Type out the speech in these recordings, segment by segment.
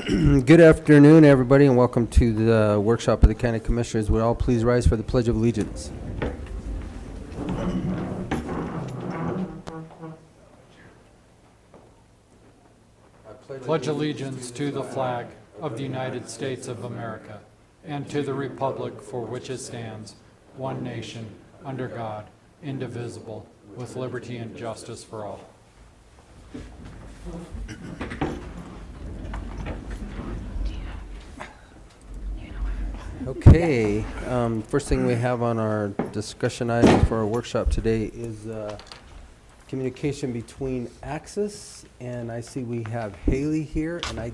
Good afternoon, everybody, and welcome to the workshop of the County Commissioners. Would all please rise for the Pledge of Allegiance? Pledge allegiance to the flag of the United States of America and to the republic for which it stands, one nation, under God, indivisible, with liberty and justice for all. Okay, first thing we have on our discussion item for our workshop today is communication between Axis, and I see we have Haley here, and I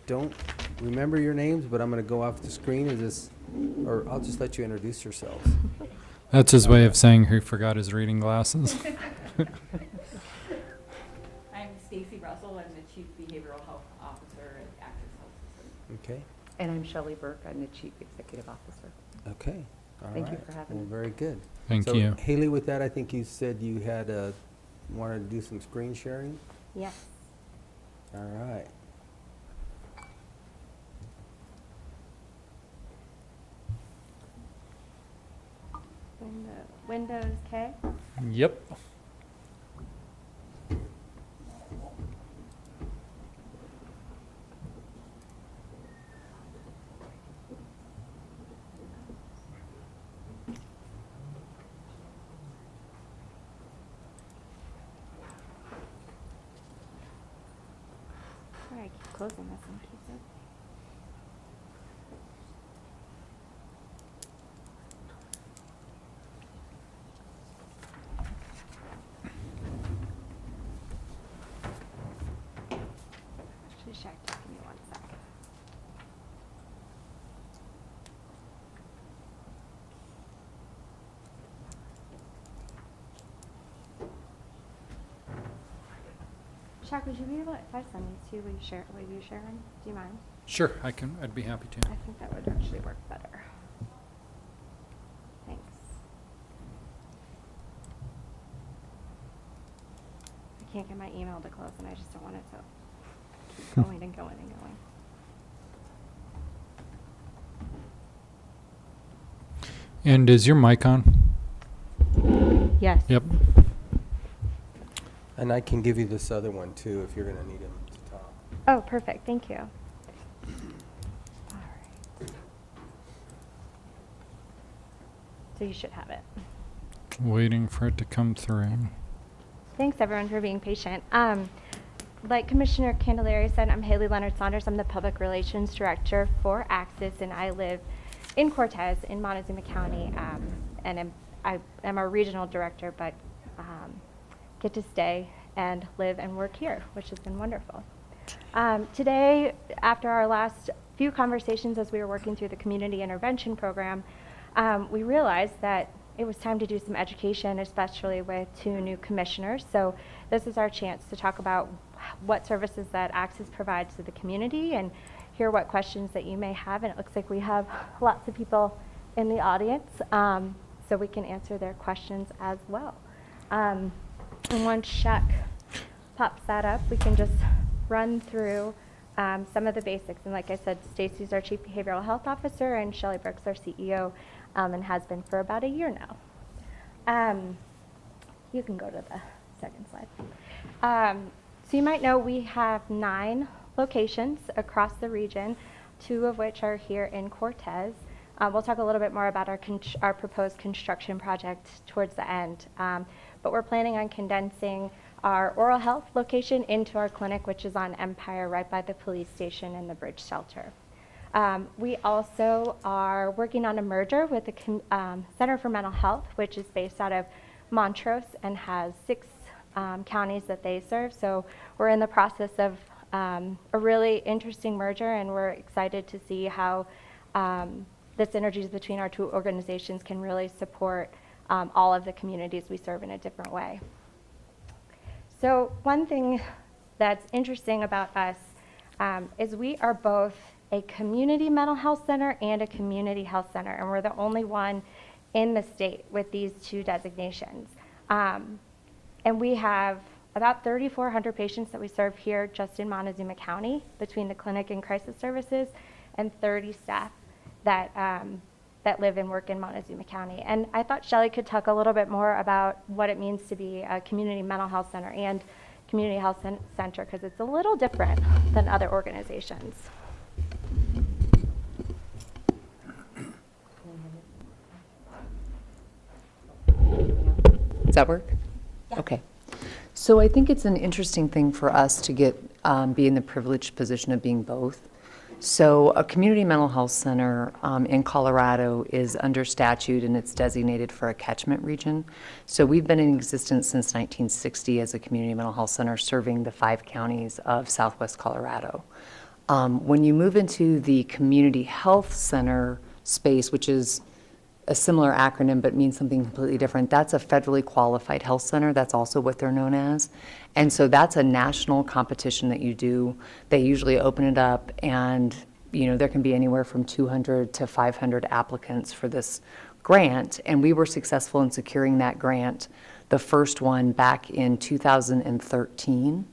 don't remember your names, but I'm going to go off the screen. Is this, or I'll just let you introduce yourselves. That's his way of saying he forgot his reading glasses. I'm Stacie Russel. I'm the Chief Behavioral Health Officer at Axis Health System. Okay. And I'm Shelley Burke. I'm the Chief Executive Officer. Okay. All right. Thank you for having me. Very good. Thank So, you. Haley, with that, I think you said you had wanted to do some screen sharing. Yes. All right. Windows K. Yep. Sorry, I keep closing this in case it. Actually, check. Just give me 1 sec. Shaq, would you be able, if I send these to you, will you share them? Do you mind? Sure, I'd be happy to. I think that would actually work better. Thanks. I can't get my email to close and I just don't want it to keep going and going and going. And is your mic on? Yes. Yep. And I can give you this other one too if you're going to need him to talk. Oh, perfect. Thank you. All right. So you should have it. Waiting for it to come through. Thanks, everyone, for being patient. Like Commissioner Candelaria said, I'm Haley Leonard-Saunders. I'm the Public Relations Director for Axis, and I live in Cortez in Montezuma County, and I am a regional director, but get to stay and live and work here, which has been wonderful. Today, after our last few conversations as we were working through the community intervention program, we realized that it was time to do some education, especially with 2 new commissioners. So this is our chance to talk about what services that Axis provides to the community and hear what questions that you may have. And it looks like we have lots of people in the audience, so we can answer their questions as well. And once Shaq pops that up, we can just run through some of the basics. And like I said, Stacie's our Chief Behavioral Health Officer, and Shelley Burke's our CEO, and has been for about a year now. You can go to the second slide. So you might know we have 9 locations across the region, 2 of which are here in Cortez. We'll talk a little bit more about our proposed construction project towards the end. But we're planning on condensing our oral health location into our clinic, which is on Empire, right by the police station and the bridge shelter. We also are working on a merger with the Center for Mental Health, which is based out of Montrose and has 6 counties that they serve. So we're in the process of a really interesting merger, and we're excited to see how the synergies between our 2 organizations can really support all of the communities we serve in a different way. So one thing that's interesting about us is we are both a community mental health center and a community health center, and we're the only one in the state with these 2 designations. And we have about 3,400 patients that we serve here just in Montezuma County between the clinic and crisis services, and 30 staff that, that live and work in Montezuma County. And I thought Shelley could talk a little bit more about what it means to be a community mental health center and community health center, because it's a little different than other organizations. Does that work? Yeah. Okay. So I think it's an interesting thing for us to be in the privileged position of being both. So a community mental health center in Colorado is under statute, and it's designated for a catchment region. So we've been in existence since 1960 as a community mental health center serving the 5 counties of Southwest Colorado. When you move into the community health center space, which is a similar acronym but means something completely different, that's a federally qualified health center. That's also what they're known as. And so that's a national competition that you do. They usually open it up, and there can be anywhere from 200 to 500 applicants for this grant. And we were successful in securing that grant, the first one back in 2013.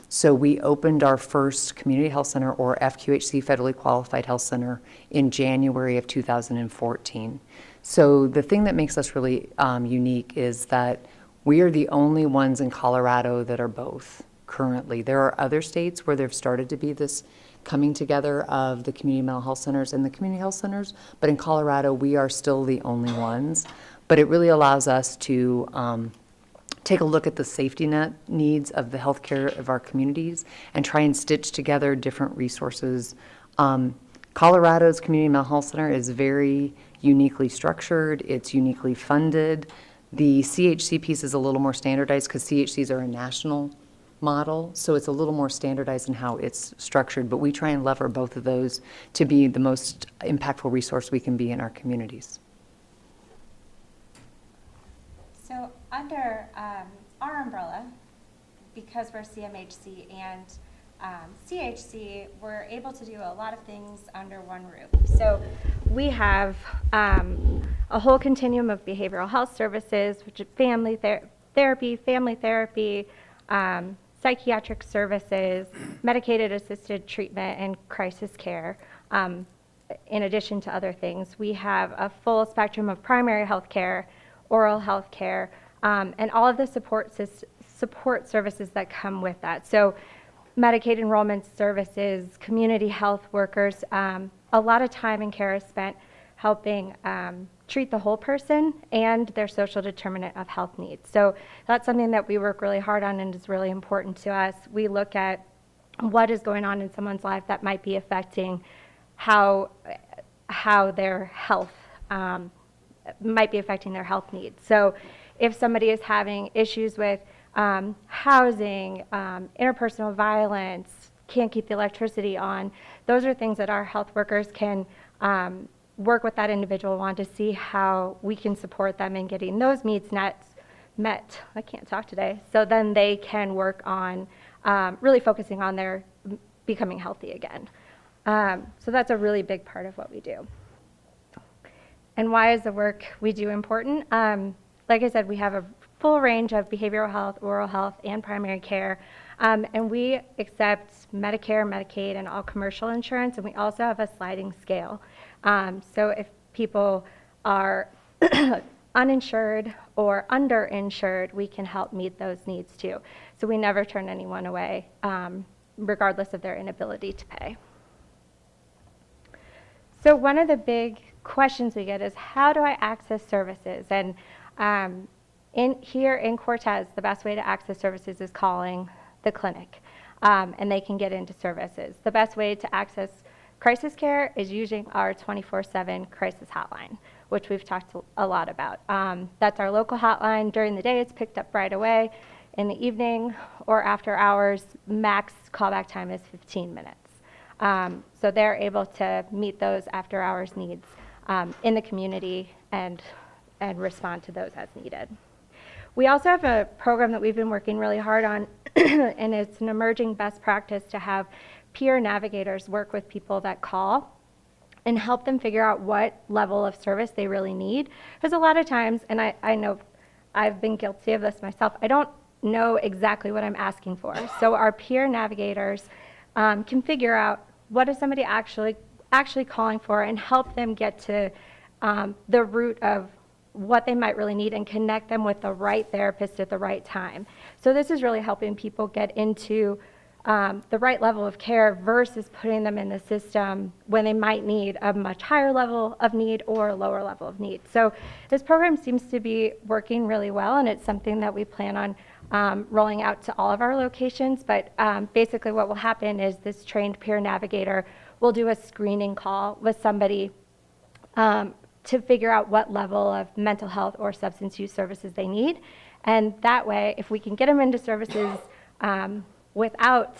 So we opened our first community health center, or FQHC, federally qualified health center, in January of 2014. So the thing that makes us really unique is that we are the only ones in Colorado that are both currently. There are other states where there've started to be this coming together of the community mental health centers and the community health centers, but in Colorado we are still the only ones. But it really allows us to take a look at the safety net needs of the healthcare of our communities and try and stitch together different resources. Colorado's community mental health center is very uniquely structured. It's uniquely funded. The CHC piece is a little more standardized because CHCs are a national model, so it's a little more standardized in how it's structured, but we try and lever both of those to be the most impactful resource we can be in our communities. So under our umbrella, because we're CMHC and CHC, we're able to do a lot of things under one roof. So we have a whole continuum of behavioral health services, which is family therapy, psychiatric services, medicated assisted treatment, and crisis care. In addition to other things, we have a full spectrum of primary health care, oral health care, and all of the support services that come with that. So Medicaid enrollment services, community health workers, a lot of time and care is spent helping treat the whole person and their social determinant of health needs. So that's something that we work really hard on and is really important to us. We look at what is going on in someone's life that might be affecting how their health might be affecting their health needs. So if somebody is having issues with housing, interpersonal violence, can't keep the electricity on, those are things that our health workers can work with that individual on to see how we can support them in getting those needs met. I can't talk today. So then they can work on really focusing on their becoming healthy again. So that's a really big part of what we do. And why is the work we do important? Like I said, we have a full range of behavioral health, oral health, and primary care. And we accept Medicare, Medicaid, and all commercial insurance, and we also have a sliding scale. So if people are uninsured or underinsured, we can help meet those needs too. So we never turn anyone away, regardless of their inability to pay. So one of the big questions we get is, how do I access services? And here in Cortez, the best way to access services is calling the clinic, and they can get into services. The best way to access crisis care is using our 24/7 crisis hotline, which we've talked a lot about. That's our local hotline. During the day, it's picked up right away. In the evening or after hours, max callback time is 15 minutes. So they're able to meet those after hours needs in the community and respond to those as needed. We also have a program that we've been working really hard on, and it's an emerging best practice to have peer navigators work with people that call and help them figure out what level of service they really need. Because a lot of times, and I know I've been guilty of this myself, I don't know exactly what I'm asking for. So our peer navigators can figure out what is somebody actually calling for and help them get to the root of what they might really need and connect them with the right therapist at the right time. So this is really helping people get into the right level of care versus putting them in the system when they might need a much higher level of need or a lower level of need. So this program seems to be working really well, and it's something that we plan on rolling out to all of our locations. But basically what will happen is this trained peer navigator will do a screening call with somebody to figure out what level of mental health or substance use services they need. And that way, if we can get them into services without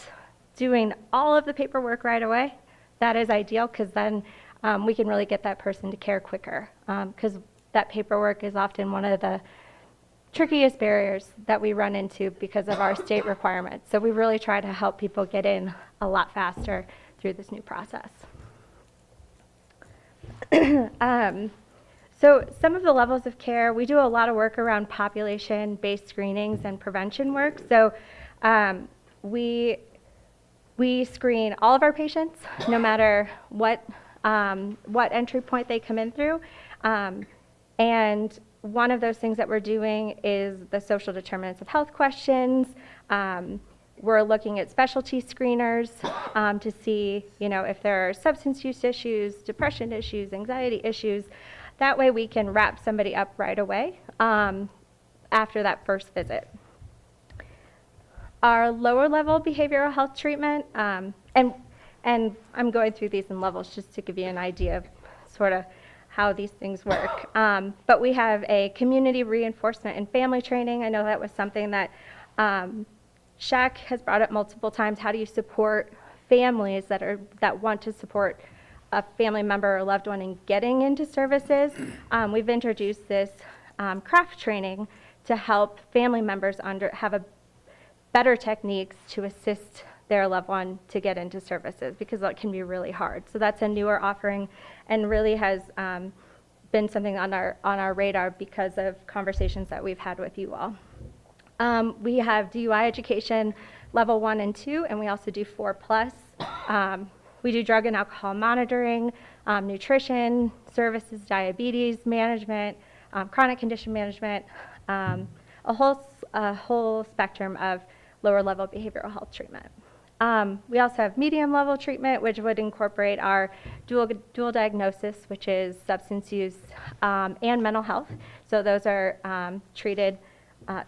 doing all of the paperwork right away, that is ideal, because then we can really get that person to care quicker, because that paperwork is often one of the trickiest barriers that we run into because of our state requirements. So we really try to help people get in a lot faster through this new process. So some of the levels of care, we do a lot of work around population-based screenings and prevention work. So we screen all of our patients, no matter what entry point they come in through. And one of those things that we're doing is the social determinants of health questions. We're looking at specialty screeners to see, if there are substance use issues, depression issues, anxiety issues. That way we can wrap somebody up right away after that first visit. Our lower level behavioral health treatment, and I'm going through these in levels just to give you an idea of sort of how these things work. But we have a community reinforcement and family training. I know that was something that Shaq has brought up multiple times. How do you support families that want to support a family member or loved one in getting into services? We've introduced this craft training to help family members have a better techniques to assist their loved one to get into services, because that can be really hard. So that's a newer offering and really has been something on our radar because of conversations that we've had with you all. We have DUI education level 1 and 2, and we also do 4+. We do drug and alcohol monitoring, nutrition services, diabetes management, chronic condition management, a whole spectrum of lower level behavioral health treatment. We also have medium level treatment, which would incorporate our dual diagnosis, which is substance use and mental health. So those are treated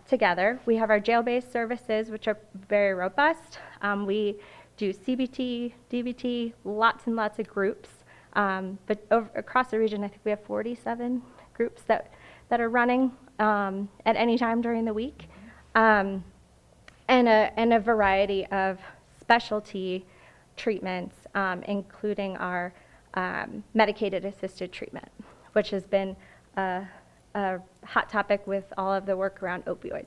together. We have our jail-based services, which are very robust. We do CBT, DBT, lots and lots of groups. But across the region, I think we have 47 groups that are running at any time during the week. And a variety of specialty treatments, including our medicated assisted treatment, which has been a hot topic with all of the work around opioids.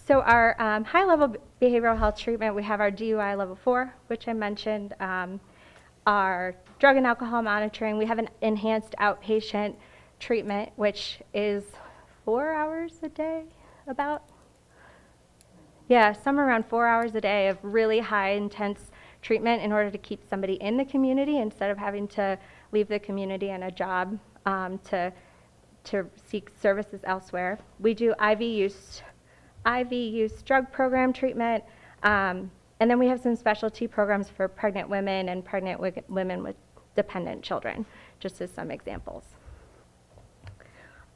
So our high-level behavioral health treatment, we have our DUI level 4, which I mentioned, our drug and alcohol monitoring. We have an enhanced outpatient treatment, which is 4 hours a day, about. Yeah, somewhere around 4 hours a day of really high intense treatment in order to keep somebody in the community instead of having to leave the community and a job to seek services elsewhere. We do IV use drug program treatment, and then we have some specialty programs for pregnant women and pregnant women with dependent children, just as some examples.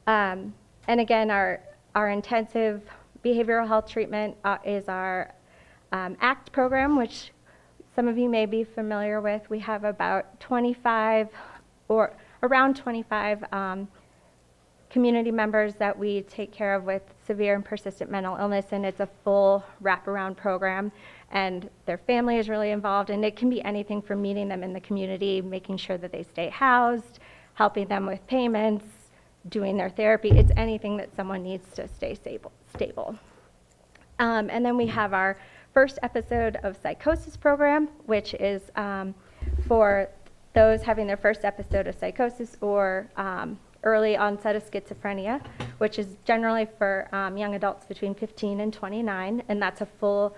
And again, our intensive behavioral health treatment is our ACT program, which some of you may be familiar with. We have about 25 or around 25 community members that we take care of with severe and persistent mental illness, and it's a full wraparound program, and their family is really involved, and it can be anything from meeting them in the community, making sure that they stay housed, helping them with payments, doing their therapy. It's anything that someone needs to stay stable. And then we have our first episode of psychosis program, which is for those having their first episode of psychosis or early onset of schizophrenia. which is generally for young adults between 15 and 29, and that's a full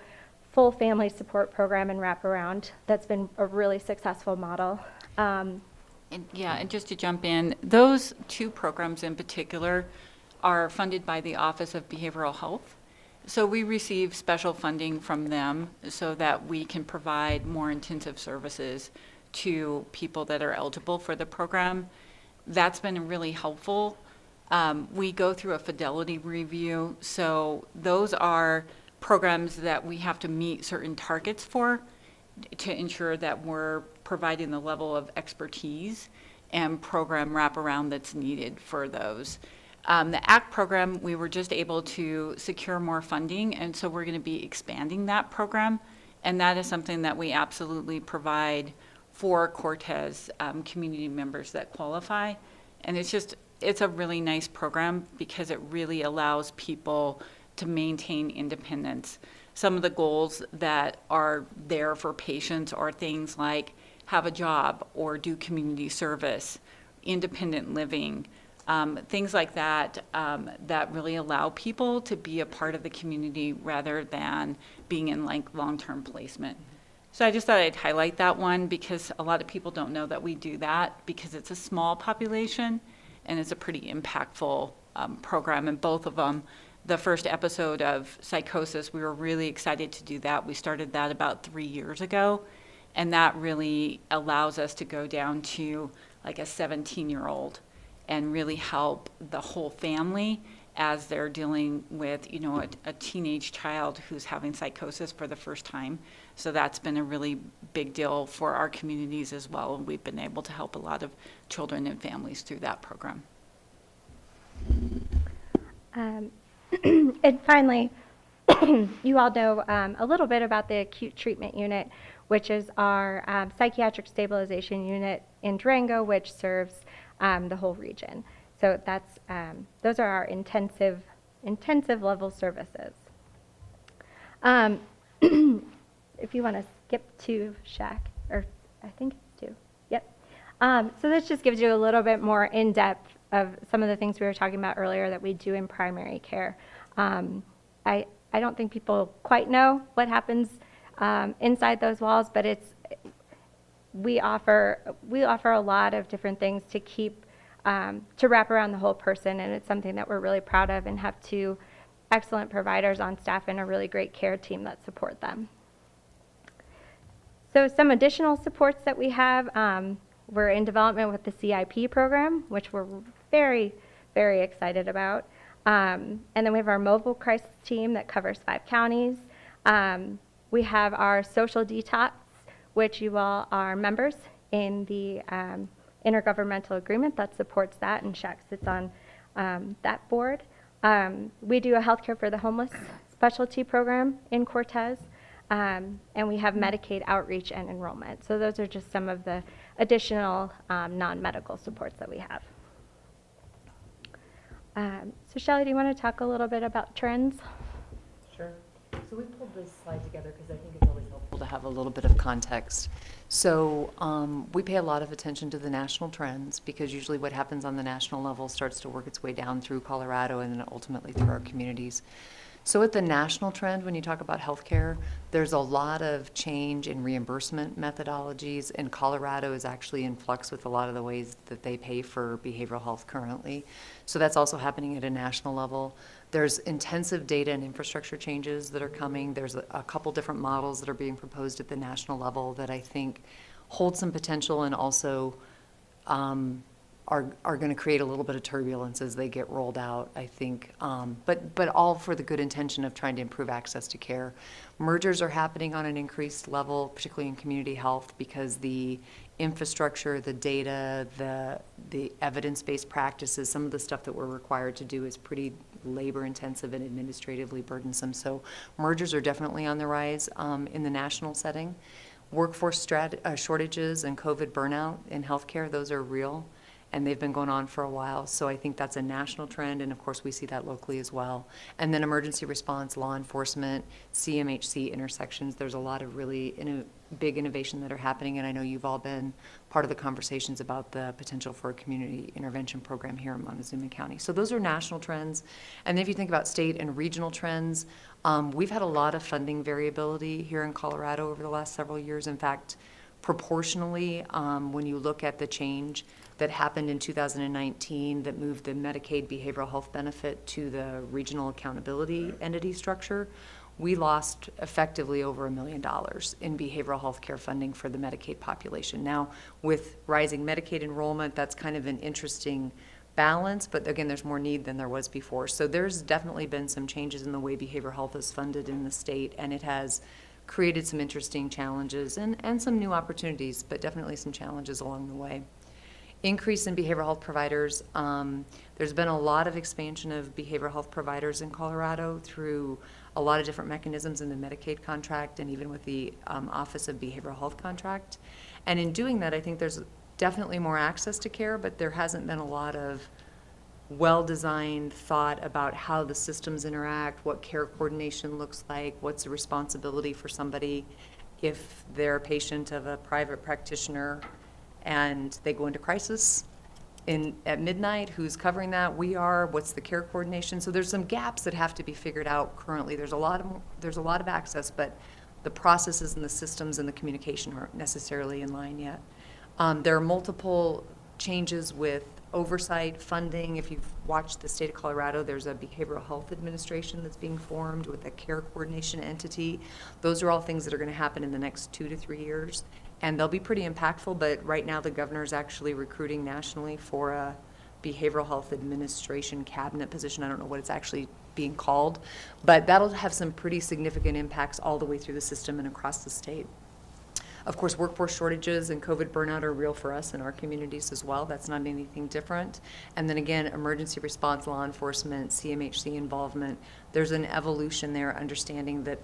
family support program and wraparound. That's been a really successful model. And just to jump in, those two programs in particular are funded by the Office of Behavioral Health. So we receive special funding from them so that we can provide more intensive services to people that are eligible for the program. That's been really helpful. We go through a fidelity review, so those are programs that we have to meet certain targets for to ensure that we're providing the level of expertise and program wraparound that's needed for those. The ACT program, we were just able to secure more funding, and so we're going to be expanding that program, and that is something that we absolutely provide for Cortez community members that qualify. And it's a really nice program because it really allows people to maintain independence. Some of the goals that are there for patients are things like have a job or do community service, independent living, things like that, that really allow people to be a part of the community rather than being in like long-term placement. So I just thought I'd highlight that one because a lot of people don't know that we do that because it's a small population and it's a pretty impactful program. And both of them, the first episode of psychosis, we were really excited to do that. We started that about 3 years ago, and that really allows us to go down to like a 17-year-old and really help the whole family as they're dealing with, a teenage child who's having psychosis for the first time. So that's been a really big deal for our communities as well. And we've been able to help a lot of children and families through that program. And finally, you all know a little bit about the Acute Treatment Unit, which is our psychiatric stabilization unit in Durango, which serves the whole region. So that's those are our intensive level services. If you want to skip to Shaq, or I think it's 2. Yep. So this just gives you a little bit more in depth of some of the things we were talking about earlier that we do in primary care. I don't think people quite know what happens inside those walls, but we offer a lot of different things to keep to wrap around the whole person, and it's something that we're really proud of and have 2 excellent providers on staff and a really great care team that support them. So some additional supports that we have, we're in development with the CIP program, which we're very, very excited about. And then we have our mobile crisis team that covers 5 counties. We have our social detox, which you all are members in the intergovernmental agreement that supports that, and Shaq sits on that board. We do a healthcare for the homeless specialty program in Cortez, and we have Medicaid outreach and enrollment. So those are just some of the additional non-medical supports that we have. So Shelley, do you want to talk a little bit about trends? Sure. So we pulled this slide together because I think it's always helpful to have a little bit of context. So we pay a lot of attention to the national trends because usually what happens on the national level starts to work its way down through Colorado and then ultimately through our communities. So at the national trend, when you talk about healthcare, there's a lot of change in reimbursement methodologies, and Colorado is actually in flux with a lot of the ways that they pay for behavioral health currently. So that's also happening at a national level. There's intensive data and infrastructure changes that are coming. There's a couple different models that are being proposed at the national level that I think hold some potential and also are going to create a little bit of turbulence as they get rolled out, I think, but all for the good intention of trying to improve access to care. Mergers are happening on an increased level, particularly in community health, because the infrastructure, the data, the evidence-based practices, some of the stuff that we're required to do is pretty labor-intensive and administratively burdensome. So mergers are definitely on the rise in the national setting. Workforce shortages and COVID burnout in healthcare, those are real. and they've been going on for a while. So I think that's a national trend, and of course, we see that locally as well. And then emergency response, law enforcement, CMHC intersections, there's a lot of really big innovation that are happening, and I know you've all been part of the conversations about the potential for a community intervention program here in Montezuma County. So those are national trends. And then if you think about state and regional trends, we've had a lot of funding variability here in Colorado over the last several years. In fact, proportionally, when you look at the change that happened in 2019 that moved the Medicaid behavioral health benefit to the regional accountability entity structure, we lost effectively over $1 million in behavioral health care funding for the Medicaid population. Now, with rising Medicaid enrollment, that's kind of an interesting balance, but again, there's more need than there was before. So there's definitely been some changes in the way behavioral health is funded in the state, and it has created some interesting challenges and some new opportunities, but definitely some challenges along the way. Increase in behavioral health providers. There's been a lot of expansion of behavioral health providers in Colorado through a lot of different mechanisms in the Medicaid contract and even with the Office of Behavioral Health contract. And in doing that, I think there's definitely more access to care, but there hasn't been a lot of well-designed thought about how the systems interact, what care coordination looks like, what's the responsibility for somebody if they're a patient of a private practitioner and they go into crisis at midnight, who's covering that? We are. What's the care coordination? So there's some gaps that have to be figured out currently. There's a lot of access, but the processes and the systems and the communication aren't necessarily in line yet. There are multiple changes with oversight, funding. If you've watched the state of Colorado, there's a behavioral health administration that's being formed with a care coordination entity. Those are all things that are going to happen in the next 2 to 3 years. And they'll be pretty impactful, but right now the governor's actually recruiting nationally for a behavioral health administration cabinet position. I don't know what it's actually being called, but that'll have some pretty significant impacts all the way through the system and across the state. Of course, workforce shortages and COVID burnout are real for us in our communities as well. That's not anything different. And then again, emergency response, law enforcement, CMHC involvement. There's an evolution there, understanding that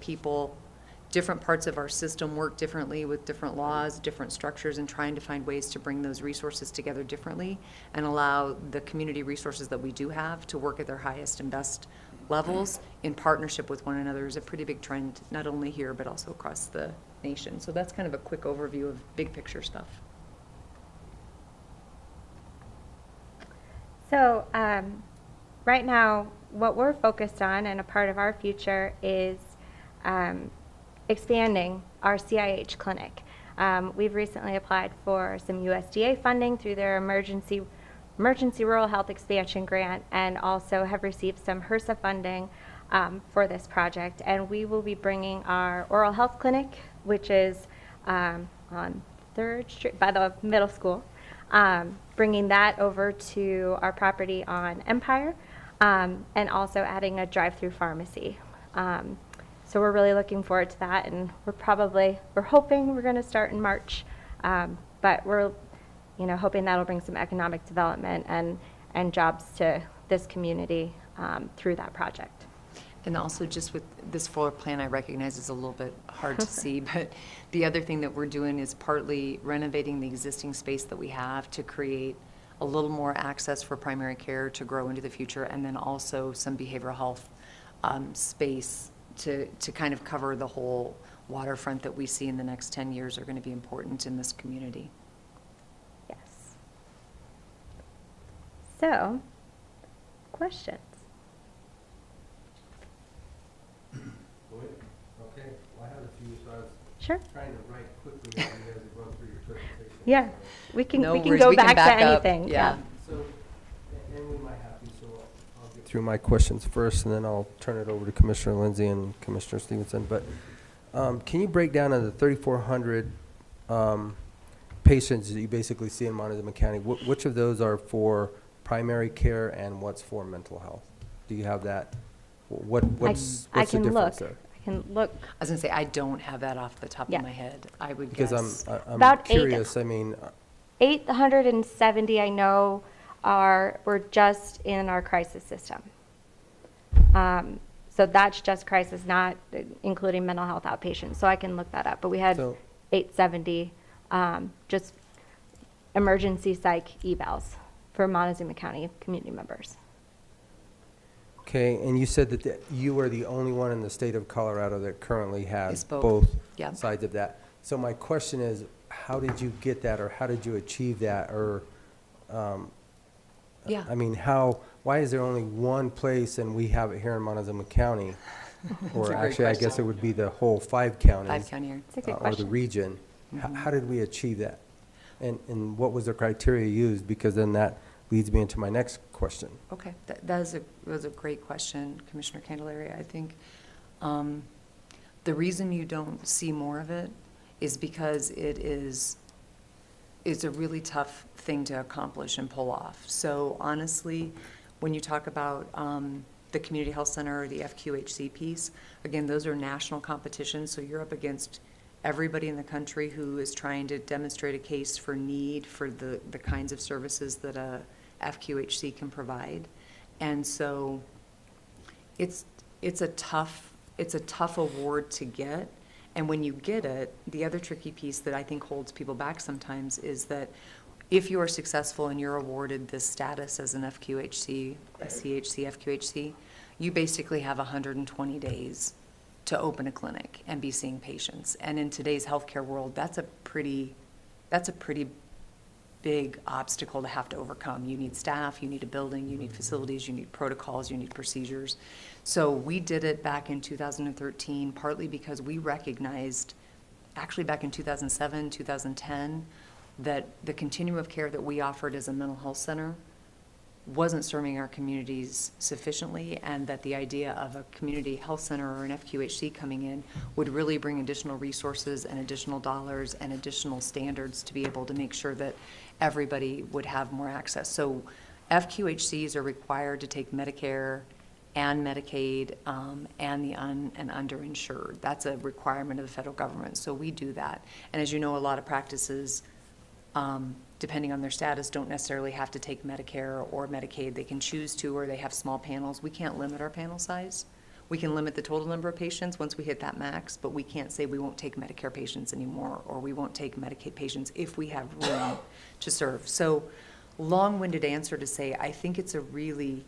different parts of our system work differently with different laws, different structures, and trying to find ways to bring those resources together differently and allow the community resources that we do have to work at their highest and best levels in partnership with one another is a pretty big trend, not only here, but also across the nation. So that's kind of a quick overview of big picture stuff. So right now, what we're focused on and a part of our future is expanding our CIH clinic. We've recently applied for some USDA funding through their emergency rural health expansion grant, and also have received some HRSA funding for this project. And we will be bringing our oral health clinic, which is on 3rd Street by the middle school, bringing that over to our property on Empire, and also adding a drive-through pharmacy. So we're really looking forward to that, and we're hoping we're going to start in March, but we're hoping that'll bring some economic development and jobs to this community through that project. And also just with this floor plan, I recognize is a little bit hard to see, but the other thing that we're doing is partly renovating the existing space that we have to create a little more access for primary care to grow into the future, and then also some behavioral health space to kind of cover the whole waterfront that we see in the next 10 years are going to be important in this community. Yes. So, questions? Okay, well, I have a few, so I was Sure. trying to write quickly as you guys have gone through your presentation. Yeah, we can No we can worries, go we can back back to up, anything. yeah. So, and we might have to, so I'll get through my questions first, and then I'll turn it over to Commissioner Lindsay and Commissioner Stevenson. But can you break down on the 3,400 patients that you basically see in Montezuma County, which of those are for primary care and what's for mental health? Do you have that? What's the difference there? I can look. I was going to say, I don't have that off the top Yeah. of my head. I would Because guess. I'm About curious, I mean, 870 I know were just in our crisis system. So that's just crisis, not including mental health outpatients. So I can look that up. But we had So- 870 just emergency psych evals. for Montezuma County community members. Okay, and you said that you are the only one in the state of Colorado that currently has Is both. both Yeah. sides of that. So my question is, how did you get that, or how did you achieve that, or, Yeah. I mean, why is there only one place and we have it here in Montezuma County? Or great actually, I guess question. it would be the whole 5 counties. 5 county area. It's a good Or the question. region. How did we achieve that? And what was the criteria used? Because then that leads me into my next question. Okay, that was a great question, Commissioner Candelaria. I think the reason you don't see more of it is because it's a really tough thing to accomplish and pull off. So honestly, when you talk about the Community Health Center or the FQHC piece, again, those are national competitions, so you're up against everybody in the country who is trying to demonstrate a case for need for the kinds of services that a FQHC can provide. And so it's a tough award to get. And when you get it, the other tricky piece that I think holds people back sometimes is that if you are successful and you're awarded this status as an FQHC, a CHC, FQHC, you basically have 120 days to open a clinic and be seeing patients. And in today's healthcare world, that's a pretty big obstacle to have to overcome. You need staff, you need a building, you need facilities, you need protocols, you need procedures. So we did it back in 2013, partly because we recognized, actually back in 2007, 2010, that the continuum of care that we offered as a mental health center wasn't serving our communities sufficiently, and that the idea of a community health center or an FQHC coming in would really bring additional resources and additional dollars and additional standards to be able to make sure that everybody would have more access. So FQHCs are required to take Medicare and Medicaid and the and underinsured. That's a requirement of the federal government, so we do that. And as you know, a lot of practices, depending on their status, don't necessarily have to take Medicare or Medicaid. They can choose to, or they have small panels. We can't limit our panel size. We can limit the total number of patients once we hit that max, but we can't say we won't take Medicare patients anymore, or we won't take Medicaid patients if we have room to serve. So long-winded answer to say, I think it's a really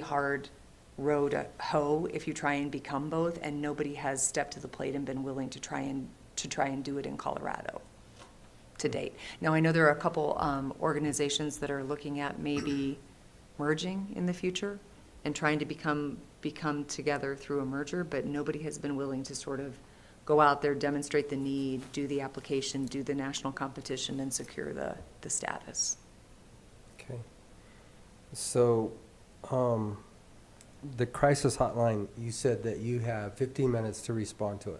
hard row to hoe if you try and become both, and nobody has stepped to the plate and been willing to try and do it in Colorado to date. Now, I know there are a couple organizations that are looking at maybe merging in the future and trying to become together through a merger, but nobody has been willing to sort of go out there, demonstrate the need, do the application, do the national competition, and secure the status. Okay. So, the crisis hotline, you said that you have 15 minutes to respond to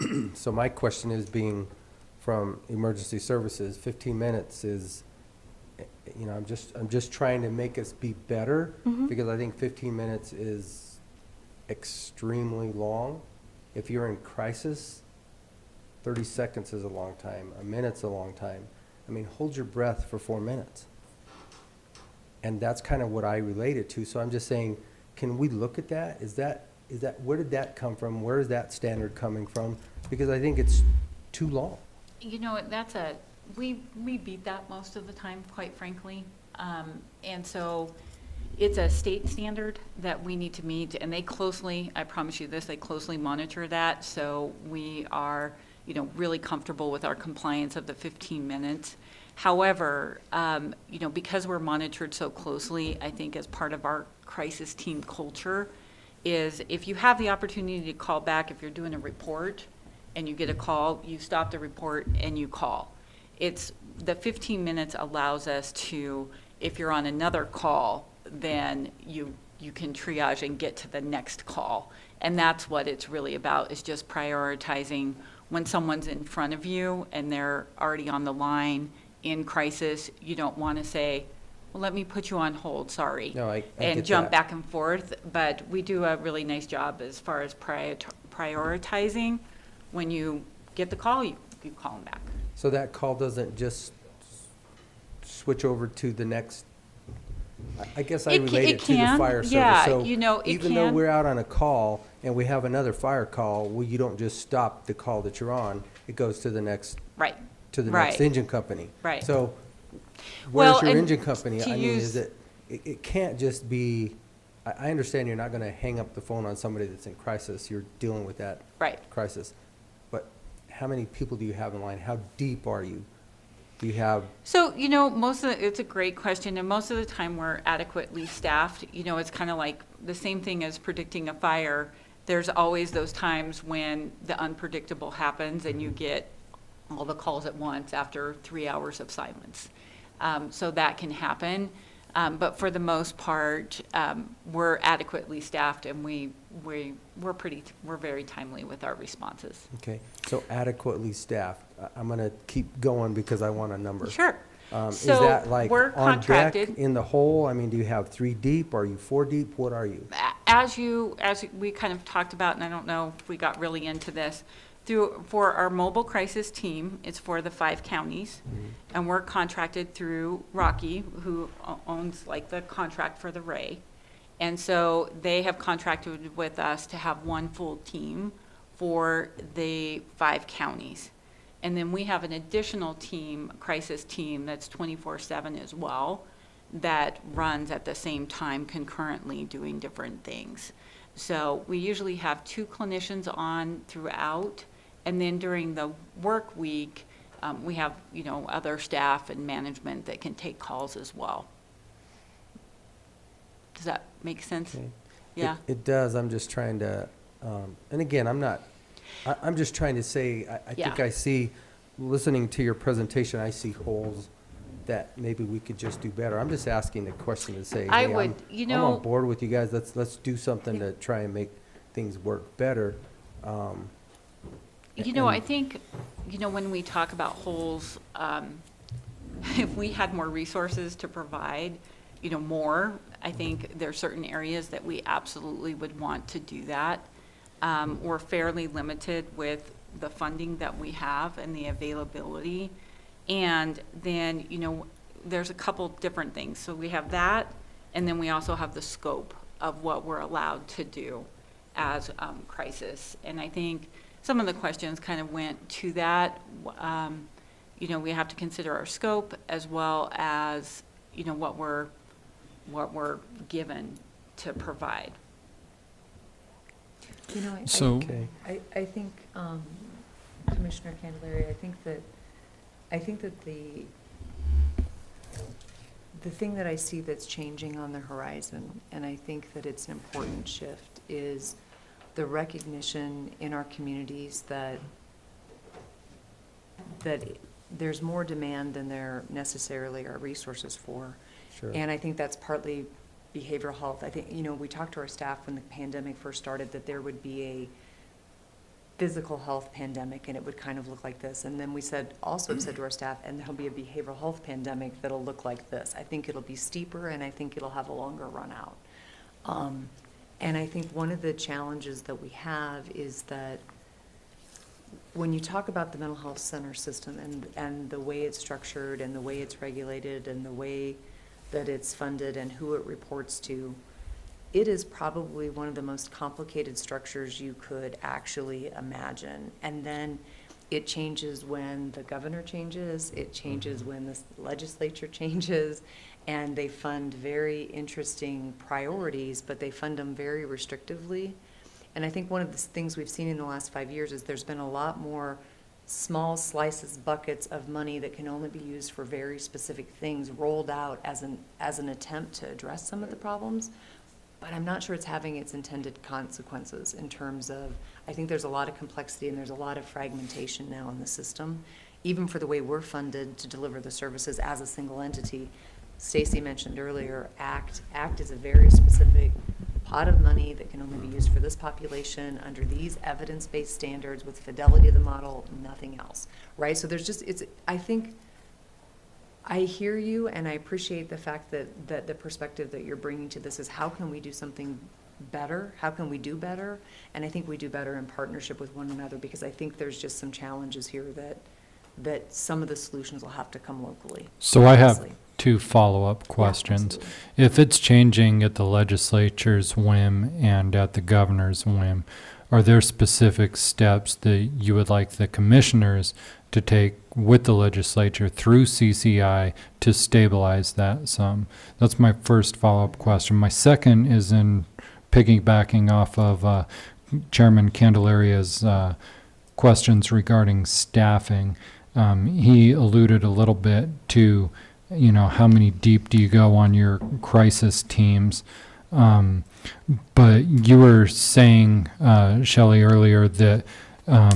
it. So my question is, being from emergency services, 15 minutes is, I'm just trying to make us be better, because I think 15 minutes is extremely long. If you're in crisis, 30 seconds is a long time, a minute's a long time. I mean, hold your breath for 4 minutes. And that's kind of what I relate it to. So I'm just saying, can we look at that? Is that, where did that come from? Where is that standard coming from? Because I think it's too long. You know, we beat that most of the time, quite frankly. And so it's a state standard that we need to meet, and they closely, I promise you this, they closely monitor that. So we are, really comfortable with our compliance of the 15 minutes. However, because we're monitored so closely, I think as part of our crisis team culture is, if you have the opportunity to call back, if you're doing a report and you get a call, you stop the report and you call. It's the 15 minutes allows us to, if you're on another call, then you can triage and get to the next call. And that's what it's really about, is just prioritizing when someone's in front of you and they're already on the line in crisis. You don't want to say, well, let me put you on hold, sorry. No, I and get jump that. back and forth. But we do a really nice job as far as prioritizing. When you get the call, you call them back. So that call doesn't just switch over to the next, I guess I It relate it to the can, fire service. yeah, So it even though can. we're out on a call and we have another fire call, well, you don't just stop the call that you're on. It goes to the next Right. next Right. engine company. Right. So Well, Whereas your and engine company, to I mean, use- is it can't just be, I understand you're not gonna hang up the phone on somebody that's in crisis, you're dealing with that Right. crisis. But how many people do you have in line? How deep are you? Do you have, So, it's a great question, and most of the time we're adequately staffed. It's kind of like the same thing as predicting a fire. There's always those times when the unpredictable happens and you get all the calls at once after 3 hours of silence. So that can happen. But for the most part, we're adequately staffed, and we're very timely with our responses. okay, so adequately staffed. I'm gonna keep going because I want a number. Sure. Is So that like we're on deck, contracted. in the hole? I mean, do you have 3 deep? Are you 4 deep? What are you? As we kind of talked about, and I don't know if we got really into this, for our mobile crisis team, it's for the 5 counties, and we're contracted through Rocky, who owns like the contract for the Ray. And so they have contracted with us to have 1 full team for the 5 counties. And then we have an additional team, crisis team, that's 24/7 as well, that runs at the same time concurrently doing different things. So we usually have 2 clinicians on throughout, and then during the work week, we have, other staff and management that can take calls as well. Does that make sense? Okay. Yeah. It does. I'm just trying to, and again, I'm just trying to say, I think Yeah. I see, listening to your presentation, I see holes that maybe we could just do better. I'm just asking the question to say, I hey, would, I'm on board with you guys. Let's do something to try and make things work better. I think, when we talk about holes, if we had more resources to provide, more, I think there are certain areas that we absolutely would want to do that. We're fairly limited with the funding that we have and the availability. And then, there's a couple different things. So we have that, and then we also have the scope of what we're allowed to do as crisis. And I think some of the questions kind of went to that. We have to consider our scope as well as, what we're given to provide. So, Okay. I think, Commissioner Candelaria, I think that the thing that I see that's changing on the horizon, and I think that it's an important shift, is the recognition in our communities that there's more demand than there necessarily are resources for. Sure. And I think that's partly behavioral health. I think, we talked to our staff when the pandemic first started that there would be a physical health pandemic and it would kind of look like this. And then we also said to our staff, and there'll be a behavioral health pandemic that'll look like this. I think it'll be steeper and I think it'll have a longer run out. And I think one of the challenges that we have is that when you talk about the mental health center system and the way it's structured and the way it's regulated and the way that it's funded and who it reports to, it is probably one of the most complicated structures you could actually imagine. And then it changes when the governor changes, it changes when the legislature changes, and they fund very interesting priorities, but they fund them very restrictively. And I think one of the things we've seen in the last 5 years is there's been a lot more small slices, buckets of money that can only be used for very specific things rolled out as an attempt to address some of the problems. But I'm not sure it's having its intended consequences in terms of, I think there's a lot of complexity and there's a lot of fragmentation now in the system, even for the way we're funded to deliver the services as a single entity. Stacie mentioned earlier, ACT. ACT is a very specific pot of money that can only be used for this population under these evidence-based standards with fidelity of the model, nothing else, right? So there's just, I think, I hear you and I appreciate the fact that the perspective that you're bringing to this is how can we do something better? How can we do better? And I think we do better in partnership with one another because I think there's just some challenges here that some of the solutions will have to come locally. So I have honestly. 2 follow-up questions. absolutely. If it's changing at the legislature's whim and at the governor's whim, are there specific steps that you would like the commissioners to take with the legislature through CCI to stabilize that sum? That's my first follow-up question. My second is in piggybacking off of Chairman Candelaria's questions regarding staffing. He alluded a little bit to, how many deep do you go on your crisis teams? But you were saying, Shelley, earlier that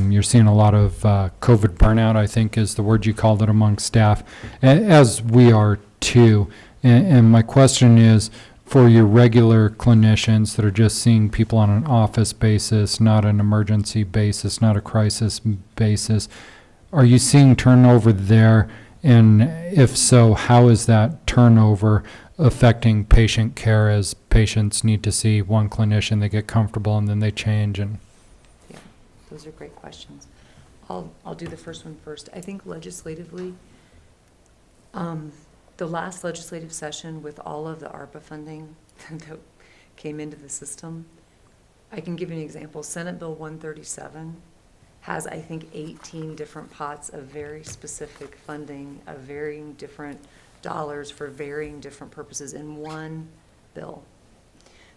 you're seeing a lot of COVID burnout, I think is the word you called it, among staff, as we are too. And my question is, for your regular clinicians that are just seeing people on an office basis, not an emergency basis, not a crisis basis, are you seeing turnover there? And if so, how is that turnover affecting patient care as patients need to see one clinician, they get comfortable, and then they change? And Yeah, those are great questions. I'll do the first one first. I think legislatively, the last legislative session with all of the ARPA funding that came into the system, I can give you an example. Senate Bill 137 has, I think, 18 different pots of very specific funding of varying different dollars for varying different purposes in one bill.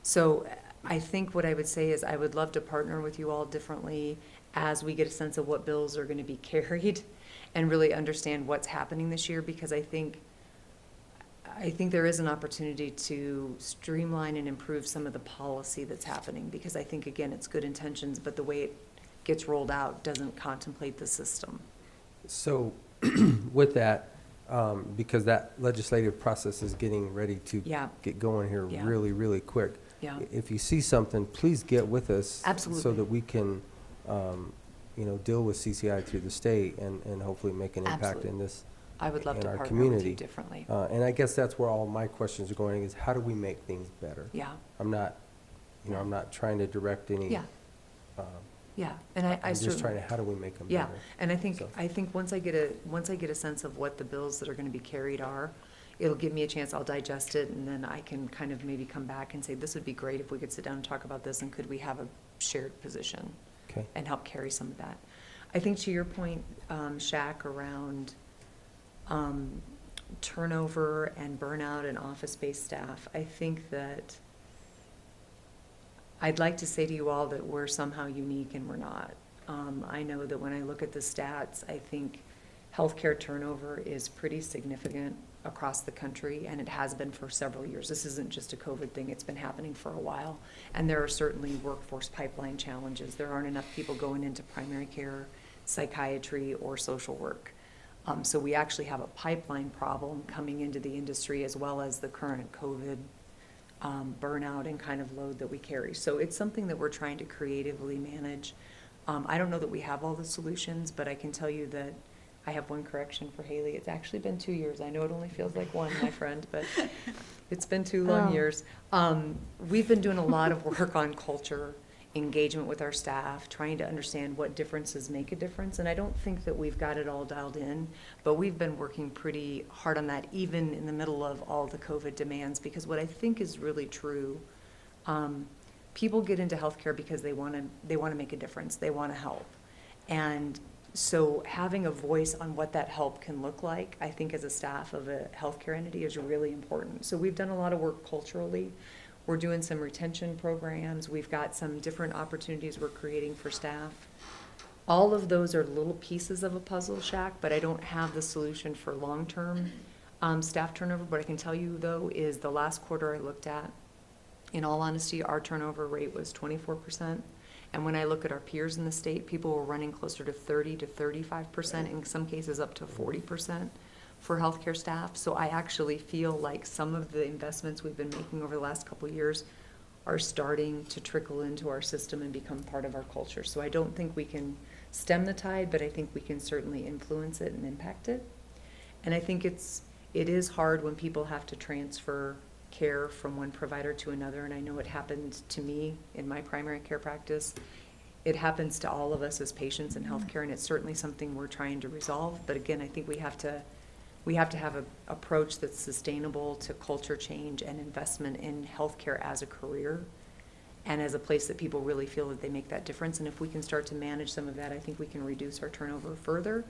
So I think what I would say is I would love to partner with you all differently as we get a sense of what bills are going to be carried and really understand what's happening this year, because I think there is an opportunity to streamline and improve some of the policy that's happening, because I think, again, it's good intentions, but the way it gets rolled out doesn't contemplate the system. So with that, because that legislative process is getting ready to Yeah. get going here Yeah. really, really quick. Yeah. If you see something, please get with us. Absolutely. So that we can, deal with CCI through the state and hopefully make an impact Absolutely. in this. I would love in to our partner with you community. differently. And I guess that's where all my questions are going, is how do we make things better? Yeah, I'm not, I'm not trying to direct any. yeah, yeah, and I I'm just certainly. trying to, how do we make them Yeah, better? and I think, So- once I get a sense of what the bills that are gonna be carried are, it'll give me a chance, I'll digest it, and then I can kind of maybe come back and say, this would be great if we could sit down and talk about this, and could we have a shared position Okay. and help carry some of that. I think to your point, Shaq, around turnover and burnout and office-based staff, I think that I'd like to say to you all that we're somehow unique, and we're not. I know that when I look at the stats, I think healthcare turnover is pretty significant across the country, and it has been for several years. This isn't just a COVID thing, it's been happening for a while. And there are certainly workforce pipeline challenges. There aren't enough people going into primary care, psychiatry, or social work. So we actually have a pipeline problem coming into the industry, as well as the current COVID burnout and kind of load that we carry. So it's something that we're trying to creatively manage. I don't know that we have all the solutions, but I can tell you that I have one correction for Haley. It's actually been 2 years. I know it only feels like one, my friend, but it's been 2 long Oh. years. We've been doing a lot of work on culture, engagement with our staff, trying to understand what differences make a difference. And I don't think that we've got it all dialed in, but we've been working pretty hard on that, even in the middle of all the COVID demands, because what I think is really true, people get into healthcare because they want to make a difference. They want to help. And so having a voice on what that help can look like, I think as a staff of a healthcare entity, is really important. So we've done a lot of work culturally. We're doing some retention programs. We've got some different opportunities we're creating for staff. All of those are little pieces of a puzzle, Shaq, but I don't have the solution for long-term staff turnover. What I can tell you, though, is the last quarter I looked at, in all honesty, our turnover rate was 24%. And when I look at our peers in the state, people were running closer to 30 to 35%, in some cases up to 40% for healthcare staff. So I actually feel like some of the investments we've been making over the last couple of years are starting to trickle into our system and become part of our culture. So I don't think we can stem the tide, but I think we can certainly influence it and impact it. And I think it is hard when people have to transfer care from one provider to another, and I know it happened to me in my primary care practice. It happens to all of us as patients in healthcare, and it's certainly something we're trying to resolve. But again, I think we have to have an approach that's sustainable to culture change and investment in healthcare as a career and as a place that people really feel that they make that difference. And if we can start to manage some of that, I think we can reduce our turnover further.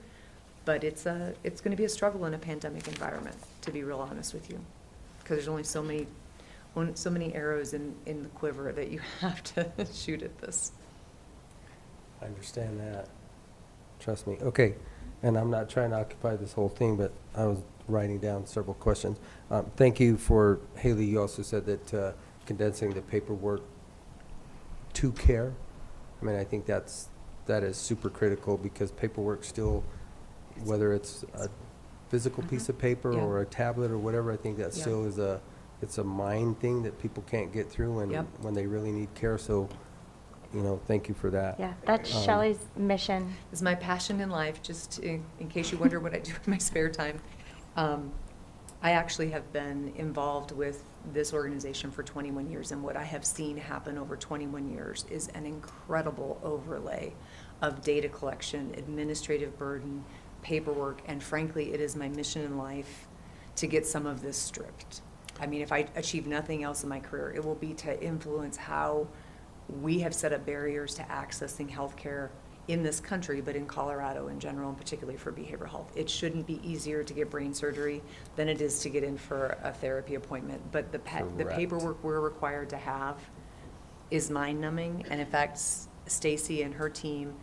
But it's going to be a struggle in a pandemic environment, to be real honest with you, because there's only so many arrows in the quiver that you have to shoot at this. I understand that. Trust me. Okay, and I'm not trying to occupy this whole thing, but I was writing down several questions. Thank you for, Haley, you also said that condensing the paperwork to care. I mean, I think that is super critical, because paperwork still, whether it's a physical piece of paper Yeah. or a tablet or whatever, I think that Yeah. still is it's a mind thing that people can't get through Yep. when they really need care. So, thank you for that. Yeah, that's Shelley's mission. It's my passion in life, just in case you wonder what I do in my spare time. I actually have been involved with this organization for 21 years, and what I have seen happen over 21 years is an incredible overlay of data collection, administrative burden, paperwork, and frankly, it is my mission in life to get some of this stripped. I mean, if I achieve nothing else in my career, it will be to influence how we have set up barriers to accessing healthcare in this country, but in Colorado in general, and particularly for behavioral health. It shouldn't be easier to get brain surgery than it is to get in for a therapy appointment. But the Correct. paperwork we're required to have is mind-numbing. And in fact, Stacie and her team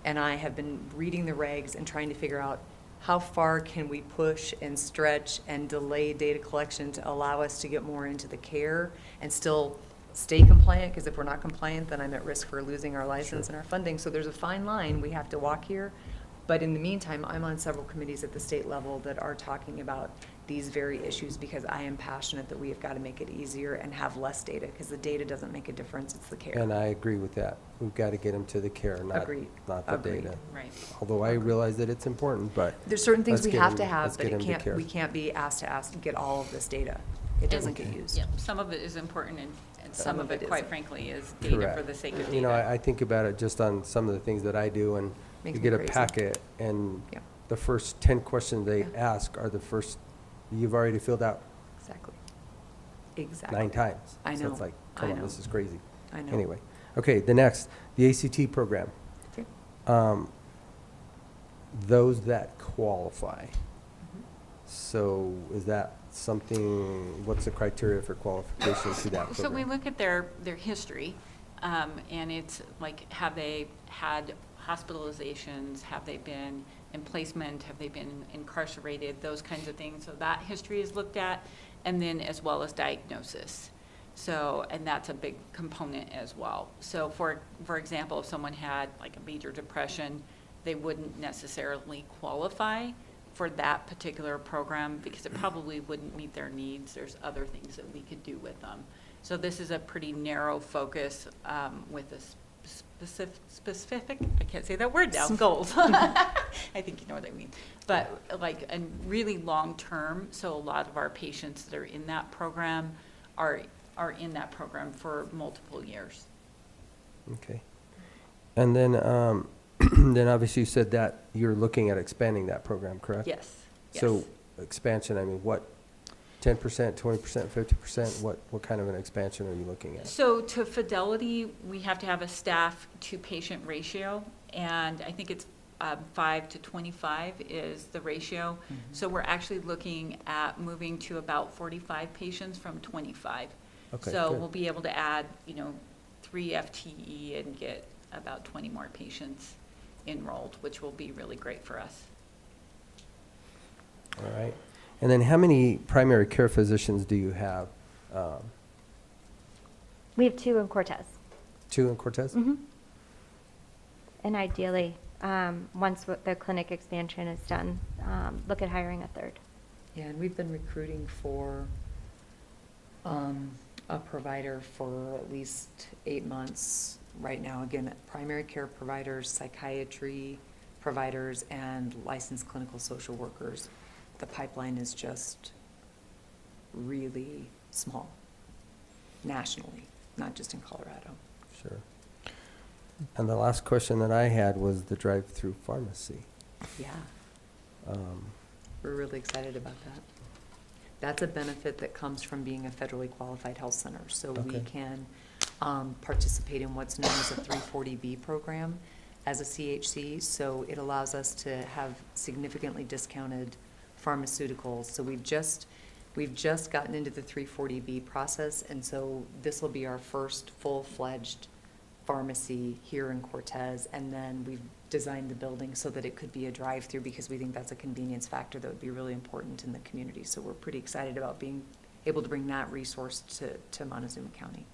and I have been reading the regs and trying to figure out how far can we push and stretch and delay data collection to allow us to get more into the care and still stay compliant, because if we're not compliant, then I'm at risk for losing our license and our funding. So there's a fine line we have to walk here. But in the meantime, I'm on several committees at the state level that are talking about these very issues, because I am passionate that we have got to make it easier and have less data, because the data doesn't make a difference, it's the care. And I agree with that. We've got to get them to the care, not Agreed. the Agreed. data. Right. Although I realize that it's important, but There's certain things let's we get have them- to have, let's but get them to care. we can't be asked to get all of this data. It doesn't get used. Yeah, some of it is important, and some of it, quite isn't. frankly, is data Correct. for the sake of You know, data. I think about it just on some of the things that I do, and Makes you me get a crazy. packet, and Yeah. the first 10 questions they Yeah. ask are the first you've already filled out Exactly. Exactly. 9 times. I So know. it's like, I come on, know. this is crazy. I know. Anyway, okay, the next, the ACT program. Okay. Those that qualify. Mm-hmm. So is that something, what's the criteria for qualification to that program? So we look at their history, and it's like, have they had hospitalizations? Have they been in placement? Have they been incarcerated? Those kinds of things. So that history is looked at, and then as well as diagnosis. So, and that's a big component as well. So for example, if someone had like a major depression, they wouldn't necessarily qualify for that particular program, because it probably wouldn't meet their needs. There's other things that we could do with them. So this is a pretty narrow focus with a specific, I can't say that word now, goals. I think you know what I mean. But like, and really long-term, so a lot of our patients that are in that program are in that program for multiple years. Okay. And then, then obviously you said that you're looking at expanding that program, correct? Yes, So expansion, I mean, what, 10%, 20%, 50%? What kind of an expansion are you looking at? So to Fidelity, we have to have a staff to patient ratio, and I think it's 5 to 25 is the ratio. Mm-hmm. So we're actually looking at moving to about 45 patients from 25. Okay, So good. we'll be able to add, 3 FTE and get about 20 more patients enrolled, which will be really great for us. All right. And then how many primary care physicians do you have? We have 2 in Cortez. 2 in Cortez? Mm-hmm. And ideally, once the clinic expansion is done, look at hiring a 3rd. Yeah, and we've been recruiting for a provider for at least 8 months right now. Again, primary care providers, psychiatry providers, and licensed clinical social workers. The pipeline is just really small, nationally, not just in Colorado. Sure. And the last question that I had was the drive-through pharmacy. Yeah, Um, we're really excited about that. That's a benefit that comes from being a federally qualified health center. So we Okay. can participate in what's known as a 340B program. as a CHC, so it allows us to have significantly discounted pharmaceuticals. So we've just gotten into the 340B process, and so this will be our first full-fledged pharmacy here in Cortez, and then we've designed the building so that it could be a drive-through, because we think that's a convenience factor that would be really important in the community. So we're pretty excited about being able to bring that resource to Montezuma County.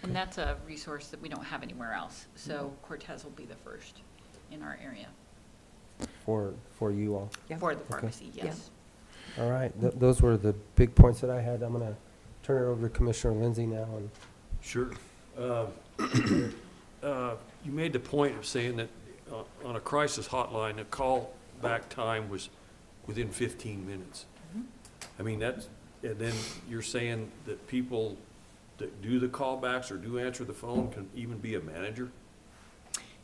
And that's a resource that we don't have anywhere else. So Cortez will be the first in our area For you all. Yeah. for the pharmacy, yes. All right, those were the big points that I had. I'm going to turn it over to Commissioner Lindsay now. And Sure. You made the point of saying that on a crisis hotline, the call back time was within 15 minutes. I mean, and then you're saying that people that do the callbacks or do answer the phone can even be a manager?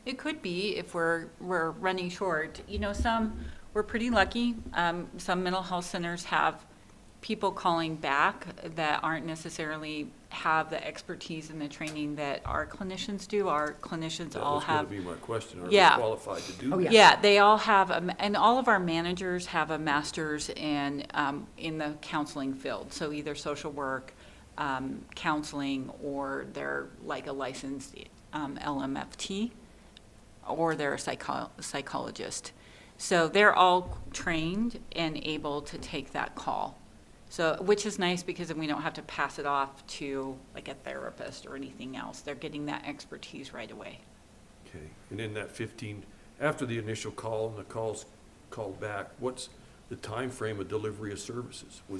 It could be if we're running short. You know, we're pretty lucky. Some mental health centers have people calling back that aren't necessarily have the expertise and the training that our clinicians do. Our clinicians all have. That was going to be my question. Are Yeah. they qualified to do Oh, that? Yeah, they all have, and all of our managers have a master's in the counseling field. So either social work, counseling, or they're like a licensed LMFT, or they're a psychologist. So they're all trained and able to take that call. So, which is nice because then we don't have to pass it off to like a therapist or anything else. They're getting that expertise right away. Okay, and in that 15, after the initial call and the call's called back, what's the time frame of delivery of services? I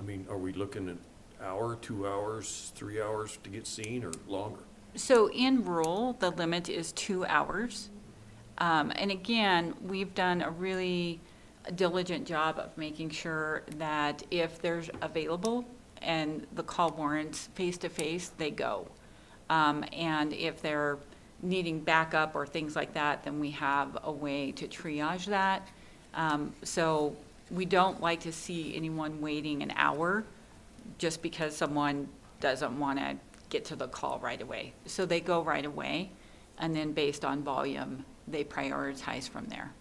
mean, are we looking at hour, 2 hours, 3 hours to get seen, or longer? So in rural, the limit is 2 hours. And again, we've done a really diligent job of making sure that if there's available and the call warrants face-to-face, they go. And if they're needing backup or things like that, then we have a way to triage that. So we don't like to see anyone waiting an hour just because someone doesn't want to get to the call right away. So they go right away, and then based on volume, they prioritize from there.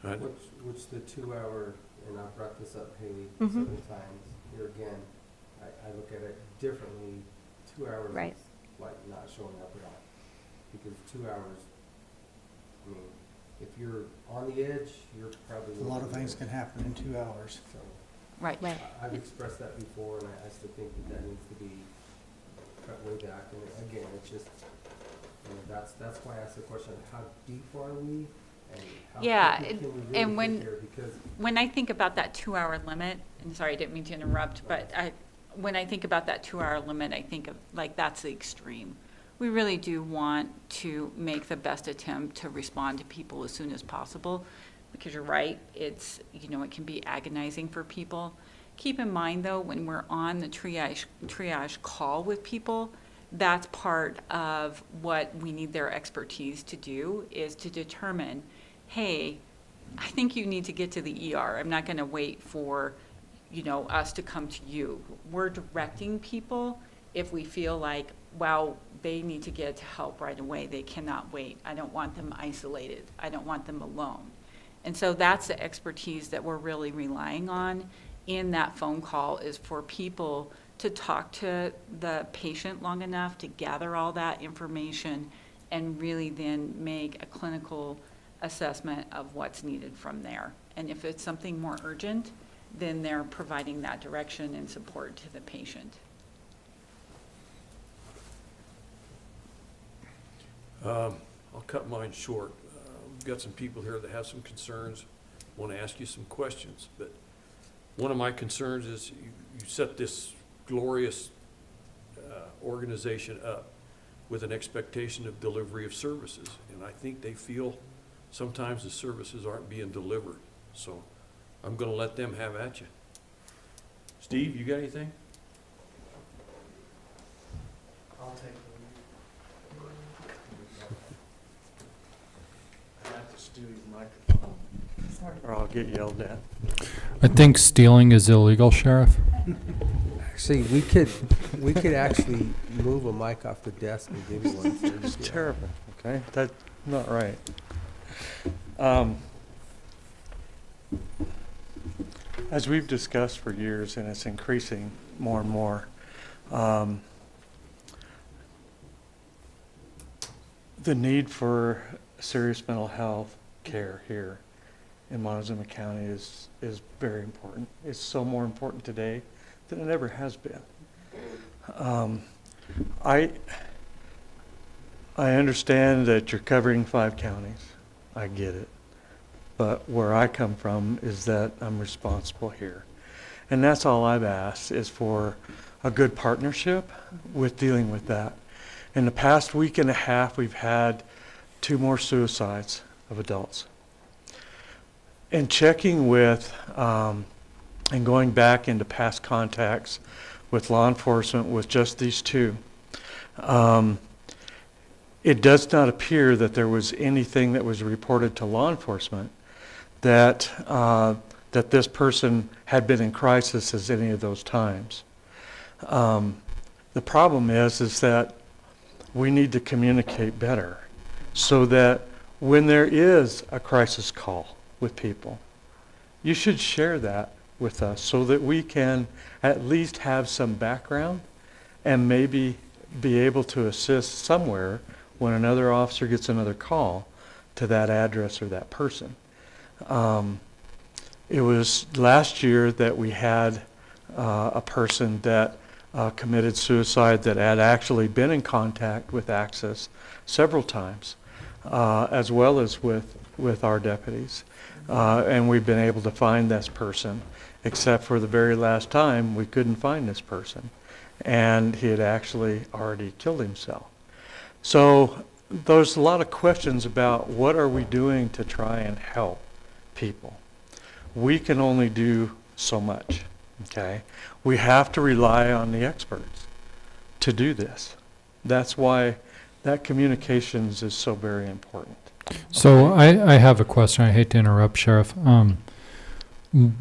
Which the 2 hour, and I've brought this up, Haley, Mhm. 7 times. Here again, I look at it differently. 2 hours Right. is like not showing up at all. Because 2 hours, I mean, if you're on the edge, you're probably. A lot of things can happen in 2 hours. So, Right. Right. I've expressed that before, and I still think that needs to be cut way back. And again, it's just, that's why I asked the question, how deep are we? And how Yeah, quickly can we really and get when- there? Because When I think about that 2-hour limit, and sorry, I didn't mean to interrupt, but when I think about that 2-hour limit, I think of, like, that's the extreme. We really do want to make the best attempt to respond to people as soon as possible, because you're right, it's, it can be agonizing for people. Keep in mind, though, when we're on the triage call with people, that's part of what we need their expertise to do, is to determine, hey, I think you need to get to the ER. I'm not going to wait for, us to come to you. We're directing people if we feel like, wow, they need to get help right away. They cannot wait. I don't want them isolated. I don't want them alone. And so that's the expertise that we're really relying on in that phone call, is for people to talk to the patient long enough to gather all that information and really then make a clinical assessment of what's needed from there. And if it's something more urgent, then they're providing that direction and support to the patient. I'll cut mine short. We've got some people here that have some concerns, want to ask you some questions. But one of my concerns is you set this glorious organization up with an expectation of delivery of services. And I think they feel sometimes the services aren't being delivered. So I'm going to let them have at you. Steve, you got anything? I'll take the lead. I have to steal your microphone, or I'll get yelled at. I think stealing is illegal, Sheriff. Actually, we could actually move a mic off the desk and give you one. so you It's can- terrible, okay? That's not right. As we've discussed for years, and it's increasing more and more, the need for serious mental health care here in Montezuma County is very important. It's so more important today than it ever has been. I understand that you're covering 5 counties. I get it. But where I come from is that I'm responsible here. And that's all I've asked is for a good partnership with dealing with that. In the past week and a half, we've had 2 more suicides of adults. And checking with and going back into past contacts with law enforcement with just these 2, it does not appear that there was anything that was reported to law enforcement that that this person had been in crisis at any of those times. The problem is that we need to communicate better so that when there is a crisis call with people, you should share that with us so that we can at least have some background and maybe be able to assist somewhere when another officer gets another call to that address or that person. It was last year that we had a person that committed suicide that had actually been in contact with Axis several times, as well as with our deputies. And we've been able to find this person, except for the very last time we couldn't find this person. And he had actually already killed himself. So there's a lot of questions about what are we doing to try and help people. We can only do so much, okay? We have to rely on the experts to do this. That's why that communications is so very important. So I have a question. I hate to interrupt, Sheriff.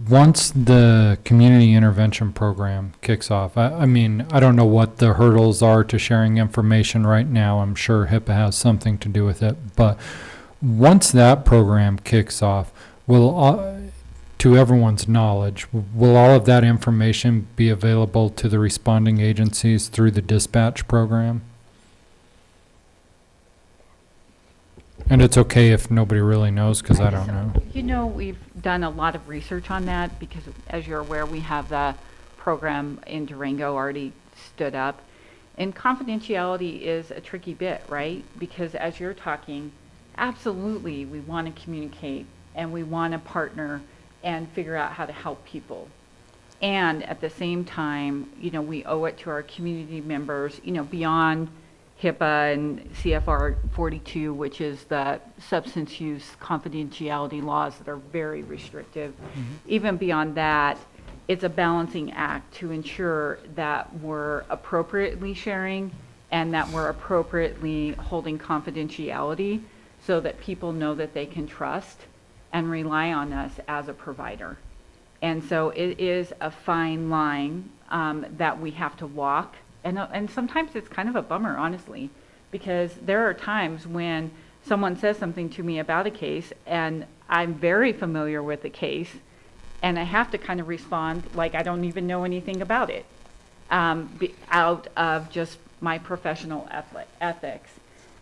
Once the community intervention program kicks off, I mean, I don't know what the hurdles are to sharing information right now. I'm sure HIPAA has something to do with it. But once that program kicks off, will, to everyone's knowledge, will all of that information be available to the responding agencies through the dispatch program? And it's okay if nobody really knows, because I don't know. You know, we've done a lot of research on that because, as you're aware, we have the program in Durango already stood up. And confidentiality is a tricky bit, right? Because as you're talking, absolutely, we want to communicate and we want to partner and figure out how to help people. And at the same time, you know, we owe it to our community members, you know, beyond HIPAA and CFR 42, which is the substance use confidentiality laws that are very restrictive. Even beyond that, it's a balancing act to ensure that we're appropriately sharing and that we're appropriately holding confidentiality so that people know that they can trust and rely on us as a provider. And so it is a fine line that we have to walk. And sometimes it's kind of a bummer, honestly, because there are times when someone says something to me about a case and I'm very familiar with the case and I have to kind of respond like I don't even know anything about it, out of just my professional ethics.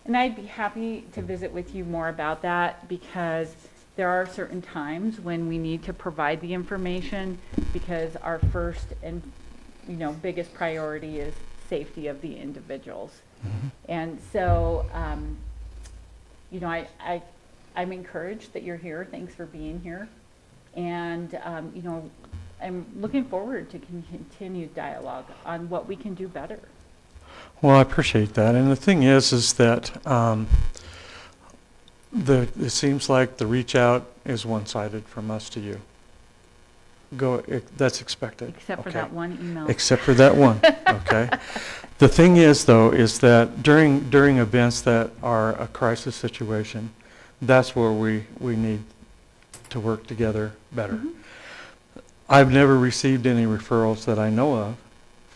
And I'd be happy to visit with you more about that, because there are certain times when we need to provide the information because our first and biggest priority is safety of the individuals. And so, I'm encouraged that you're here. Thanks for being here. And, I'm looking forward to continued dialogue on what we can do better. Well, I appreciate that. And the thing is that it seems like the reach out is one-sided from us to you. That's expected. Except for okay? that one email. Except for that one, okay? The thing is, though, is that during events that are a crisis situation, that's where we need to work together better. I've never received any referrals that I know of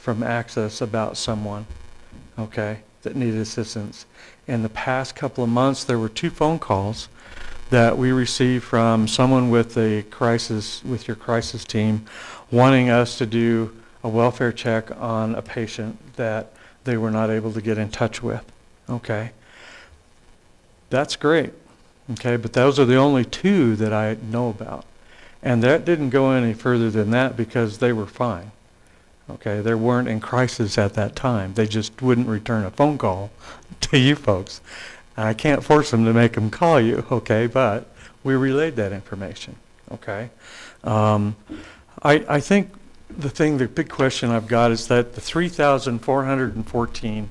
from Access about someone, okay, that needed assistance. In the past couple of months, there were 2 phone calls that we received from someone with your crisis team, wanting us to do a welfare check on a patient that they were not able to get in touch with, okay? That's great, okay, but those are the only 2 that I know about. And that didn't go any further than that because they were fine, okay? They weren't in crisis at that time. They just wouldn't return a phone call to you folks. And I can't force them to make them call you, okay, but we relayed that information, okay? I think the big question I've got is that the 3,414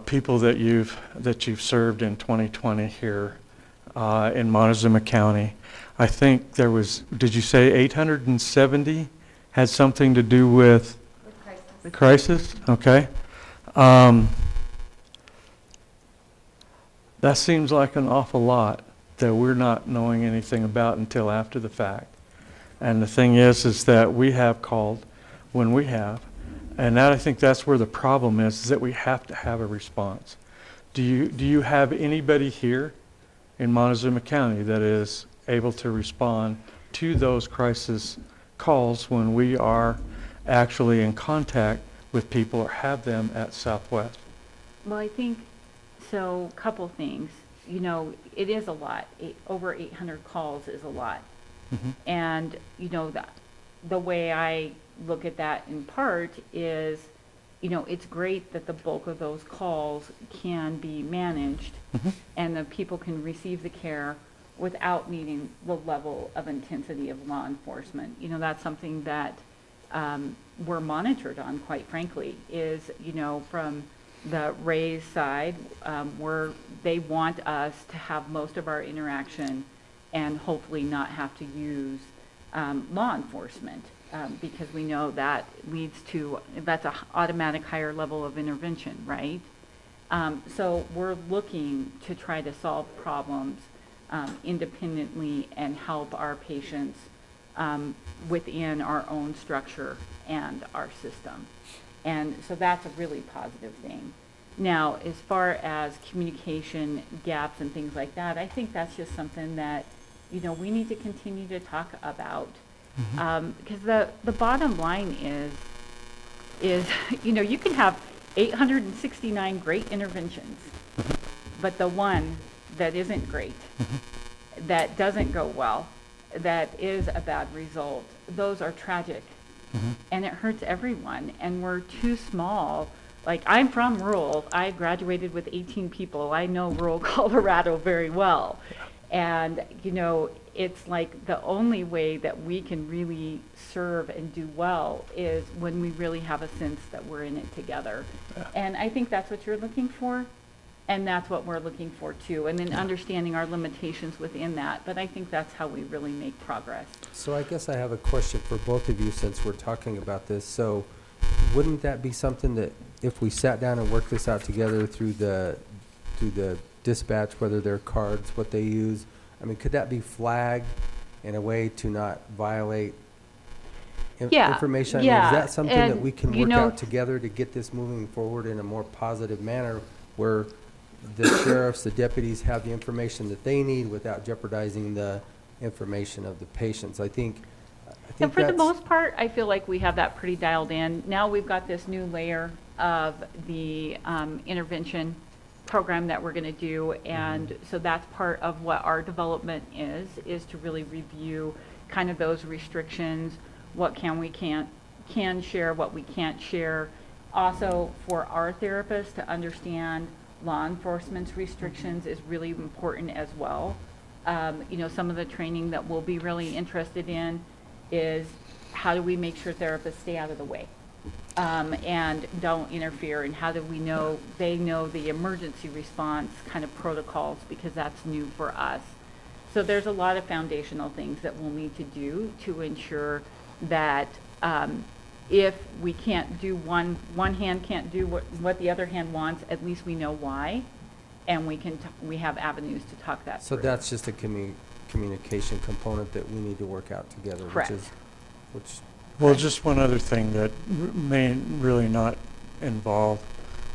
people that you've served in 2020 here in Montezuma County, I think there was, did you say 870 had something to do with crisis? Okay. That seems like an awful lot that we're not knowing anything about until after the fact. And the thing is that we have called when we have, and I think that's where the problem is that we have to have a response. Do you have anybody here in Montezuma County that is able to respond to those crisis calls when we are actually in contact with people or have them at Southwest? Well, I think, so couple things. You know, it is a lot. Over 800 calls is a lot. Mm-hmm. And, you know, the way I look at that in part is, you know, it's great that the bulk of those calls can be managed Mm-hmm. and the people can receive the care without needing the level of intensity of law enforcement. You know, that's something that we're monitored on, quite frankly, is, you know, from the Ray's side, they want us to have most of our interaction and hopefully not have to use law enforcement because we know that that's an automatic higher level of intervention, right? So we're looking to try to solve problems independently and help our patients within our own structure and our system. And so that's a really positive thing. Now, as far as communication gaps and things like that, I think that's just something that, you know, we need to continue to talk about. Because the bottom line is, you know, you can have 869 great interventions, but the one that isn't great, that doesn't go well, that is a bad result, those are tragic. And it hurts everyone, and we're too small. Like, I'm from rural. I graduated with 18 people. I know rural Colorado very well. And, you know, it's like the only way that we can really serve and do well is when we really have a sense that we're in it together. Yeah. And I think that's what you're looking for, and that's what we're looking for too, and then understanding our limitations within that. But I think that's how we really make progress. So I guess I have a question for both of you since we're talking about this. So wouldn't that be something that if we sat down and worked this out together through the dispatch, whether they're cards, what they use, I mean, could that be flagged in a way to not violate information? I mean, is that something that we can work out together to get this moving forward in a more positive manner where the sheriffs, the deputies have the information that they need without jeopardizing the information of the patients? I think and for the most part, I feel like we have that pretty dialed in. Now we've got this new layer of the intervention program that we're going to do, and so that's part of what our development is to really review kind of those restrictions, what can share, what we can't share. Also, for our therapists to understand law enforcement's restrictions is really important as well. You know, some of the training that we'll be really interested in is how do we make sure therapists stay out of the way and don't interfere, and how do we know they know the emergency response kind of protocols, because that's new for us. So there's a lot of foundational things that we'll need to do to ensure that if we can't do one hand can't do what the other hand wants, at least we know why, and we have avenues to talk that through. So that's just a communication component that we need to work out together. Correct. Which Well, just one other thing that may really not involve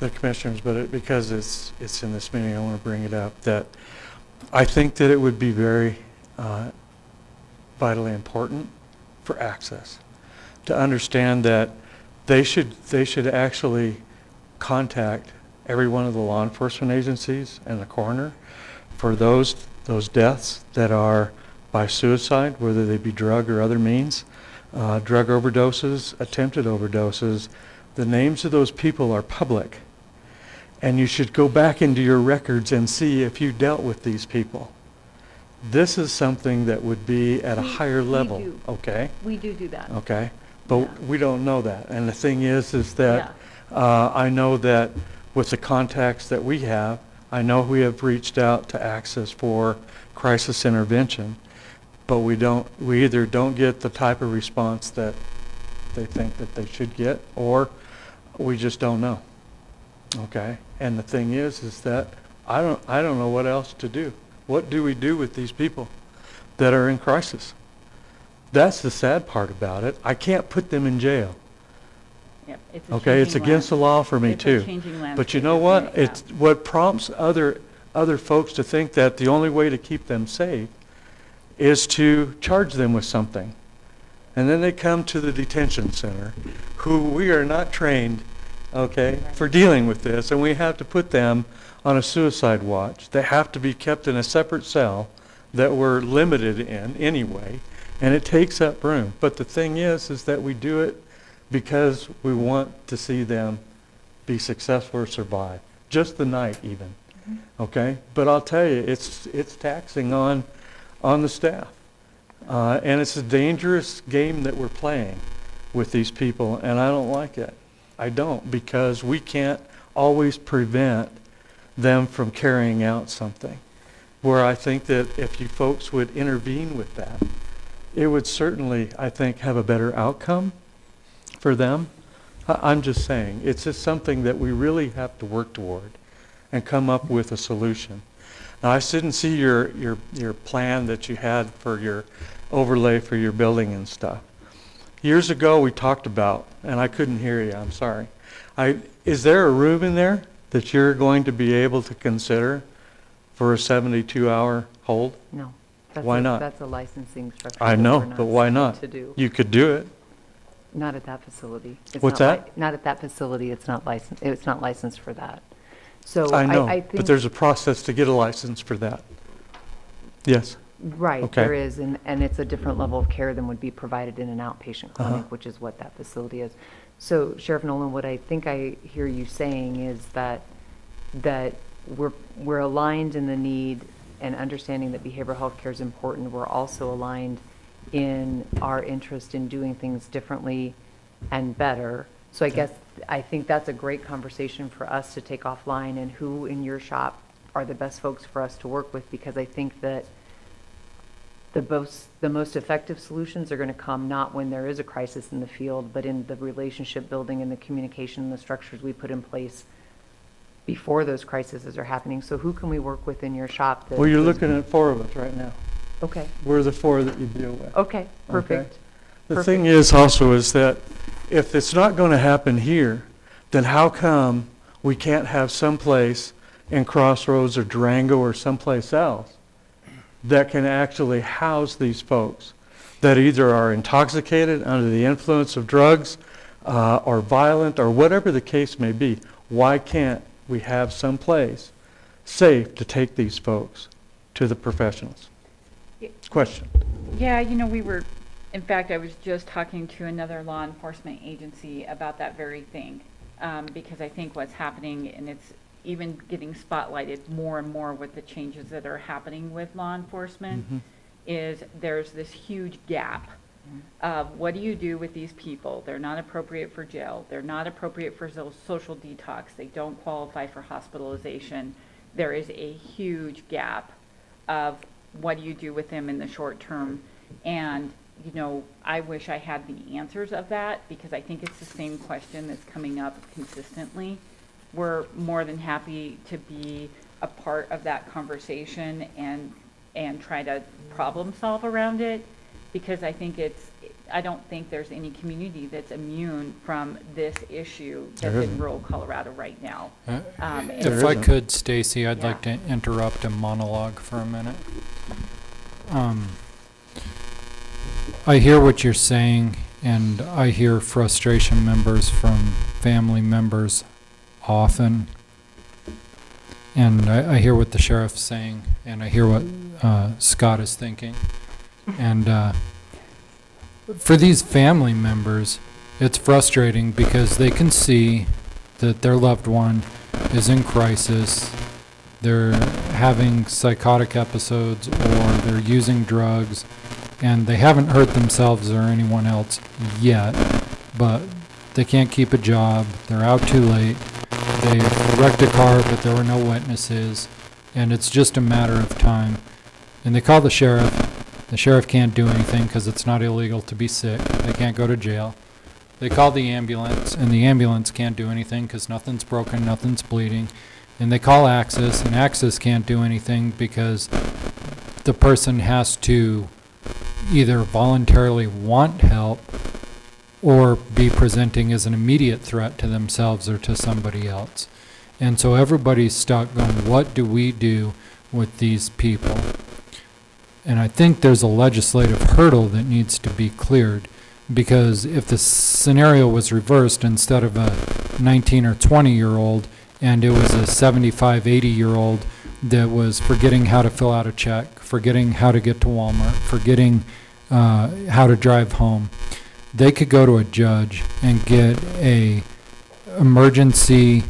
the commissioners, but because it's in this meeting, I want to bring it up, that I think that it would be very vitally important for Access to understand that they should actually contact every one of the law enforcement agencies and the coroner for those deaths that are by suicide, whether they be drug or other means, drug overdoses, attempted overdoses. The names of those people are public, and you should go back into your records and see if you dealt with these people. This is something that would be at a higher level. do. Okay? We do that. Okay, but Yeah. we don't know that. And the thing is that I know that with the contacts that we have, I know we have reached out to Access for crisis intervention, but we either don't get the type of response that they think that they should get, or we just don't know. Okay, and the thing is that I don't know what else to do. What do we do with these people that are in crisis? That's the sad part about it. I can't put them in jail. Yep, it's a Okay, it's changing against the law for me It's a too. changing But you landscape, know isn't what? it? Yeah. It's what prompts other folks to think that the only way to keep them safe is to charge them with something. And then they come to the detention center, who we are not trained, okay, for dealing with this, and we have to put them on a suicide watch. They have to be kept in a separate cell that we're limited in anyway, and it takes up room. But the thing is that we do it because we want to see them be successful or survive, just the night even, okay? But I'll tell you, it's taxing on the staff. And it's a dangerous game that we're playing with these people, and I don't like it. I don't, because we can't always prevent them from carrying out something. Where I think that if you folks would intervene with that, it would certainly, I think, have a better outcome for them. I'm just saying, it's just something that we really have to work toward and come up with a solution. Now, I didn't see your plan that you had for your overlay for your building and stuff. Years ago, we talked about, and I couldn't hear you, I'm sorry. Is there a room in there that you're going to be able to consider for a 72-hour hold? No. Why not? That's a licensing structure. I that know, we're not but why set not? To do. You could do it. Not at that facility. It's What's not that? Not at that facility. It's not licensed for that. So I know, I think. but there's a process to get a license for that. Yes. Right, Okay. there is, and it's a different level of care than would be provided in an outpatient Uh-huh. clinic, which is what that facility is. So Sheriff Nolan, what I think I hear you saying is that we're aligned in the need and understanding that behavioral health care is important. We're also aligned in our interest in doing things differently and better. So I think that's a great conversation for us to take offline, and who in your shop are the best folks for us to work with, because I think that the most effective solutions are going to come not when there is a crisis in the field, but in the relationship building and the communication and the structures we put in place before those crises are happening. So who can we work with in your shop? Well, you're looking at 4 of us right now. Okay, We're the 4 that you deal with. okay, perfect. The thing is also is that if it's not going to happen here, then how come we can't have someplace in Crossroads or Durango or someplace else that can actually house these folks that either are intoxicated, under the influence of drugs, or violent, or whatever the case may be? Why can't we have some place safe to take these folks to the professionals? Question. Yeah, in fact, I was just talking to another law enforcement agency about that very thing, because I think what's happening, and it's even getting spotlighted more and more with the changes that are happening with law enforcement, is there's this huge gap of what do you do with these people? They're not appropriate for jail. They're not appropriate for social detox. They don't qualify for hospitalization. There is a huge gap of what do you do with them in the short term? And, I wish I had the answers of that, because I think it's the same question that's coming up consistently. We're more than happy to be a part of that conversation and try to problem solve around it, because I think I don't think there's any community that's immune from this issue There that's in isn't. rural Colorado right now. And If There I isn't. could, Stacie, I'd like Yeah. to interrupt a monologue for a minute. I hear what you're saying, and I hear frustration members from family members often. And I hear what the sheriff's saying, and I hear what Scott is thinking. And for these family members, it's frustrating because they can see that their loved one is in crisis, they're having psychotic episodes, or they're using drugs, and they haven't hurt themselves or anyone else yet, but they can't keep a job, they're out too late, they wrecked a car but there were no witnesses, and it's just a matter of time. And they call the sheriff can't do anything because it's not illegal to be sick, they can't go to jail. They call the ambulance, and the ambulance can't do anything because nothing's broken, nothing's bleeding. And they call Axis, and Axis can't do anything because the person has to either voluntarily want help or be presenting as an immediate threat to themselves or to somebody else. And so everybody's stuck going, what do we do with these people? And I think there's a legislative hurdle that needs to be cleared, because if the scenario was reversed, instead of a 19 or 20-year-old, and it was a 75, 80-year-old that was forgetting how to fill out a check, forgetting how to get to Walmart, forgetting how to drive home, they could go to a judge and get a emergency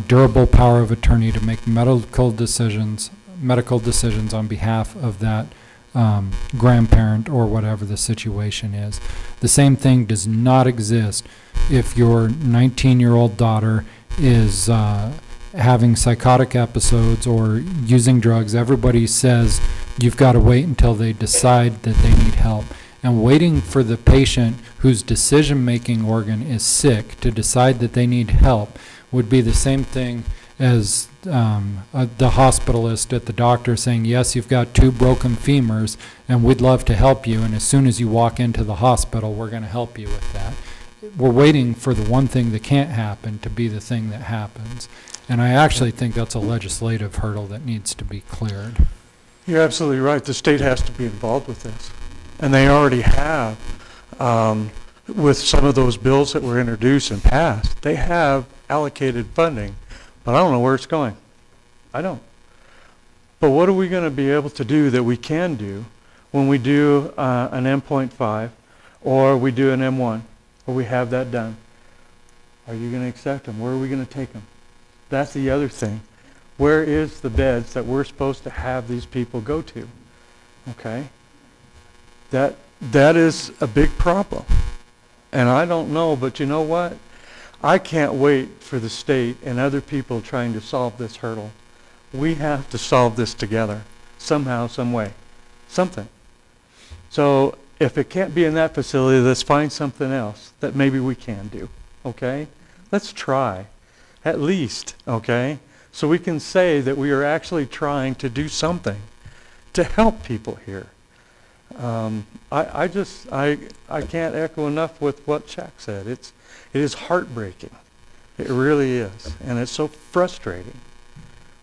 durable power of attorney to make medical decisions on behalf of that grandparent or whatever the situation is. The same thing does not exist if your 19-year-old daughter is having psychotic episodes or using drugs. Everybody says you've got to wait until they decide that they need help. And waiting for the patient whose decision-making organ is sick to decide that they need help would be the same thing as the hospitalist at the doctor saying, yes, you've got 2 broken femurs and we'd love to help you, and as soon as you walk into the hospital, we're going to help you with that. We're waiting for the one thing that can't happen to be the thing that happens. And I actually think that's a legislative hurdle that needs to be cleared. You're absolutely right. The state has to be involved with this. And they already have, with some of those bills that were introduced and passed. They have allocated funding, but I don't know where it's going. I don't. But what are we going to be able to do that we can do when we do an M.5 or we do an M1, or we have that done? Are you going to accept them? Where are we going to take them? That's the other thing. Where is the beds that we're supposed to have these people go to? Okay? That is a big problem. And I don't know, but you know what? I can't wait for the state and other people trying to solve this hurdle. We have to solve this together, somehow, some way, something. So if it can't be in that facility, let's find something else that maybe we can do, okay? Let's try, at least, okay? So we can say that we are actually trying to do something to help people here. I can't echo enough with what Chuck said. It is heartbreaking. It really is. And it's so frustrating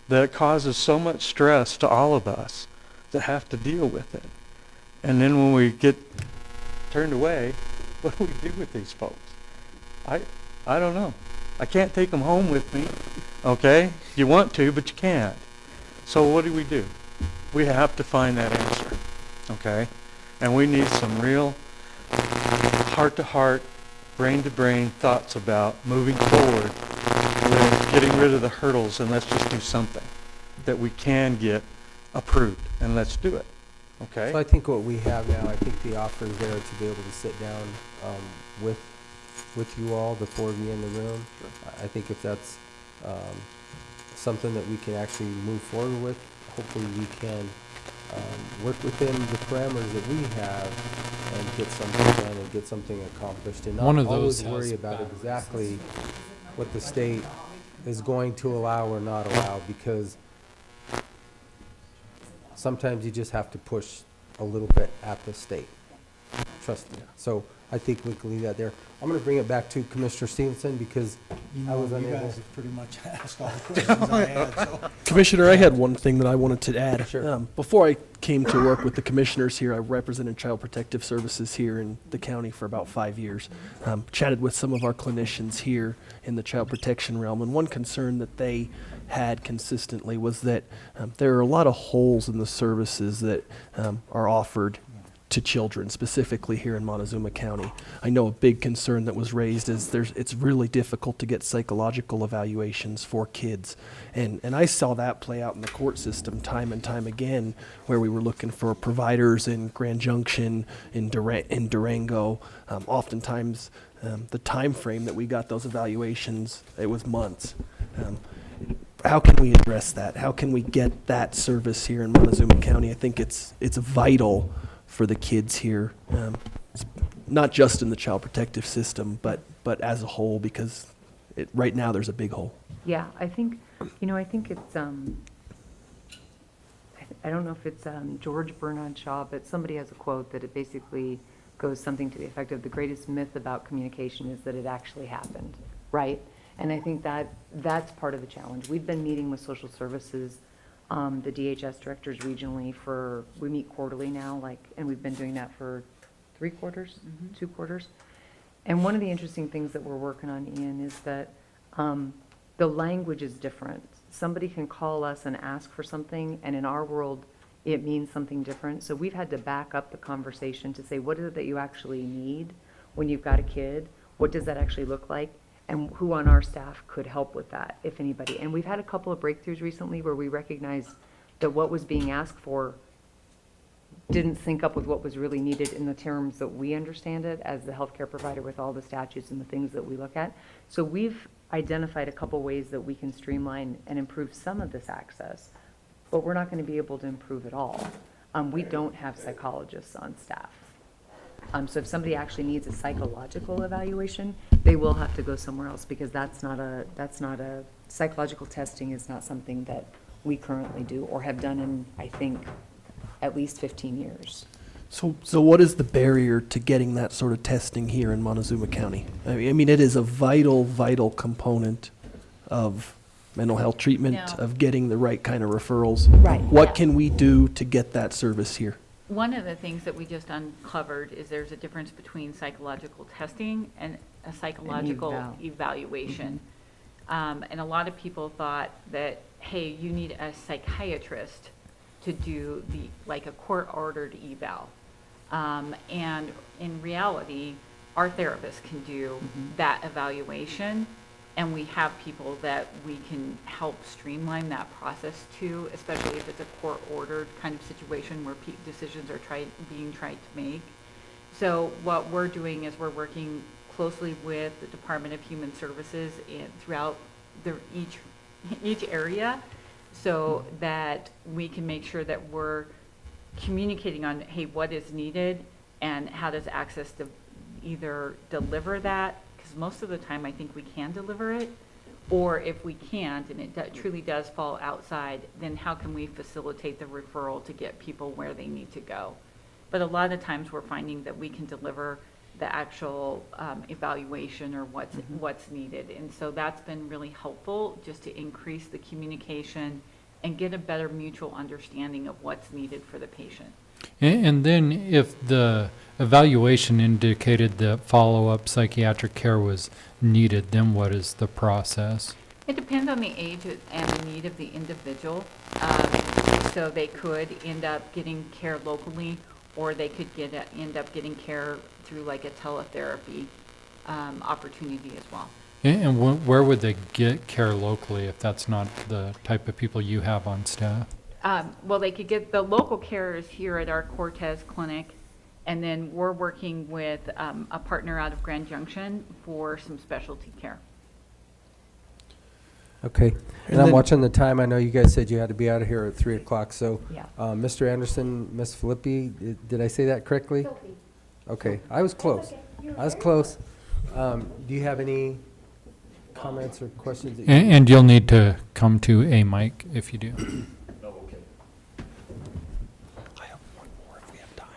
that it causes so much stress to all of us that have to deal with it. And then when we get turned away, what do we do with these folks? I don't know. I can't take them home with me, okay? You want to, but you can't. So what do? We have to find that answer, okay? And we need some real heart-to-heart, brain-to-brain thoughts about moving forward with getting rid of the hurdles, and let's just do something that we can get approved, and let's do it, okay? So I think what we have now, I think the offer is there to be able to sit down with you all, the 4 of you in the room. Sure. I think if that's something that we can actually move forward with, hopefully we can work within the parameters that we have and get something done and get something accomplished, and not One of always those worry has about balance. exactly what the state is going to allow or not allow, because sometimes you just have to push a little bit at the state. Trust me. So I think we can leave that there. I'm going to bring it back to Commissioner Stevenson because I was You unable. guys have pretty much asked all the questions I had, so. Commissioner, I had one thing that I wanted to add. Sure. Before I came to work with the commissioners here, I represented Child Protective Services here in the county for about 5 years. Chatted with some of our clinicians here in the child protection realm, and one concern that they had consistently was that there are a lot of holes in the services that are offered to children, specifically here in Montezuma County. I know a big concern that was raised is it's really difficult to get psychological evaluations for kids. And I saw that play out in the court system time and time again, where we were looking for providers in Grand Junction, in Durango. Oftentimes, the time frame that we got those evaluations, it was months. How can we address that? How can we get that service here in Montezuma County? I think it's vital for the kids here, not just in the child protective system, but as a whole, because right now there's a big hole. Yeah, I think it's, I don't know if it's George Bernard Shaw, but somebody has a quote that it basically goes something to the effect of the greatest myth about communication is that it actually happened, right? And I think that's part of the challenge. We've been meeting with social services, the DHS directors regionally we meet quarterly now, and we've been doing that for 3 quarters, 2 quarters. And one of the interesting things that we're working on, Ian, is that the language is different. Somebody can call us and ask for something, and in our world, it means something different. So we've had to back up the conversation to say, what is it that you actually need when you've got a kid? What does that actually look like? And who on our staff could help with that, if anybody. And we've had a couple of breakthroughs recently where we recognized that what was being asked for didn't sync up with what was really needed in the terms that we understand it as the healthcare provider with all the statutes and the things that we look at. So we've identified a couple ways that we can streamline and improve some of this access, but we're not going to be able to improve it all. We don't have psychologists on staff. So if somebody actually needs a psychological evaluation, they will have to go somewhere else because that's not a psychological testing is not something that we currently do or have done in, I think, at least 15 years. So what is the barrier to getting that sort of testing here in Montezuma County? I mean, it is a vital component of mental health treatment, No. of getting the right kind of referrals. Right. What Yeah. can we do to get that service here? One of the things that we just uncovered is there's a difference between psychological testing and a psychological eval. evaluation. And a lot of people thought that, hey, you need a psychiatrist to do like a court-ordered eval. And in reality, our therapists can do that evaluation, and we have people that we can help streamline that process too, especially if it's a court-ordered kind of situation where decisions are being tried to make. So what we're doing is we're working closely with the Department of Human Services throughout each area, so that we can make sure that we're communicating on, hey, what is needed and how does Access either deliver that, because most of the time I think we can deliver it, or if we can't and it truly does fall outside, then how can we facilitate the referral to get people where they need to go. But a lot of times we're finding that we can deliver the actual evaluation or what's needed. And so that's been really helpful, just to increase the communication and get a better mutual understanding of what's needed for the patient. And then if the evaluation indicated that follow-up psychiatric care was needed, then what is the process? It depends on the age and the need of the individual. So they could end up getting care locally, or they could end up getting care through like a teletherapy opportunity as well. And where would they get care locally if that's not the type of people you have on staff? Well, they could get the local carers here at our Cortez clinic, and then we're working with a partner out of Grand Junction for some specialty care. Okay. And I'm watching the time. I know you guys said you had to be out of here at 3 o'clock. So, Yeah. Mr. Anderson, Ms. Filippi, did I say that correctly? Okay. I was close. I was close. Do you have any comments or questions? That you And you'll need to come to a mic if you do. I have one more if we have time.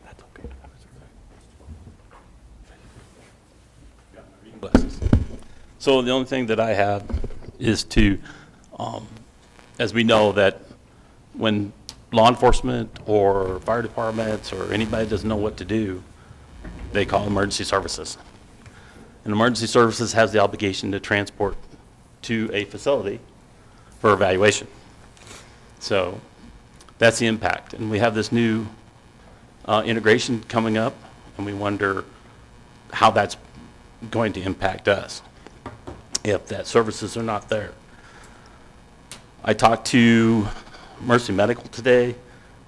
That's okay. Bless. So the only thing that I have is to, as we know that when law enforcement or fire departments or anybody doesn't know what to do, they call emergency services. And emergency services has the obligation to transport to a facility for evaluation. So that's the impact. And we have this new integration coming up, and we wonder how that's going to impact us if that services are not there. I talked to Mercy Medical today,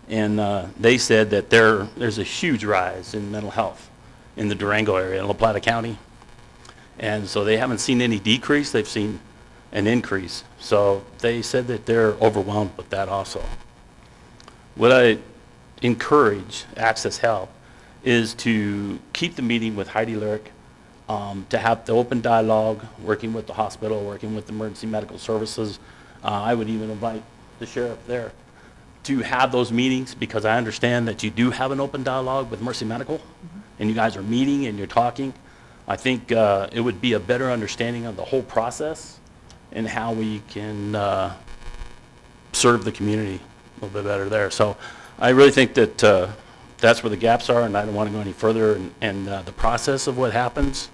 and they said that there's a huge rise in mental health in the Durango area in La Plata County. And so they haven't seen any decrease, they've seen an increase. So they said that they're overwhelmed with that also. What I encourage Access Health is to keep the meeting with Heidi Lyric, to have the open dialogue, working with the hospital, working with emergency medical services. I would even invite the sheriff there to have those meetings, because I understand that you do have an open dialogue with Mercy Medical, and you guys are meeting and you're talking. I think it would be a better understanding of the whole process and how we can serve the community a little bit better there. So I really think that that's where the gaps are, and I don't want to go any further in the process of what happens,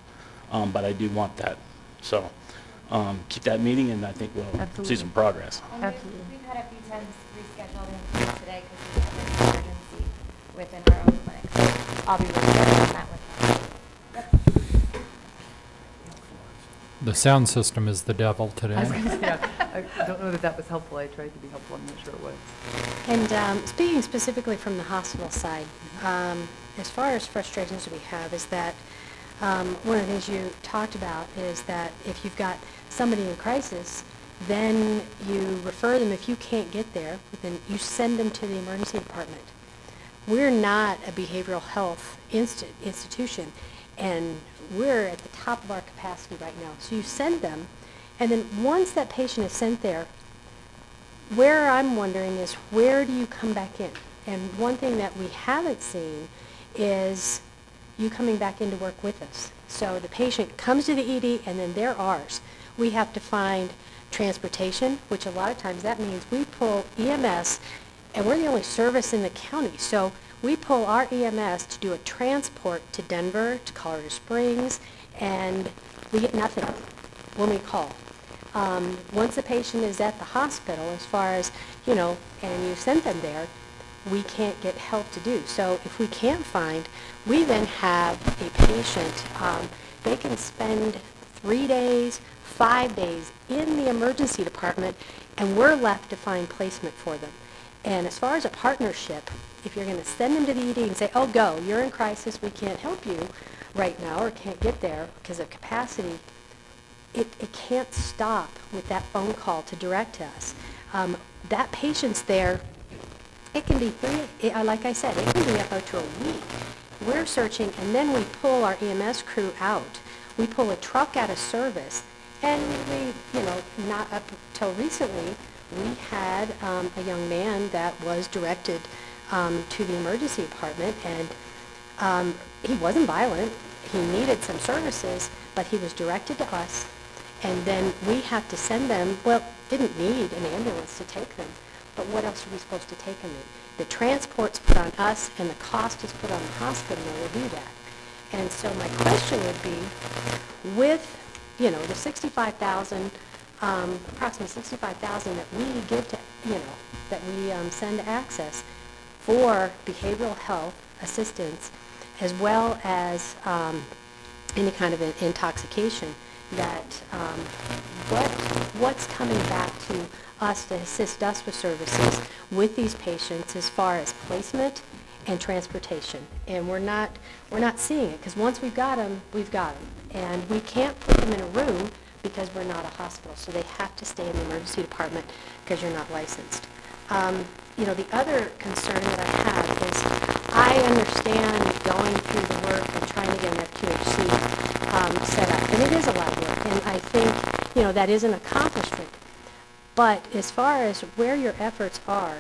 but I do want that. So keep that meeting, and I think we'll see some progress. Absolutely. We've had a few times rescheduled and today because we have an emergency within our own clinic. So I'll be rescheduling on that one. The sound system is the devil today. I don't know that that was helpful. I tried to be helpful. I'm not sure it was. And speaking specifically from the hospital side, as far as frustrations that we have is that one of the things you talked about is that if you've got somebody in crisis, then you refer them. If you can't get there, then you send them to the emergency department. We're not a behavioral health institution, and we're at the top of our capacity right now. So you send them, and then once that patient is sent there, where I'm wondering is, where do you come back in? And one thing that we haven't seen is you coming back into work with us. So the patient comes to the ED, and then they're ours. We have to find transportation, which a lot of times that means we pull EMS, and we're the only service in the county. So we pull our EMS to do a transport to Denver, to Colorado Springs, and we get nothing when we call. Once the patient is at the hospital, as far as, and you send them there, we can't get help to do. So if we can't find, we then have a patient, they can spend 3 days, 5 days in the emergency department, and we're left to find placement for them. And as far as a partnership, if you're going to send them to the ED and say, oh, go, you're in crisis, we can't help you right now or can't get there because of capacity, it can't stop with that phone call to direct us. That patient's there, it can be like I said, it can be up to a week. We're searching, and then we pull our EMS crew out. We pull a truck out of service, and we, not up till recently, we had a young man that was directed to the emergency department, and he wasn't violent. He needed some services, but he was directed to us, and then we have to send them, didn't need an ambulance to take them, but what else are we supposed to take them in? The transport's put on us, and the cost is put on the hospital to do that. And so my question would be, with, the 65,000, approximately 65,000 that we give to, that we send to Access for behavioral health assistance, as well as any kind of an intoxication, that what's coming back to us to assist us with services with these patients as far as placement and transportation. And we're not seeing it, because once we've got them, and we can't put them in a room because we're not a hospital, so they have to stay in the emergency department because you're not licensed. The other concern that I have is, I understand going through the work of trying to get an FQHC set up, and it is a lot of work, and I think, that is an accomplishment. But as far as where your efforts are,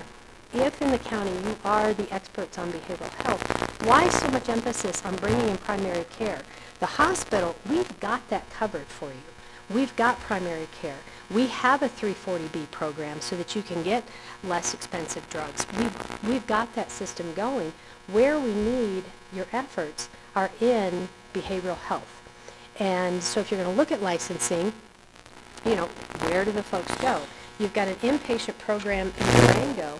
if in the county you are the experts on behavioral health, why so much emphasis on bringing in primary care? The hospital, we've got that covered for you. We've got primary care. We have a 340B program so that you can get less expensive drugs. We've got that system going. Where we need your efforts are in behavioral health. And so if you're going to look at licensing, where do the folks go? You've got an inpatient program in Durango,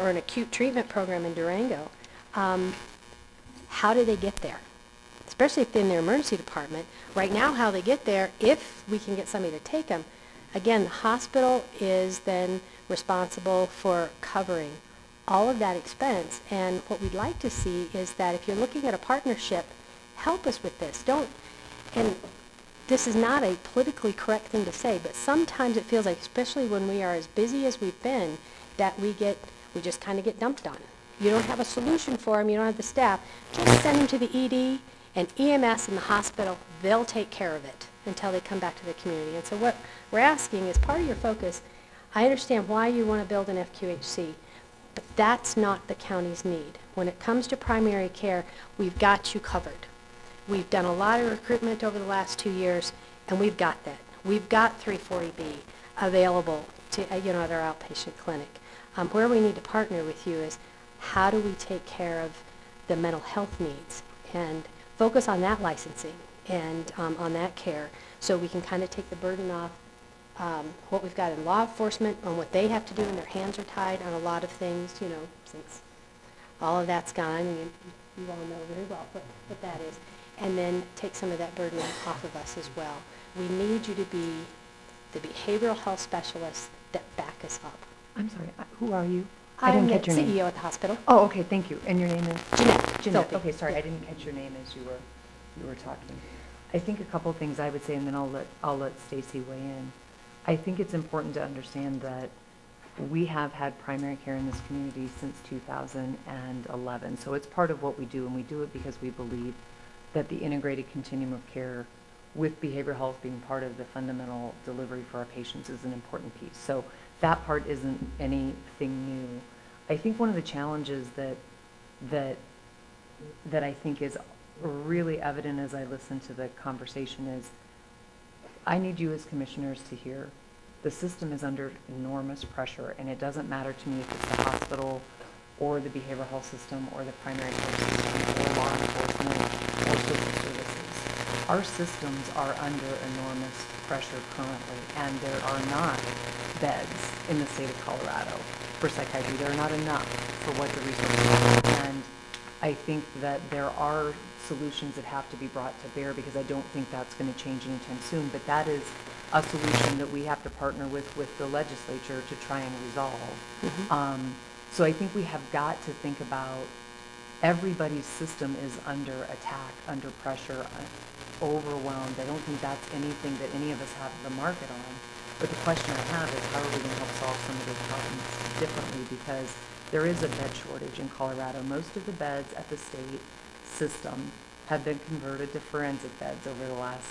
or an acute treatment program in Durango. How do they get there? Especially if they're in their emergency department. Right now, how they get there, if we can get somebody to take them, again, the hospital is then responsible for covering all of that expense. And what we'd like to see is that if you're looking at a partnership, help us with this. And this is not a politically correct thing to say, but sometimes it feels like, especially when we are as busy as we've been, that we just kind of get dumped on. You don't have a solution for them, you don't have the staff, just send them to the ED and EMS in the hospital, they'll take care of it until they come back to the community. And so what we're asking is part of your focus, I understand why you want to build an FQHC, but that's not the county's need. When it comes to primary care, we've got you covered. We've done a lot of recruitment over the last 2 years, and we've got that. We've got 340B available to, at our outpatient clinic. Where we need to partner with you is how do we take care of the mental health needs and focus on that licensing and on that care so we can kind of take the burden off what we've got in law enforcement on what they have to do and their hands are tied on a lot of things, since all of that's gone. And you all know very well what that is. And then take some of that burden off of us as well. We need you to be the behavioral health specialists that back us up. I'm sorry, who are you? I'm the catch your name. CEO at the hospital. Oh, okay, thank you. And your name is? Jeanette. Jeanette, Filthy. okay, sorry, Yeah. I didn't catch your name as you were talking. I think a couple things I would say, and then I'll let Stacie weigh in. I think it's important to understand that we have had primary care in this community since 2011. So it's part of what we do, and we do it because we believe that the integrated continuum of care with behavioral health being part of the fundamental delivery for our patients is an important piece. So that part isn't anything new. I think one of the challenges that I think is really evident as I listen to the conversation is I need you as commissioners to hear the system is under enormous pressure, and it doesn't matter to me if it's the hospital or the behavioral health system or the primary care system or law enforcement or social services. Our systems are under enormous pressure currently, and there are not beds in the state of Colorado for psychiatry. There are not enough for what the resources are. And I think that there are solutions that have to be brought to bear, because I don't think that's going to change anytime soon. But that is a solution that we have to partner with the legislature to try and resolve. Mm-hmm. So I think we have got to think about everybody's system is under attack, under pressure, overwhelmed. I don't think that's anything that any of us have the market on. But the question I have is, how are we going to help solve some of those problems differently? Because there is a bed shortage in Colorado. Most of the beds at the state system have been converted to forensic beds over the last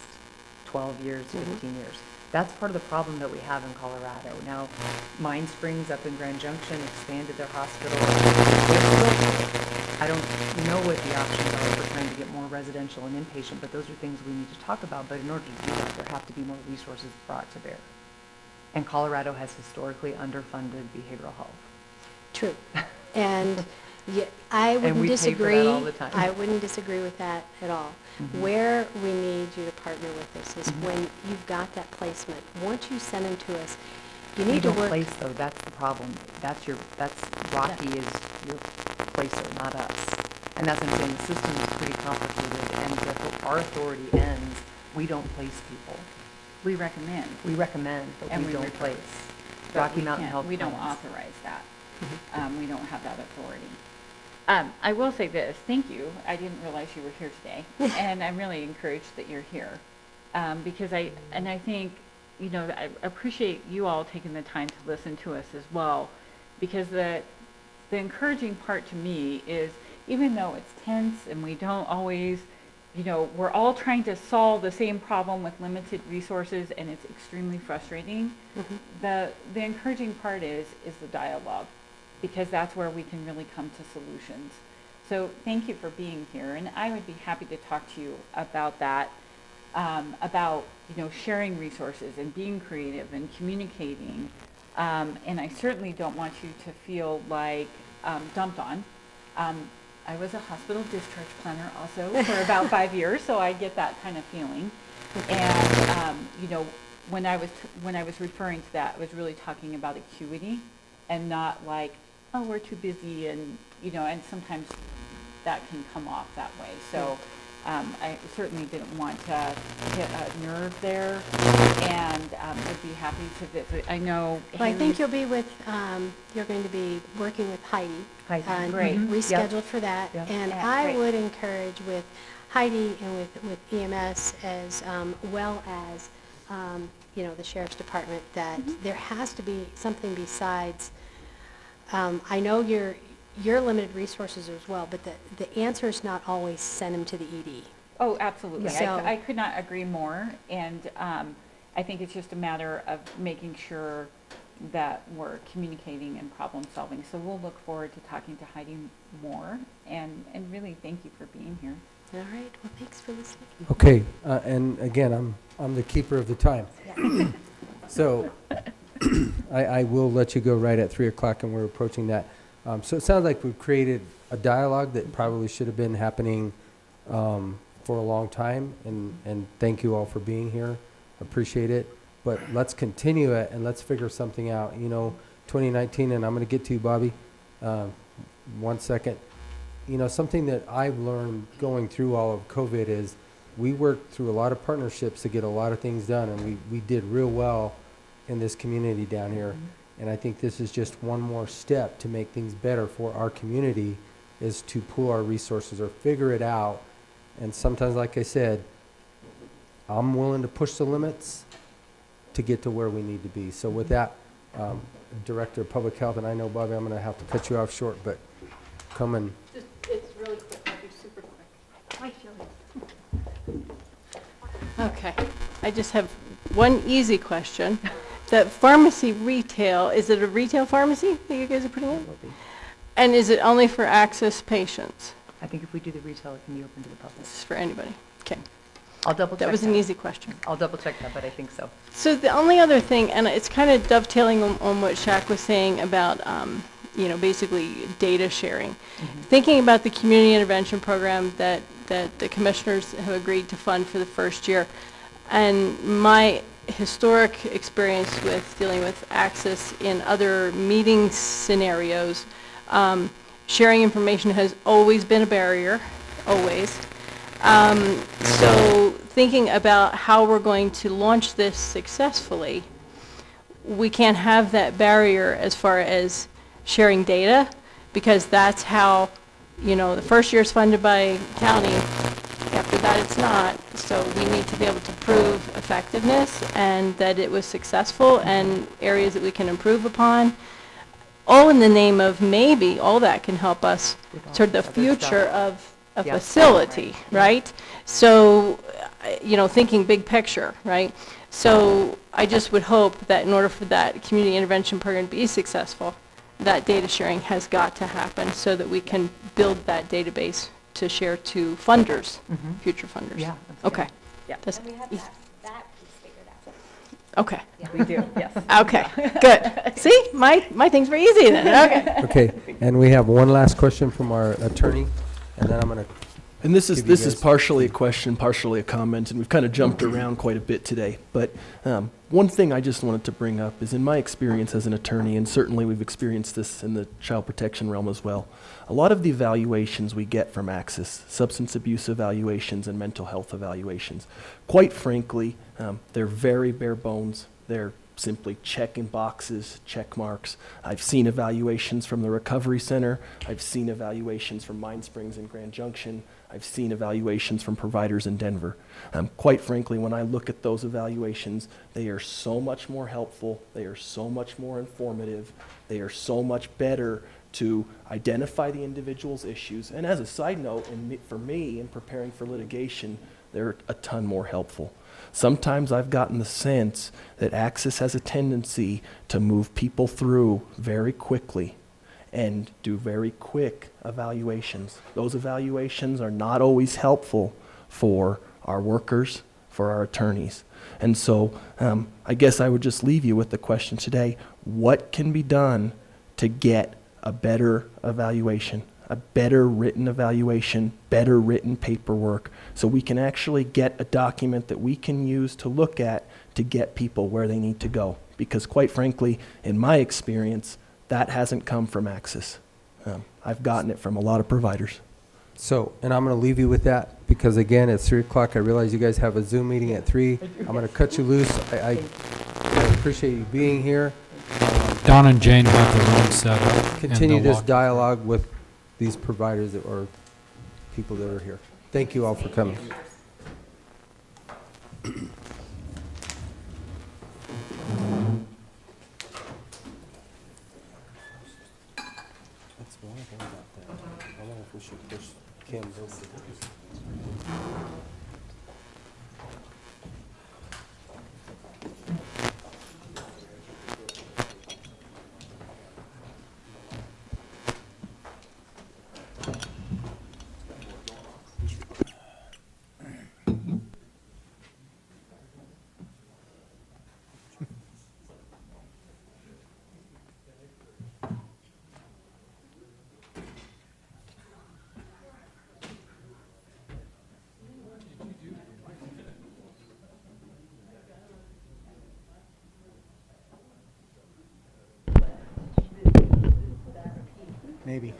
12 years, 15 years. That's part of the problem that we have in Colorado. Now, Mine Springs up in Grand Junction expanded their hospital. I don't know what the options are for trying to get more residential and inpatient, but those are things we need to talk about. But in order to do that, there have to be more resources brought to bear. And Colorado has historically underfunded behavioral health. True. And I And wouldn't we pay for that disagree. all the time. I wouldn't disagree with that at all. Mm-hmm. Where we need you to partner with us is when you've got that placement. Once you send them to us, you You need to don't work. place though, that's the problem. That's Rocky is your placer, not us. And that's what I'm saying, the system is pretty complicated, and if our authority ends, we don't place people. We recommend. We recommend, but And we we don't refer. place. but Rocky we Mountain can't- Health We don't Plans. authorize that. We don't have that authority. I will say this, thank you. I didn't realize you were here today. And I'm really encouraged that you're here. Because I think, I appreciate you all taking the time to listen to us as well. Because the encouraging part to me is, even though it's tense and we don't always, we're all trying to solve the same problem with limited resources, and it's extremely frustrating. The encouraging part is the dialogue, because that's where we can really come to solutions. So thank you for being here, and I would be happy to talk to you about that, about, sharing resources and being creative and communicating. And I certainly don't want you to feel like dumped on. I was a hospital discharge planner also for about 5 years, so I get that kind of feeling. And when I was referring to that, I was really talking about acuity, and not like, oh, we're too busy, and and sometimes that can come off that way. So I certainly didn't want to hit a nerve there, and I'd be happy to visit. I know. Well, I think you're going to be working with Heidi. Heidi, great. Rescheduled for that. Yep. And Yeah, I great. would encourage with Heidi and with EMS as well as, the Sheriff's Department, that there has to be something besides, I know you're limited resources as well, but the answer is not always send them to the ED. Oh, absolutely. So- I could not agree more. And I think it's just a matter of making sure that we're communicating and problem solving. So we'll look forward to talking to Heidi more. And really thank you for being here. All right, well, thanks for listening. Okay, and again, I'm the keeper of the time. So I will let you go right at 3 o'clock, and we're approaching that. So it sounds like we've created a dialogue that probably should have been happening for a long time, and thank you all for being here. Appreciate it. But let's continue it, and let's figure something out. 2019, and I'm going to get to you, Bobby. 1 second. Something that I've learned going through all of COVID is we worked through a lot of partnerships to get a lot of things done, and we did real well in this community down here. And I think this is just one more step to make things better for our community, is to pool our resources or figure it out. And sometimes, like I said, I'm willing to push the limits to get to where we need to be. So with that, Director of Public Health, and I know, Bobby, I'm going to have to cut you off short, but come and... It's really quick, I'll be super quick. Okay, I just have one easy question. That pharmacy retail, is it a retail pharmacy that you guys are putting in? And is it only for Access patients? I think if we do the retail, it can be open to the public. This is for anybody? Okay, I'll double check that was an easy question. I'll double check that, but I think so. So the only other thing, and it's kind of dovetailing on what Shaq was saying about, basically data sharing. Thinking about the community intervention program that the commissioners have agreed to fund for the first year, and my historic experience with dealing with Axis in other meeting scenarios, sharing information has always been a barrier, always. So thinking about how we're going to launch this successfully, we can't have that barrier as far as sharing data, because that's how, the first year is funded by county, after that it's not. So we need to be able to prove effectiveness and that it was successful and areas that we can improve upon, all in the name of maybe all that can help us toward the future of a facility, right? So, thinking big picture, right? So I just would hope that in order for that community intervention program to be successful, that data sharing has got to happen so that we can build that database to share to funders, future funders. Yeah. Okay. Yeah. That's And we have easy. that piece figured out. Okay. We do, yes. Okay, good. See, my thing's very easy then, okay. Okay, and we have one last question from our attorney, and then I'm going to... And this is Give you this is guys- partially a question, partially a comment, and we've kind of jumped around quite a bit today. But one thing I just wanted to bring up is, in my experience as an attorney, and certainly we've experienced this in the child protection realm as well, a lot of the evaluations we get from Axis, substance abuse evaluations and mental health evaluations, quite frankly, they're very bare bones. They're simply checking boxes, check marks. I've seen evaluations from the Recovery Center. I've seen evaluations from Mine Springs and Grand Junction. I've seen evaluations from providers in Denver. Quite frankly, when I look at those evaluations, they are so much more helpful. They are so much more informative. They are so much better to identify the individual's issues. And as a side note, for me, in preparing for litigation, they're a ton more helpful. Sometimes I've gotten the sense that Axis has a tendency to move people through very quickly. and do very quick evaluations. Those evaluations are not always helpful for our workers, for our attorneys. And so I guess I would just leave you with the question today, what can be done to get a better evaluation, a better written evaluation, better written paperwork, so we can actually get a document that we can use to look at to get people where they need to go? Because quite frankly, in my experience, that hasn't come from Axis. I've gotten it from a lot of providers. So, and I'm going to leave you with that because again, it's 3 o'clock. I realize you guys have a Zoom meeting at 3. I'm going to cut you loose. I appreciate you being here. Don and Jane have their own setup. Continue and they'll this walk- dialogue with these providers that, or people that are here. Thank you all for coming. That's one thing about that. I wonder if we should push Kim over. Maybe.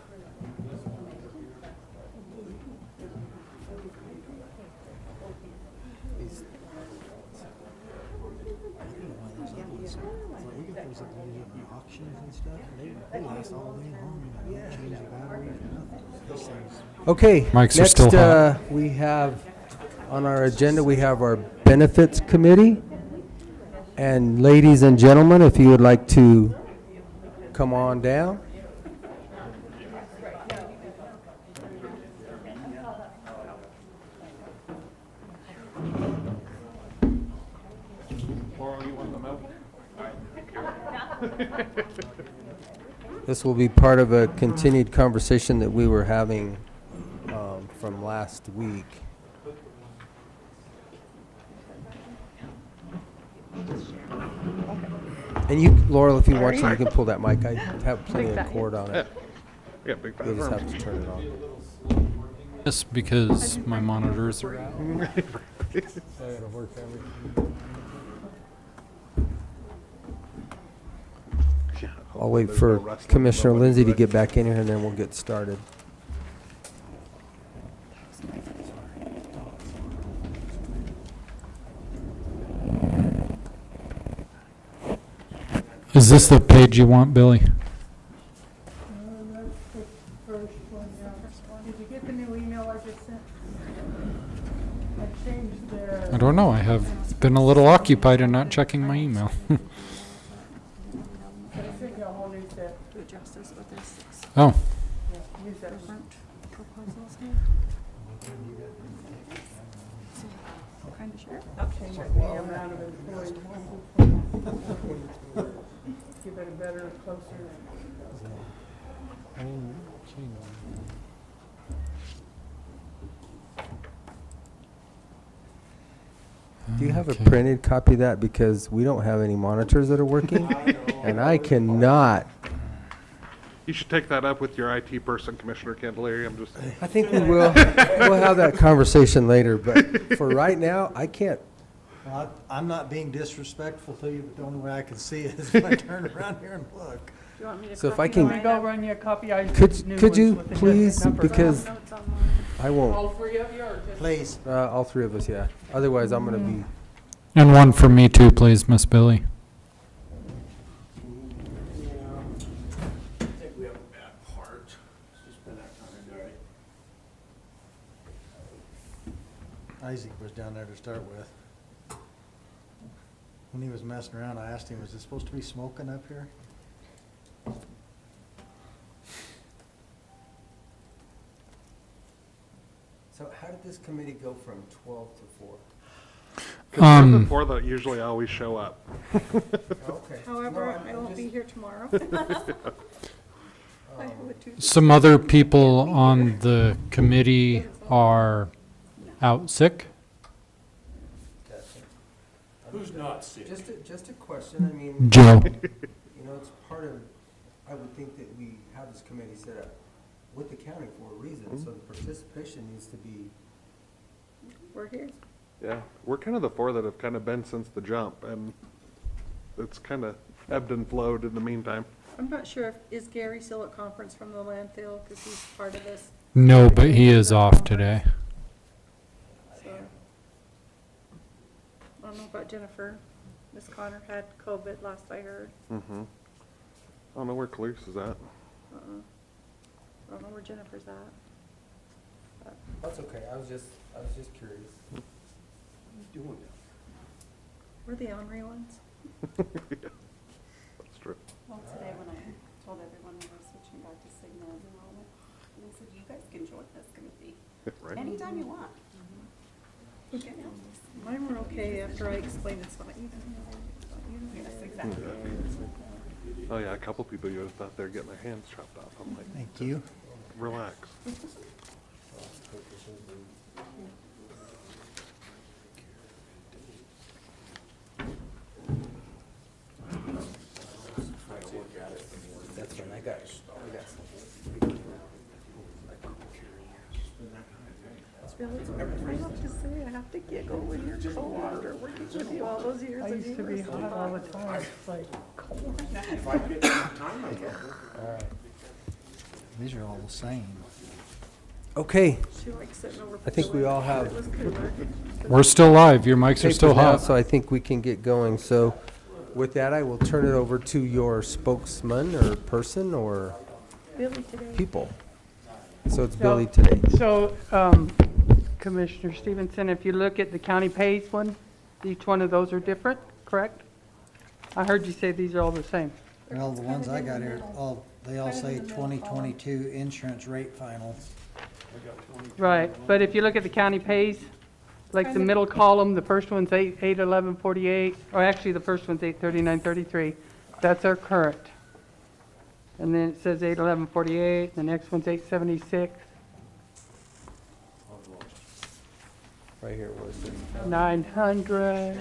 Okay, Mics are next still hot. we have on our agenda, we have our Benefits Committee. And ladies and gentlemen, if you would like to come on down. This will be part of a continued conversation that we were having from last week. And you, Laurel, if you want to, you can pull that mic. I have plenty of cord on it. Yeah, big You'll just have to turn it on. Yes, because my monitors are out. I'll wait for Commissioner Lindsay to get back in here and then we'll get started. Is this the page you want, Billy? That's the first one, yeah. Did you get the new email I just sent? I changed the. I don't know. I have been a little occupied in not checking my email. I sent you a whole new set. Oh, Yeah, use that one. Change the amount of employees. Give it a better, closer. Do you have a Okay. printed copy of that? Because we don't have any monitors that are working. And I cannot. You should take that up with your IT person, Commissioner Candelaria. I'm just, I think we will. We'll have that conversation later. But for right now, I can't. Well, I'm not being disrespectful to you, but the only way I can see it is if I turn around here and look. So if I You want me can, to go run you a copy? I could did new could ones you with the please, different numbers. because I won't. All three of you, or just? Please. All three of us, yeah. Otherwise, I'm going to be. and one for me too, please, Miss Billy. I think we have a bad part. It's just been that kind of day. Isaac was down there to start with. When he was messing around, I asked him, was it supposed to be smoking up here? So how did this committee go from 12 to 4? before that, usually I always show up. Okay. However, I won't be here tomorrow. Some other people on the committee are out sick. Who's not sick? Just a question, I mean. Joe. You know, it's part of, I would think that we have this committee set up with the county for a reason, so the participation needs to be. We're here. Yeah, we're kind of the four that have kind of been since the jump, and it's kind of ebbed and flowed in the meantime. I'm not sure if, is Gary still at conference from the landfill, because he's part of this, No, but he is off today. so. I don't know about Jennifer. Miss Connor had COVID last I heard. Mm-hmm. I don't know where Cleese is at. I don't know where Jennifer's at. That's okay, I was just curious. Doing that. We're the ornery ones. That's true. Well, today when I told everyone we were switching back to Cigna enrollment, and I said, you guys can join this committee Right? anytime you want. We can help. Mine were okay after I explained it's not you. Yes, exactly. Oh, yeah, a couple people you would have thought they were getting their hands chopped off. I'm like, Thank you. relax. That's when I got I have to say, I have to giggle when you're co-auditor working with you all those years. I used to be hot all the time. It's like, These are all the same. Okay, she likes sitting over. I think we all have It was cooler. We're still live. Your mics are papers still now, hot. so I think we can get going. So with that, I will turn it over to your spokesman or person or Billy today. people. So it's Billy today. So, Commissioner Stevenson, if you look at the county pays one, each one of those are different, correct? I heard you say these are all the same. Well, the ones I got here, they all say 2022 insurance rate final. Right, but if you look at the county pays, like the middle column, the first one's 81148, or actually the first one's 83933. That's our current. And then it says 81148, the next one's 876, Right here, where it says 900.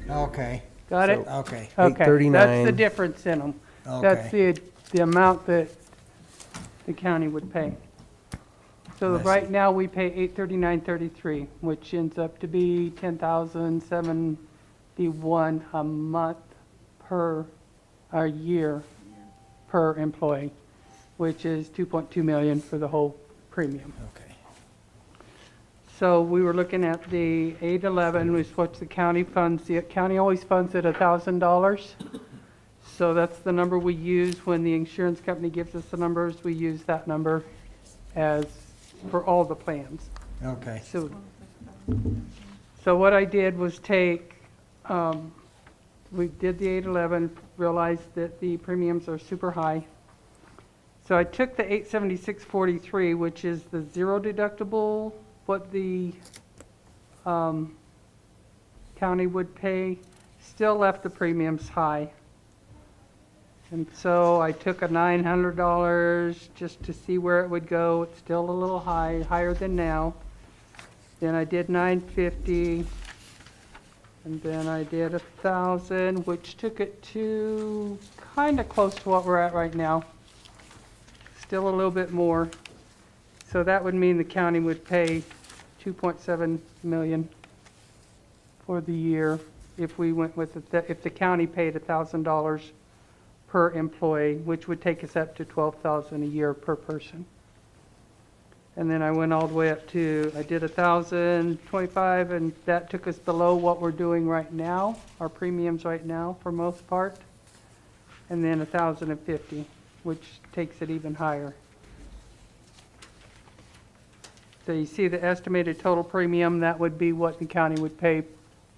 Okay, Got it? So- okay, Okay, that's the 839. difference in them. That's okay. the amount that the county would pay. So I see. right now, we pay $839.33, which ends up to be $10,071 a month a year per employee, which is $2.2 million for the whole premium. Okay. So we were looking at the 811, which is what the county funds. The county always funds at $1,000. So that's the number we use when the insurance company gives us the numbers. We use that number as for all the plans. Okay. So what I did was take, we did the 811, realized that the premiums are super high. So I took the 876.43, which is the zero deductible, what the county would pay, still left the premiums high. And so I took a $900 just to see where it would go. It's still a little high, higher than now. Then I did $950, and then I did $1,000, which took it to kind of close to what we're at right now. Still a little bit more. So that would mean the county would pay $2.7 million for the year if we went with it, if the county paid $1,000 per employee, which would take us up to $12,000 a year per person. And then I went all the way up to, I did $1,025, and that took us below what we're doing right now, our premiums right now for most part. And then $1,050, which takes it even higher. So you see the estimated total premium, that would be what the county would pay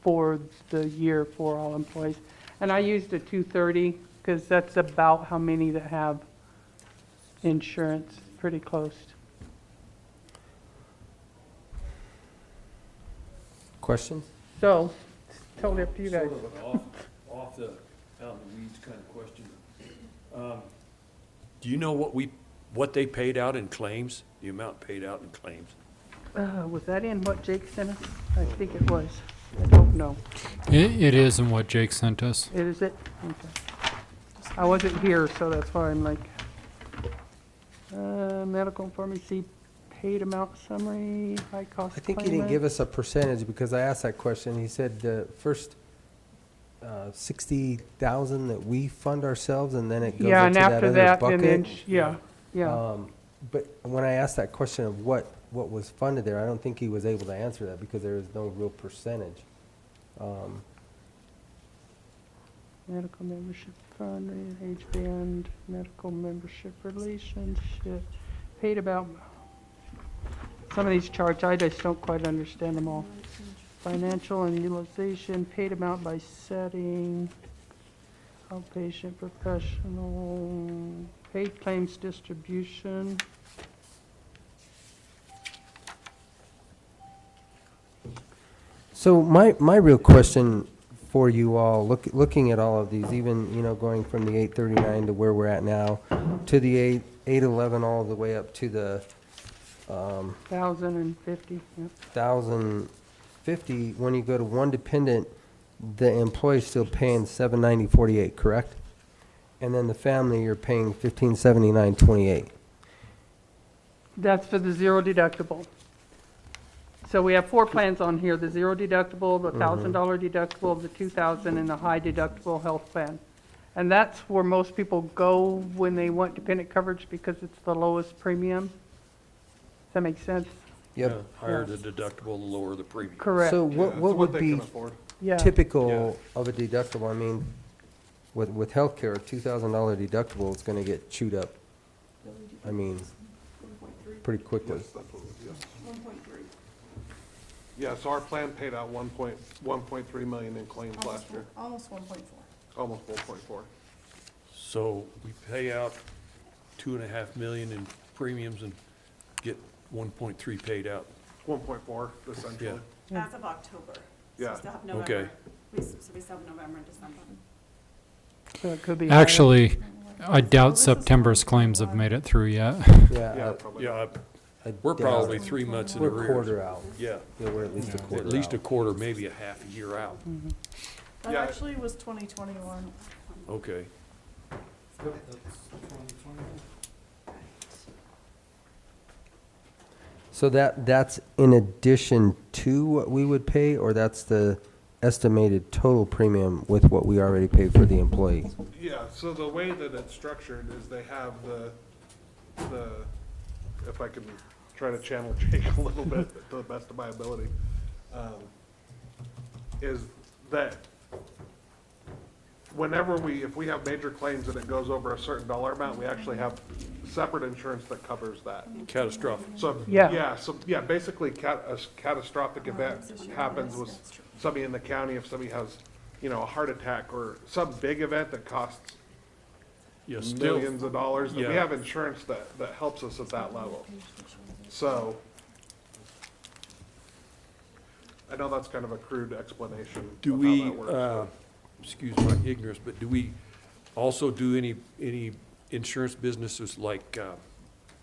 for the year for all employees. And I used a 230 because that's about how many that have insurance, pretty close. questions? So, it's totally up to you guys. Sort of an off the, out in the weeds kind of question. Do you know what they paid out in claims? The amount paid out in claims? Was that in what Jake sent us? I think it was. I don't know. It is in what Jake sent us. Is it? Okay. I wasn't here, so that's why I'm like, medical and pharmacy paid amount summary, high cost I think he didn't give us a percentage because I asked that question. He said the first 60,000 that we fund ourselves and then it goes Yeah, into and that after other that, and then, bucket. yeah. But when I asked that question of what was funded there, I don't think he was able to answer that because there is no real percentage. Medical membership fund, age band, medical membership relationship, paid about, some of these charts, I just don't quite understand them all. Financial and utilization, paid amount by setting, outpatient, professional, paid claims distribution. So my real question for you all, looking at all of these, even, going from the 839 to where we're at now, to the 811, all the way up to the 1,050, yep. 1,050, when you go to one dependent, the employee's still paying $790.48, correct? And then the family, you're paying $1,579.28. That's for the zero deductible. So we have 4 plans on here, the zero deductible, the $1,000 deductible, the 2,000, and the high deductible health plan. And that's where most people go when they want dependent coverage because it's the lowest premium. Does that make sense? Yep. Yeah, higher the deductible, the lower the premium. Correct. So Yeah, what it's would they be can afford. Yeah. typical of a deductible? I mean, with healthcare, a $2,000 deductible is going to get chewed up. I mean, pretty quickly. Yes, that's what it was, yes. 1.3. Yeah, so our plan paid out 1.3 million in claims last year, Almost 1.4. almost 1.4. So we pay out 2.5 million in premiums and get 1.3 paid out. 1.4 essentially. Yeah. As of October. So Yeah. we still have November. Okay. So we still have November and December. So it could be higher. Actually, I doubt September's claims have made it through yet. Yeah, probably. Yeah, I we're doubt probably it. 3 months in We're arrears. a quarter out. Yeah, Yeah, we're at least a quarter at least a out. quarter, maybe a half a year out. That Yeah. actually was 2021. Okay. So that's in addition to what we would pay, or that's the estimated total premium with what we already pay for the employee? Yeah, so the way that it's structured is they have the, if I can try to channel Jake a little bit to the best of my ability, is that if we have major claims and it goes over a certain dollar amount, we actually have separate insurance that covers that. Catastrophic. So, Yeah. basically a catastrophic event happens with somebody in the county, if somebody has, a heart attack or some big event that costs Yeah, still, millions of dollars, then we Yeah. have insurance that helps us at that level. So, I know that's kind of a crude explanation do of we, how that works. excuse my ignorance, but do we also do any insurance businesses like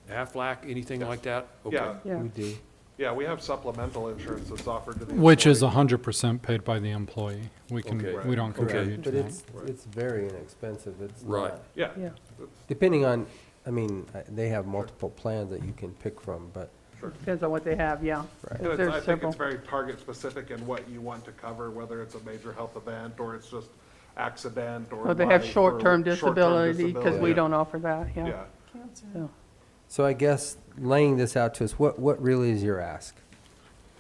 Aflac, anything like that? Okay. Yeah, Yeah. We do. yeah, we have supplemental insurance that's offered to the Which is employee. 100% paid by the employee. We Okay. we don't Okay. contribute to But that. it's very inexpensive. It's Right. not. Yeah, Yeah. Depending on, they have multiple plans that you can pick from, but, Depends on what they have, yeah. right. and There's I think several. it's very target specific in what you want to cover, whether it's a major health event or it's just accident or Well, they have life or short-term disability, because we disability. don't offer that, yeah. Yeah, Yeah. So I guess laying this out to us, what really is your ask?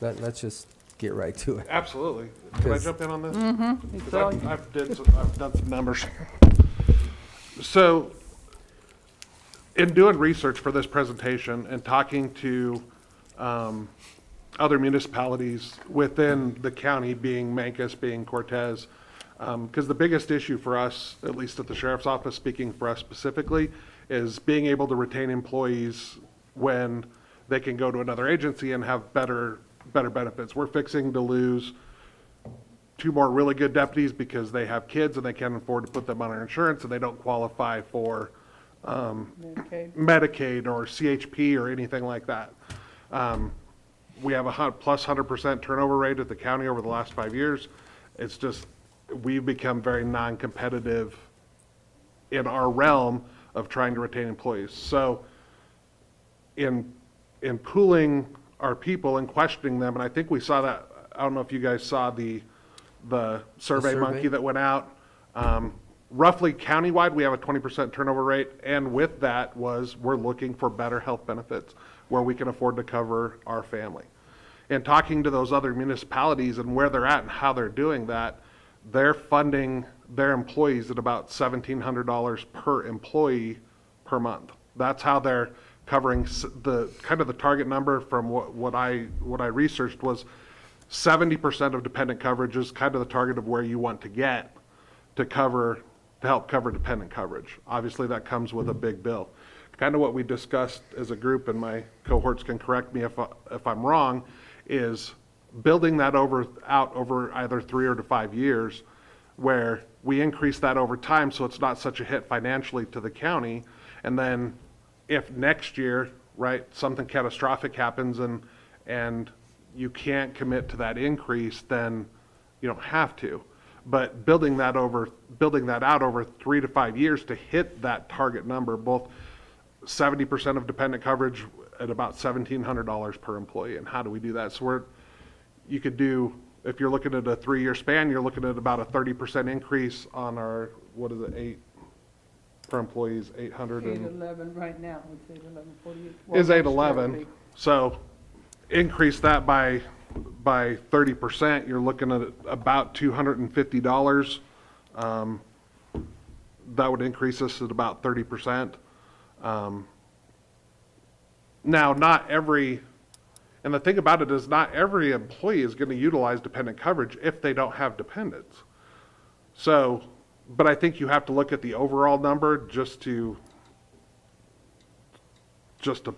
Let's just get right to it. absolutely. Can I 'Cause- jump in on this? Mm-hmm. Because I've done some numbers. So, in doing research for this presentation and talking to other municipalities within the county, being Mancos, being Cortez, because the biggest issue for us, at least at the sheriff's office, speaking for us specifically, is being able to retain employees when they can go to another agency and have better benefits. We're fixing to lose 2 more really good deputies because they have kids and they can't afford to put them on our insurance and they don't qualify for Medicaid. Medicaid or CHP or anything like that. We have a plus 100% turnover rate at the county over the last 5 years. It's just, we've become very non-competitive in our realm of trying to retain employees. So in pooling our people and questioning them, and I think we saw that, I don't know if you guys saw the survey monkey that went out. Roughly countywide, we have a 20% turnover rate, and with that was we're looking for better health benefits where we can afford to cover our family. And talking to those other municipalities and where they're at and how they're doing that, they're funding their employees at about $1,700 per employee per month. That's how they're covering the kind of the target number from what I researched was 70% of dependent coverage is kind of the target of where you want to get to help cover dependent coverage. Obviously, that comes with a big bill. Kind of what we discussed as a group, and my cohorts can correct me if I'm wrong, is building that out over either 3 or 5 years, where we increase that over time so it's not such a hit financially to the county. And then if next year, right, something catastrophic happens and you can't commit to that increase, then you don't have to. But building that out over 3 to 5 years to hit that target number, both 70% of dependent coverage at about $1,700 per employee. And how do we do that? So you could do, if you're looking at a 3-year span, you're looking at about a 30% increase on our, 8 per employees, 800 and 811 right now, it's 811.48. is 811. So increase that by 30%, you're looking at about $250. That would increase us at about 30%. Now, not every, and the thing about it is not every employee is going to utilize dependent coverage if they don't have dependents. So, but I think you have to look at the overall number just to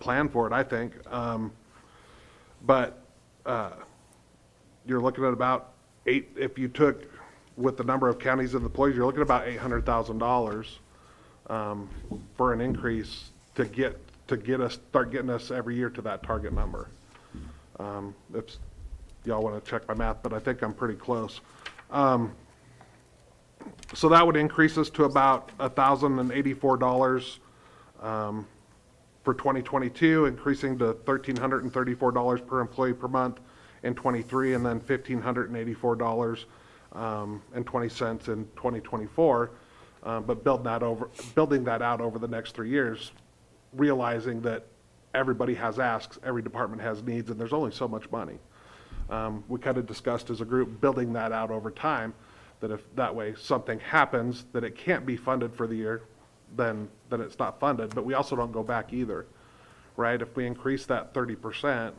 plan for it, I think. But you're looking at about if you took with the number of counties and employees, you're looking at about $800,000 for an increase to start getting us every year to that target number. If y'all want to check my math, but I think I'm pretty close. So that would increase us to about $1,084 for 2022, increasing to $1,334 per employee per month in 23, and then $1,584 and 20 cents in 2024. But building that out over the next 3 years, realizing that everybody has asks, every department has needs, and there's only so much money. We kind of discussed as a group building that out over time, that if that way something happens that it can't be funded for the year, then it's not funded. But we also don't go back either, right? If we increase that 30%,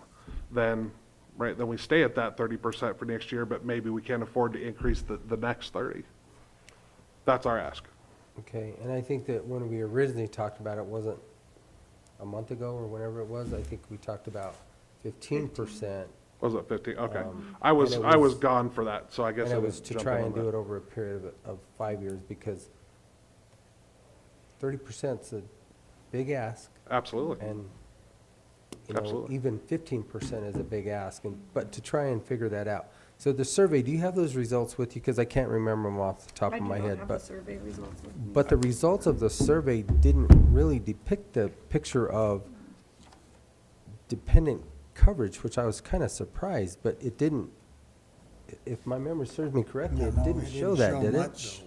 then we stay at that 30% for next year, but maybe we can't afford to increase the next 30. That's our ask. Okay, and I think that when we originally talked about it, wasn't a month ago or whenever it was, I think we talked about 15%. Was it 15? Okay. And I was it was gone for that, so I guess And I it was to jump try in on and do that. it over a period of 5 years, because 30% is a big ask. Absolutely. And, you know, Absolutely. even 15% is a big ask, but to try and figure that out. So the survey, do you have those results with you? Because I can't remember them off the top of my head. have the survey results with me. But the results of the survey didn't really depict the picture of dependent coverage, which I was kind of surprised, but it didn't, if my memory serves me correctly, it didn't show that, did it?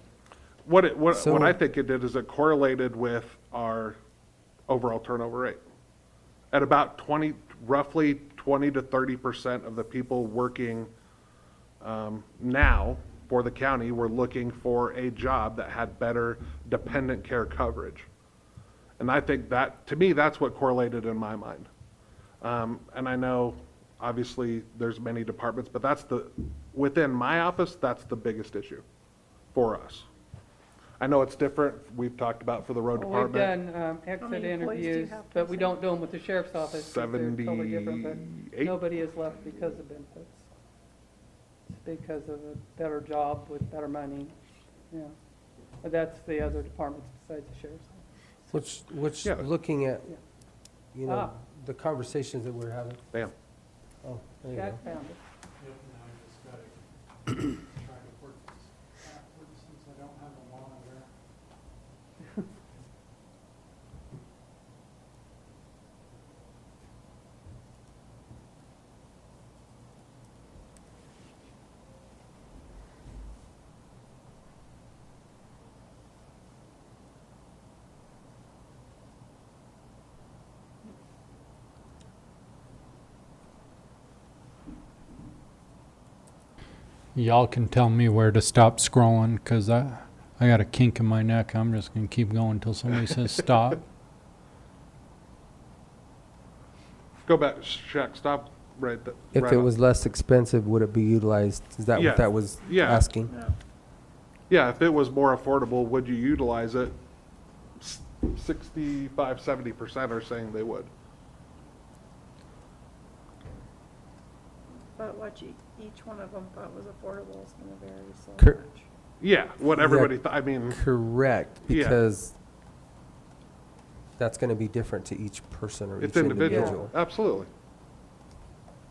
What I think it did is it correlated with our overall turnover rate. At about roughly 20 to 30% of the people working now for the county were looking for a job that had better dependent care coverage. And I think that, to me, that's what correlated in my mind. And I know, obviously, there's many departments, but within my office, that's the biggest issue for us. I know it's different. We've talked about for the road We've department. done exit employees do you interviews, have, but we don't do them with the sheriff's office. 'Cause they're totally different, but 78. nobody is left because of benefits. It's because of a better job with better money, yeah. But that's the other departments besides the sheriff's office. Which, Yeah. looking at, you know, Ah. the conversations that we're having. Bam. Oh, there you go. Jack found it. Yep, now I just gotta try to work this backwards since I don't have a monitor. Y'all can tell me where to stop scrolling, 'cause I got a kink in my neck. I'm just gonna keep going until somebody says stop. Go back, Shaq, stop right there. If it was less expensive, would it be utilized? Is that Yeah. what that was Yeah. asking? Yeah, if it was more affordable, would you utilize it? 65, 70% are saying they would. But what each one of them thought was affordable is gonna vary so Cor- much. Yeah, what everybody, I mean, Correct, Yeah. because that's gonna be different to each person or each it's individual, individual. absolutely.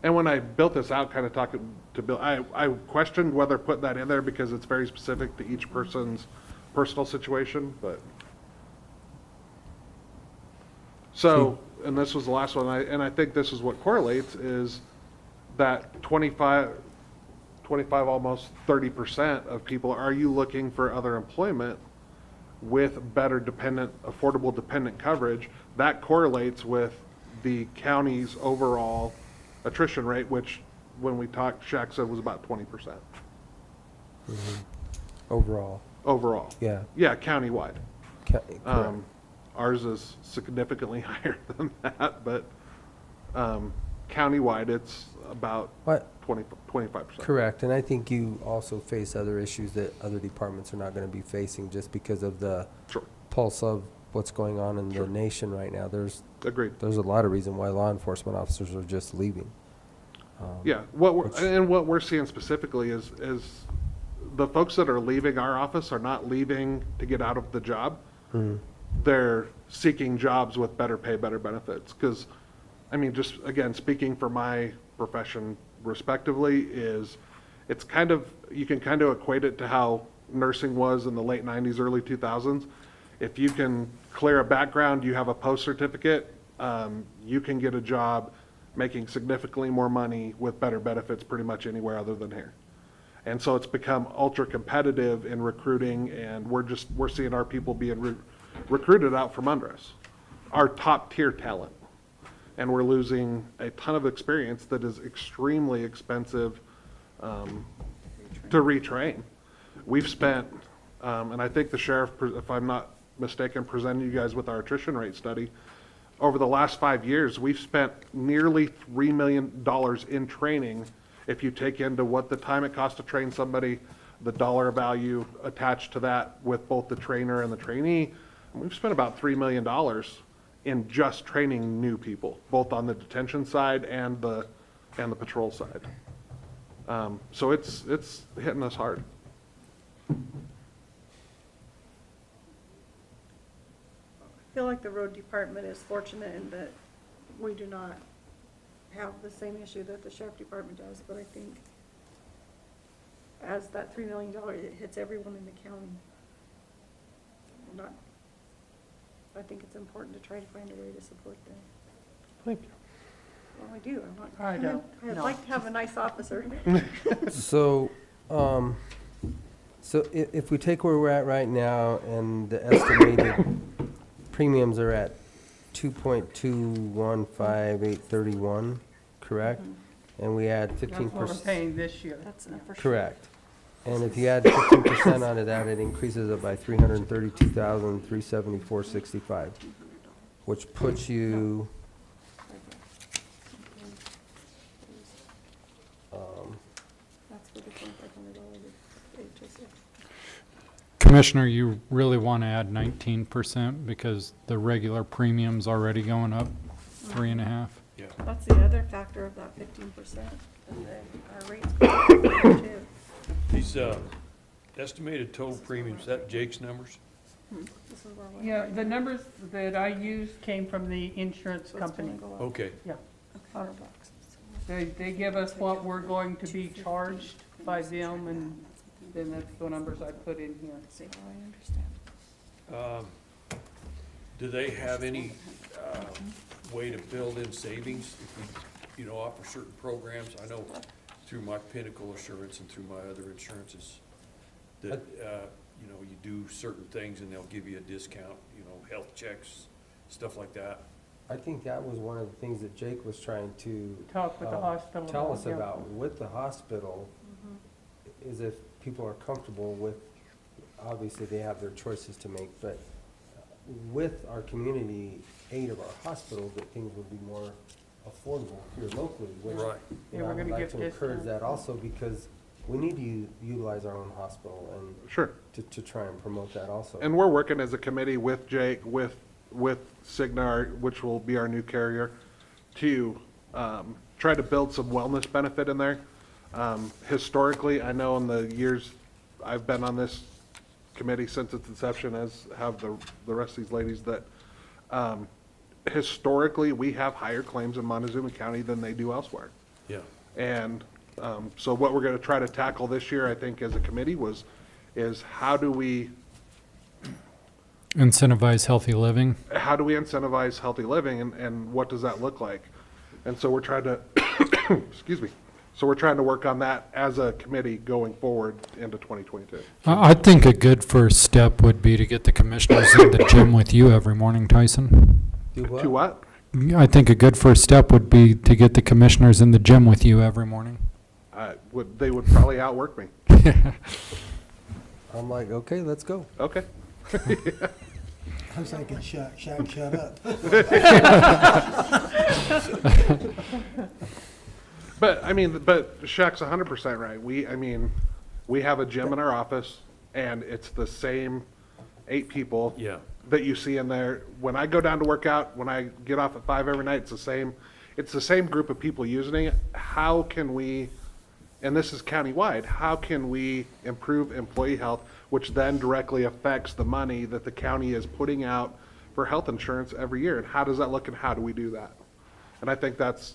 And when I built this out, kind of talking to Bill, I questioned whether putting that in there because it's very specific to each person's personal situation, but. So, and this was the last one, and I think this is what correlates, is that 25, almost 30% of people, are you looking for other employment with better affordable dependent coverage? That correlates with the county's overall attrition rate, which when we talked, Shaq said was about 20% Overall, overall. yeah. Yeah, countywide. Correct. Ours is significantly higher than that, but countywide, it's about What? 25%. Correct, and I think you also face other issues that other departments are not gonna be facing just because of the Sure, pulse of what's going on in Sure. the nation right now. There's agreed. a lot of reason why law enforcement officers are just leaving. Yeah, which- what we're seeing specifically is the folks that are leaving our office are not leaving to get out of the job. Mhm. They're seeking jobs with better pay, better benefits. Because, I mean, just again, speaking for my profession respectively, it's kind of, you can kind of equate it to how nursing was in the late 90s, early 2000s. If you can clear a background, you have a post certificate, you can get a job making significantly more money with better benefits pretty much anywhere other than here. And so it's become ultra competitive in recruiting, and we're seeing our people being recruited out from under us, our top tier talent. And we're losing a ton of experience that is extremely expensive to retrain. We've spent, and I think the sheriff, if I'm not mistaken, presented you guys with our attrition rate study. Over the last 5 years, we've spent nearly $3 million in training. If you take into what the time it costs to train somebody, the dollar value attached to that with both the trainer and the trainee, we've spent about $3 million in just training new people, both on the detention side and the patrol side. So it's hitting us hard. I feel like the road department is fortunate in that we do not have the same issue that the sheriff department does, but I think as that $3 million, it hits everyone in the county. I think it's important to try to find a way to support them. Thank you. Well, I do, I'm not. I don't. I'd No. like to have a nice officer. So, if we take where we're at right now and the estimated premiums are at 2.215831, correct? And we add That's what we're 15%. paying this year. That's enough for sure. Correct. And if you add 15% onto that, it increases it by 332,374.65, which puts you, That's for the $2,500 ATC. Commissioner, you really want to add 19% because the regular premium's already going up 3.5? Yeah. That's the other factor of that 15%, and then our rates go up too. These estimated total premiums, is that Jake's numbers? This is where we're. Yeah, the numbers that I used came from the insurance So it's gonna company. go up Okay, Yeah. $100. They give us what we're going to be charged by them, and then that's the numbers I put in here. See how I understand. do they have any, way to build in savings if we, offer certain programs? I know through my Pinnacle Assurance and through my other insurances that, you do certain things and they'll give you a discount, health checks, stuff like that. I think that was one of the things that Jake was trying to Talk with the hospital. tell us yeah. about with the hospital, is if people are comfortable with, obviously they have their choices to make, but with our community aid of our hospital, that things would be more affordable here locally. Which, Right. Yeah, we're I would gonna like give to encourage discounts. that also, because we need to utilize our own hospital and Sure. to try and promote that also. And we're working as a committee with Jake, with Cigna, which will be our new carrier, to try to build some wellness benefit in there. Historically, I know in the years I've been on this committee since its inception, as have the rest of these ladies, that historically, we have higher claims in Montezuma County than they do elsewhere. Yeah. And so what we're going to try to tackle this year, I think, as a committee is how do we Incentivize healthy living. incentivize healthy living, and what does that look like? And so we're trying to, excuse me, so we're trying to work on that as a committee going forward into 2022. I think a good first step would be to get the commissioners in the gym with you every morning, Tyson. Do what? To what? I think a good first step would be to get the commissioners in the gym with you every morning. They would probably outwork me. I'm like, okay, let's go. Okay. I was thinking, Shaq, shut up. But Shaq's 100% right. We have a gym in our office, and it's the same 8 people Yeah. that you see in there. When I go down to work out, when I get off at 5 every night, it's the same group of people using it. How can we, and this is countywide, how can we improve employee health, which then directly affects the money that the county is putting out for health insurance every year? And how does that look, and how do we do that? And I think that's,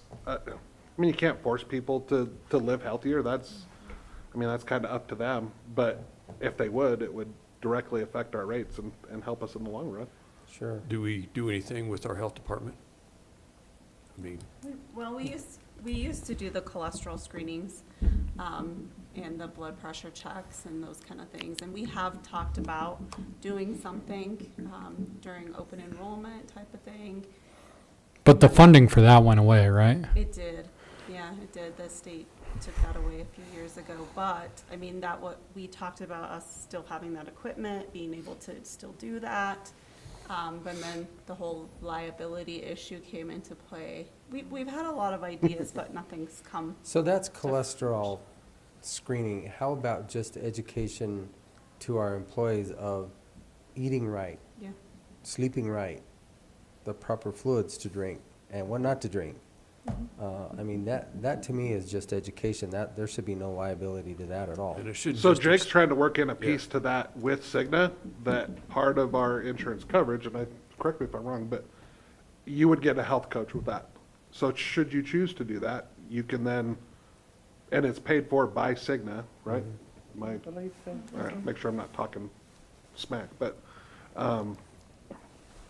you can't force people to live healthier. That's kind of up to them. But if they would, it would directly affect our rates and help us in the long run. Sure. Do we do anything with our health department? Well, we used to do the cholesterol screenings, and the blood pressure checks and those kind of things. And we have talked about doing something, during open enrollment type of thing. But the funding for that went away, right? It did, yeah, it did. The state took that away a few years ago. But, what we talked about, us still having that equipment, being able to still do that. But then the whole liability issue came into play. We've had a lot of ideas, but nothing's come. So that's cholesterol screening. How about just education to our employees of eating right, Yeah. sleeping right, the proper fluids to drink, and what not to drink? That to me is just education. That there should be no liability to that at all. And it should So just Jake's trying to work in a piece to that with Cigna, that part of our insurance coverage, and correct me if I'm wrong, but you would get a health coach with that. So should you choose to do that, you can then, and it's paid for by Cigna, right? I believe so. All right, make sure I'm not talking smack, but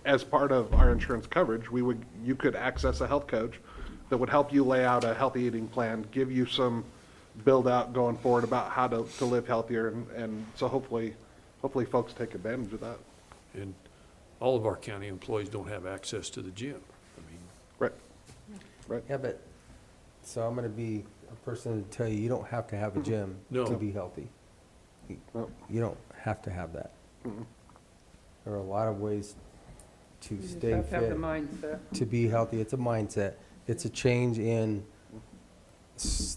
as part of our insurance coverage, you could access a health coach that would help you lay out a healthy eating plan, give you some build out going forward about how to live healthier, and so hopefully folks take advantage of that. And all of our county employees don't have access to the gym. Right. Yeah, but, so I'm gonna be a person to tell you, you don't have to have a gym No. to be healthy. No. You don't have to have that. Mm-mm. There are a lot of ways to You just stay have to have the fit, mindset. to be healthy. It's a mindset. It's a change in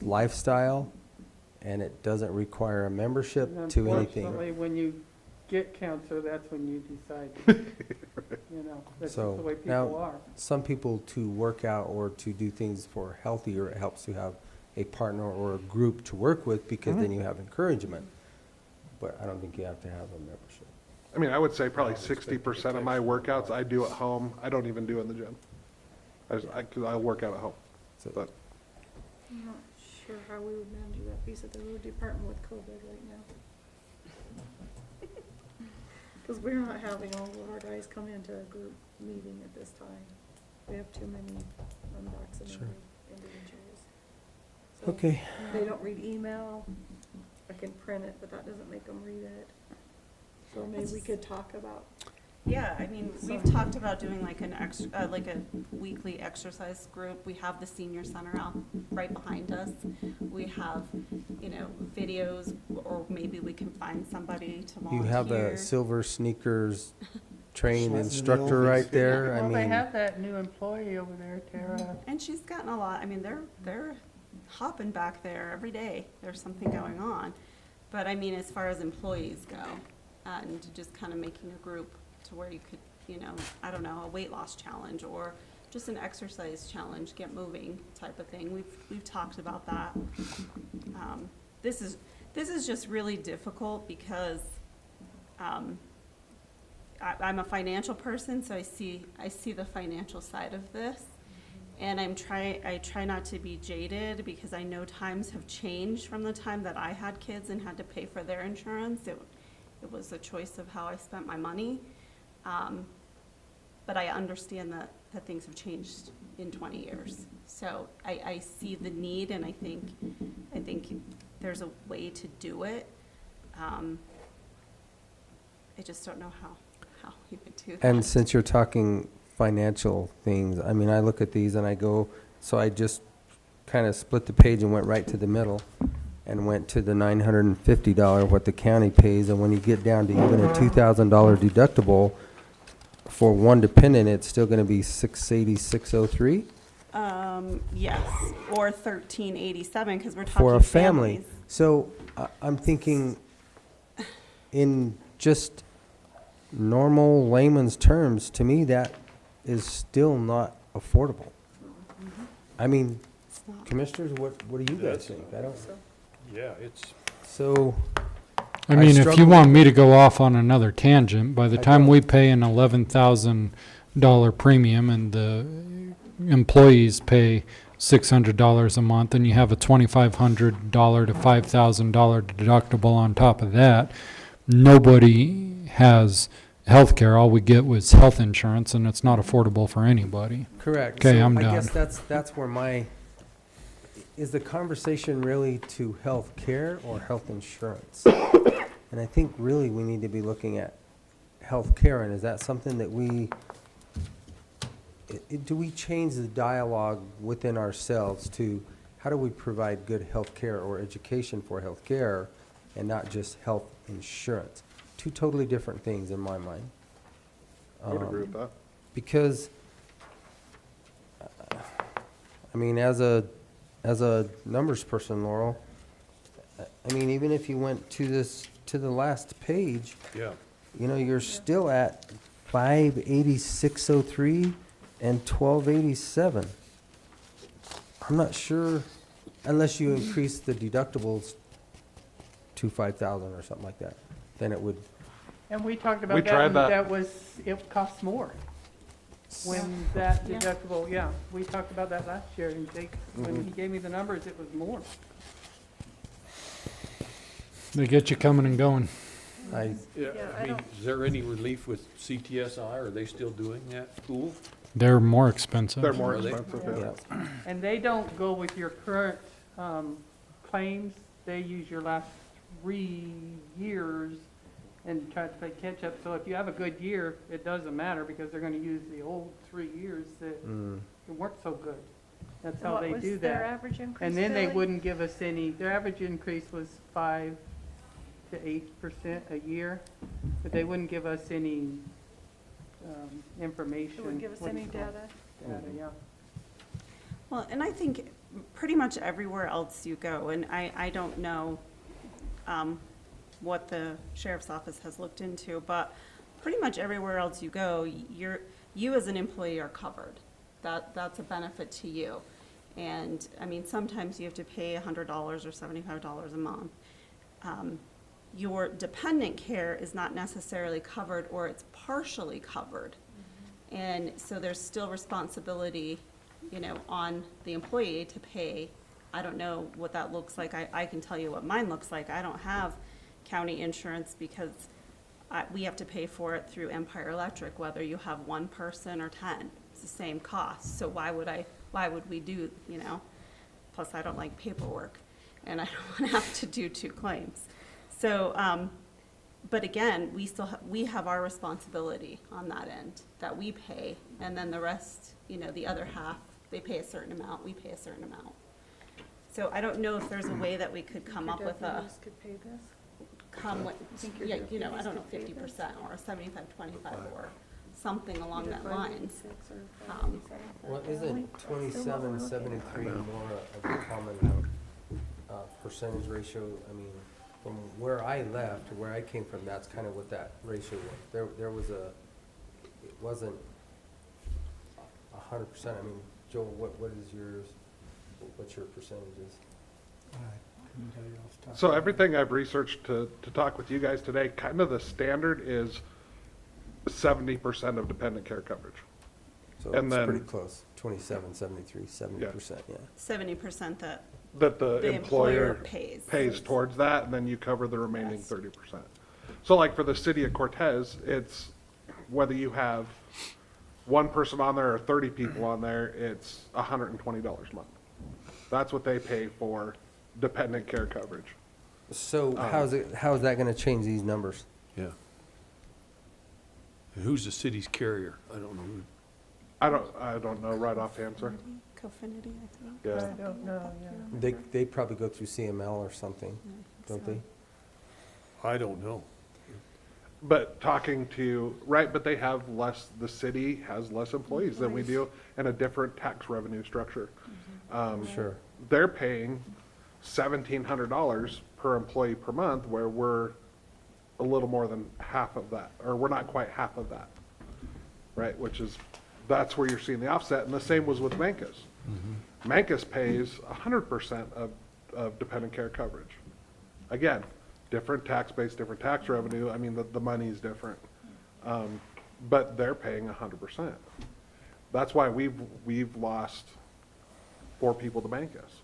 lifestyle, and it doesn't require a membership And to anything. unfortunately, when you get cancer, that's when you decide, that's just So the way people now, are. some people to work out or to do things for healthier, it helps to have a partner or a group to work with, because then you have encouragement. But I don't think you have to have a membership. I mean, I would say probably 60% of my workouts I do at home. I don't even do in the gym. Because I work out at home. But I'm not sure how we would manage that piece of the road department with COVID right now. Because we're not having all of our guys come into a group meeting at this time. We have too many unvaccinated individuals. So Okay. they don't read email. I can print it, but that doesn't make them read it. So maybe we could talk about. Yeah, I mean, we've talked about doing like like a weekly exercise group. We have the senior center out right behind us. We have, videos, or maybe we can find somebody to You volunteer. have the silver sneakers trained instructor right there. I Well, they mean, have that new employee over there, Tara. And she's gotten a lot, I mean, they're hopping back there every day. There's something going on. But I mean, as far as employees go, and just kind of making a group to where you could, I don't know, a weight loss challenge or just an exercise challenge, get moving type of thing. We've talked about that. This is just really difficult because I'm a financial person, so I see the financial side of this, and I try not to be jaded because I know times have changed from the time that I had kids and had to pay for their insurance. It was a choice of how I spent my money. But I understand that things have changed in 20 years. So I see the need, and I think there's a way to do it. I just don't know how you would do that. and since you're talking financial things, I mean, I look at these and I go, so I just kind of split the page and went right to the middle and went to the $950 what the county pays, and when you get down to even a $2,000 deductible for one dependent, it's still going to be $680, $603 Yes, or 1387 because we're talking for a family. families. So I'm thinking, in just normal layman's terms, to me that is still not affordable. I mean, commissioners, what do you guys think? I don't. Yeah, it's, So. I mean, if you struggle want with me to go off on another tangent, by the I time don't. we pay an $11,000 premium and the employees pay $600 a month, and you have a $2,500 to $5,000 deductible on top of that, nobody has health care. All we get was health insurance, and it's not affordable for anybody. Correct. Okay, So I'm I guess done. that's where is the conversation really to health care or health insurance? And I think really we need to be looking at health care, and is that something that do we change the dialogue within ourselves to how do we provide good health care or education for health care and not just health insurance? Two totally different things in my mind. I would agree with that. Because, I mean, as a numbers person, Laurel, I mean, even if you went to the last page, yeah. you're still at 586.03 and 1287. I'm not sure, unless you increase the deductibles to 5,000 or something like that, then it would. And we talked about We that, tried and that. it costs more. When that deductible, we talked about that last year, and when he gave me the numbers, it was more. They get you coming and going. Yeah, Yeah, I mean, is there any relief with CTSI? Are they still doing that pool? They're more expensive. They're more Are they? expensive, yeah. And they don't go with your current claims. They use your last 3 years and try to play catch up. So if you have a good year, it doesn't matter because they're going to use the old 3 years that weren't so good. That's how they do What was their that. average increase, And then they Billy? wouldn't give us any, their average increase was 5 to 8% a year, but they wouldn't give us any information. It wouldn't give us what any it's called. data. Data, yeah. Well, and I think pretty much everywhere else you go, and I don't know what the sheriff's office has looked into, but pretty much everywhere else you go, you as an employee are covered. That's a benefit to you. And, I mean, sometimes you have to pay $100 or $75 a month. your dependent care is not necessarily covered, or it's partially covered. And so there's still responsibility, you know, on the employee to pay. I don't know what that looks like. I can tell you what mine looks like. I don't have county insurance because we have to pay for it through Empire Electric, whether you have one person or 10. It's the same cost. So why would we do, you know? Plus, I don't like paperwork, and I don't want to have to do 2 claims. So, but again, we have our responsibility on that end that we pay, and then the rest, you know, the other half, they pay a certain amount, we pay a certain amount. So I don't know if there's a way that we could come up with a, Could pay this? yeah, you know, I don't know, 50% or a 75-25 or something along that lines. Well, isn't 2773 more of a common percentage ratio? I mean, from where I left to where I came from, that's kind of what that ratio was. There was it wasn't 100%. I mean, Joel, what is yours? What's your percentages? So everything I've researched to talk with you guys today, kind of the standard is 70% of dependent care coverage. So And it's then- pretty close. 27, 73, 70%, yeah. 70% that That the the employer employer pays. pays towards that, and then you cover the remaining Yes. 30%. So like for the city of Cortez, it's whether you have one person on there or 30 people on there, it's $120 a month. That's what they pay for dependent care coverage. So how is that going to change these numbers? Yeah. And who's the city's carrier? I don't know. I don't know right offhand, sir. Cofinity, I think. Yeah. I don't know, yeah. They probably go through CML or something, don't they? I don't know. But talking to, right, but they have less, the city has less employees than we do, and a different tax revenue structure. Sure. They're paying $1,700 per employee per month, where we're a little more than half of that, or we're not quite half of that, right? Which is, that's where you're seeing the offset, and the same was with Mancos. Mancos pays 100% of dependent care coverage. Again, different tax base, different tax revenue, I mean, the money's different. But they're paying 100%. That's why we've lost 4 people to Mancos,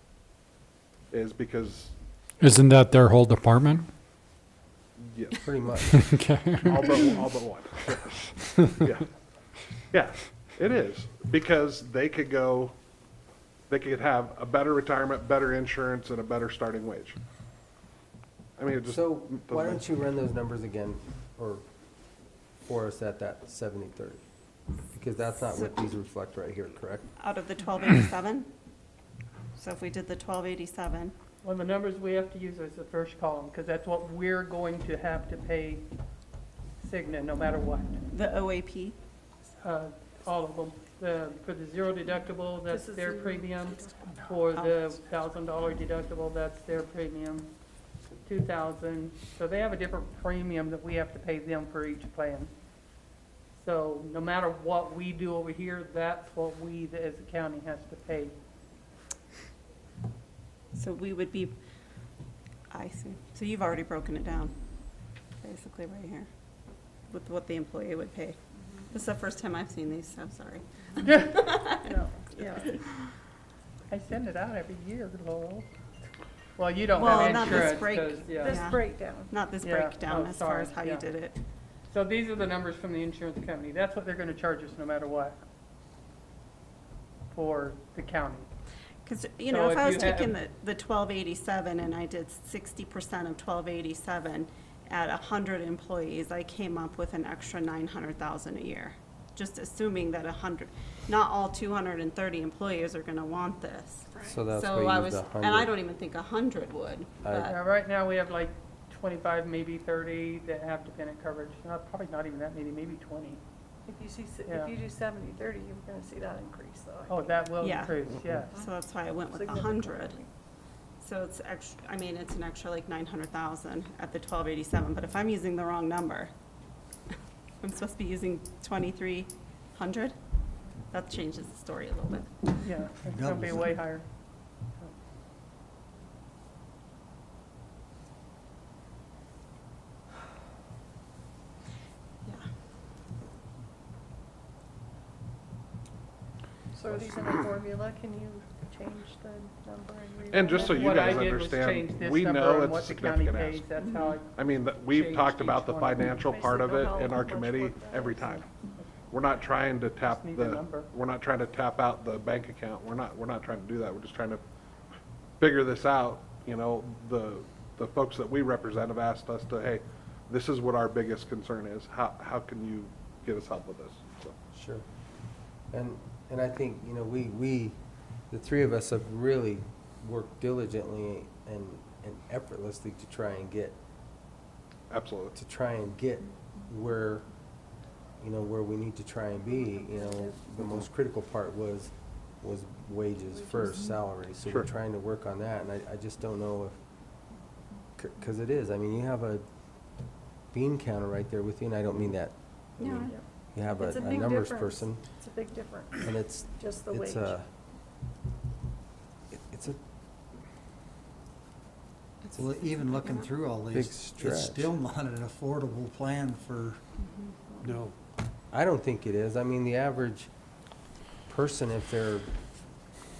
is because, Isn't that their whole department? yeah, Pretty much. Okay. all but one. Yeah, yeah, it is, because they could have a better retirement, better insurance, and a better starting wage. I mean, it just. So why don't you run those numbers again, or for us at that 70-30? Because that's not what these reflect right here, correct? Out of the 1287? So if we did the 1287, Well, the numbers we have to use is the first column, because that's what we're going to have to pay Cigna, no matter what. the OAP, All of them. For the zero deductible, that's This is their zero. premium. For the $1,000 deductible, that's their premium. 2,000. So they have a different premium that we have to pay them for each plan. So no matter what we do over here, that's what we, as a county, has to pay. so we would be, I see. So you've already broken it down, basically right here, with what the employee would pay. This is the first time I've seen these, so sorry. No, yeah. I send it out every year, Laurel. Well, you don't Well, have not this insurance, break. 'cause, yeah. This Yeah. breakdown. Not this Yeah. breakdown Oh, as far as sorry. how you Yeah. did it. So these are the numbers from the insurance company. That's what they're gonna charge us no matter what for the county. Because, you So know, if if I was you have- taking the 1287 and I did 60% of 1287 at 100 employees, I came up with an extra 900,000 a year. Just assuming that 100, not all 230 employees are going to want this. So that's So why I you was, used 100. and I don't even think 100 would, but, Right now, we have like 25, maybe 30 that have dependent coverage. Probably not even that many, maybe 20. If you see, Yeah. if you do 70-30, you're gonna see that increase though. I Oh, think. that will Yeah. increase, yes. so that's why I went with Significantly. 100. So it's extra, I mean, it's an extra like 900,000 at the 1287, but if I'm using the wrong number, I'm supposed to be using 2,300? That changes the story a little bit. Yeah, it's gonna be way higher. So are these in a formula? Can you change the number and rerun And just so it? you What I guys did was change understand, this we number know and it's a what the county significant pays. ask. That's how I mean, we've changed talked about each the one. financial part of Basically, it know in how our much committee work that every is. time. We're not trying to tap need the the, number. we're not trying to tap out the bank account. We're not trying to do that. We're just trying to figure this out. You know, the folks that we represent have asked us to, hey, this is what our biggest concern is. How can you get us help with this? So. Sure. And I think, you know, we, the three of us have really worked diligently and effortlessly to try and get Absolutely. where, you know, where we need to try and be. You know, the most critical part was wages first, salary. So we're Sure. trying to work on that, and I just don't know if, because it is, I mean, you have a bean counter right there with you, and I don't mean that. I mean, Yeah. you have It's a big numbers difference. person, It's a big difference, and it's just the wage. it's a Well, even looking through all Big these, stretch. it's still not an affordable plan for, No. I don't think it is. I mean, the average person, if they're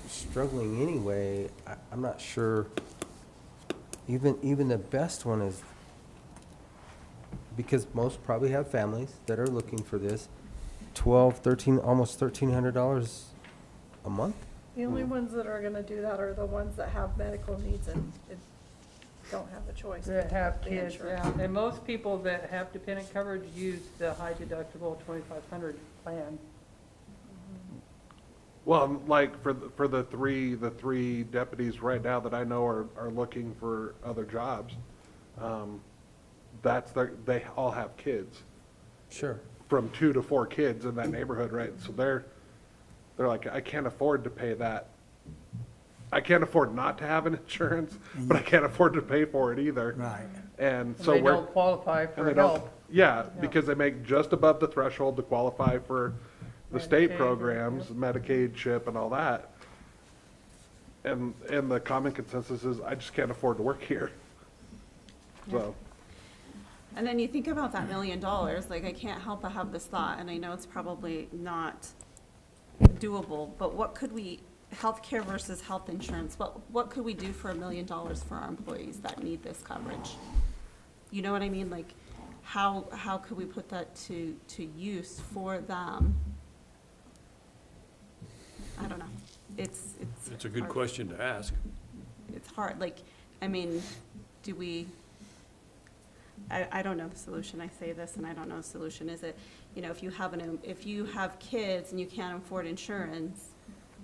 struggling anyway, I'm not sure. Even the best one is, because most probably have families that are looking for this, 12, 13, almost $1,300 a month. The only ones that are gonna do that are the ones that have medical needs and don't have a choice. that have The kids, insurance. yeah. And most people that have dependent coverage use the high deductible 2,500 plan. Well, like for the three deputies right now that I know are looking for other jobs, they all have kids, Sure. from 2 to 4 kids in that neighborhood, right? So they're like, I can't afford to pay that. I can't afford not to have an insurance, but I can't afford to pay for it either. right. And And so they we're. don't qualify And for they don't, help. yeah, because they make just above the threshold to qualify for the state Medicaid, programs, yeah. Medicaid, CHIP, and all that. And the common consensus is, I just can't afford to work here. So, And then you think about that $1 million, like, I can't help but have this thought, and I know it's probably not doable, but what could we, healthcare versus health insurance, what could we do for $1 million for our employees that need this coverage? You know what I mean? Like, how could we put that to use for them? I don't know. It's It's a good hard. question to ask. It's hard, like, I mean, do we, I don't know the solution, I say this and I don't know the solution, is it, you know, if you have kids and you can't afford insurance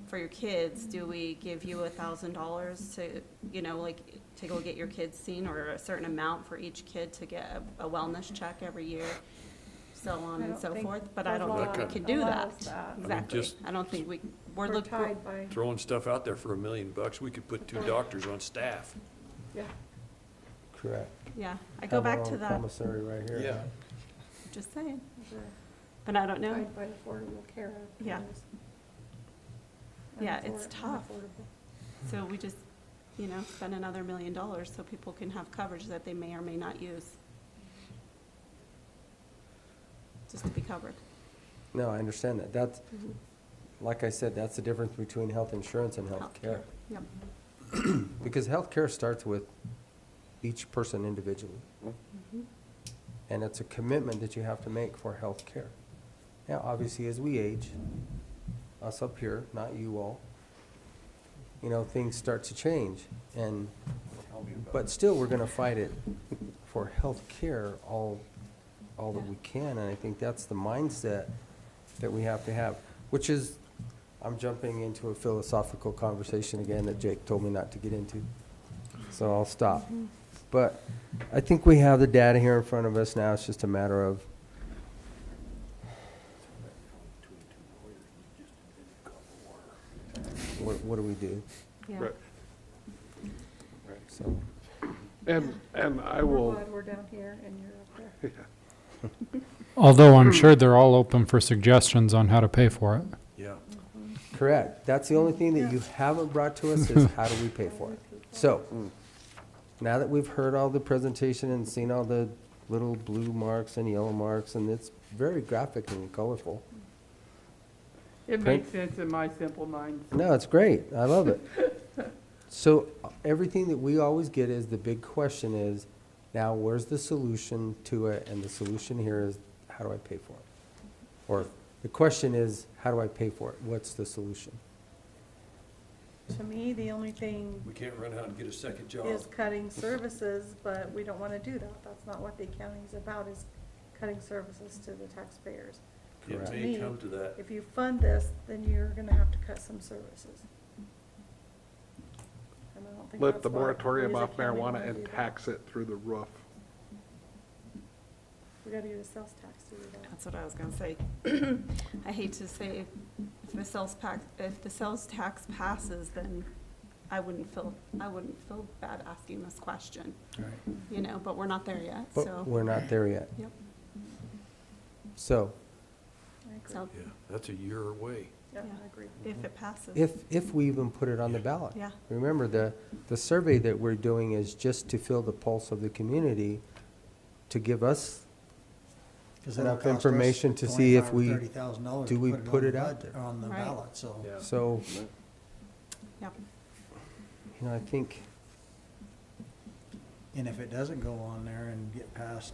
for your kids, do we give you $1,000 to, you know, like, to go get your kids seen, or a certain amount for each kid to get a wellness check every year, so on I and don't so think forth, but the I don't think law we can do that. allows that. Exactly, just- I don't think we're We're looking. tied by, Throwing stuff out there for $1 million, we could put 2 doctors on staff. yeah. Correct. Yeah, I go Have our back to own that, commissary right here. Yeah. just saying, We're but I don't know. tied by Affordable Care Act. Yeah. And Yeah, afford- it's tough. unaffordable. So we just, you know, spend another $1 million so people can have coverage that they may or may not use. Just to be covered. No, I understand that. That's, like I said, that's the difference between health insurance and health care. Yep. Because health care starts with each person individually. And it's a commitment that you have to make for health care. Now, obviously, as we age, us up here, not you all, you know, things start to change. But still, we're gonna fight it for health care all that we can. And I think that's the mindset that we have to have, which is, I'm jumping into a philosophical conversation again that Jake told me not to get into. So I'll stop. But I think we have the data here in front of us now. It's just a matter of what do we do? Yeah. right. So, And I We're will, glad we're down here and you're up there. Although I'm sure they're all open for suggestions on how to pay for it. Yeah. correct. That's the only thing that you haven't brought to us is how do we pay for it? So, now that we've heard all the presentation and seen all the little blue marks and yellow marks, and it's very graphic and colorful. It Print- makes sense in my simple mind. No, it's great. I love it. So everything that we always get is the big question is, now where's the solution to it? And the solution here is, how do I pay for it? Or the question is, how do I pay for it? What's the solution? To me, the only thing We can't run out and get a second job. is cutting services, but we don't want to do that. That's not what the accounting's about, is cutting services to the taxpayers. It Correct. may come to that. If you fund this, then you're gonna have to cut some services. And I don't think Lift that's the what moratorium we as a off county marijuana wanna do and that. tax it through the roof. We gotta get a sales tax to do that. That's what I was gonna say. I hate to say, if the sales tax passes, then I wouldn't feel bad asking this question. You know, but we're not there yet, so. But we're not there yet. Yep. So I agree. So, Yeah, that's a year away. Yeah, yeah, I agree. if it passes. if we even put it on the ballot. Yeah. Remember, the survey that we're doing is just to feel the pulse of the community, to give us 'Cause it'll enough cost us information to see if we, $25,000 or $30,000 do to we on put the it out bud- there. On the Right. ballot, so. So, Yep. you know, I think, And if it doesn't go on there and get passed,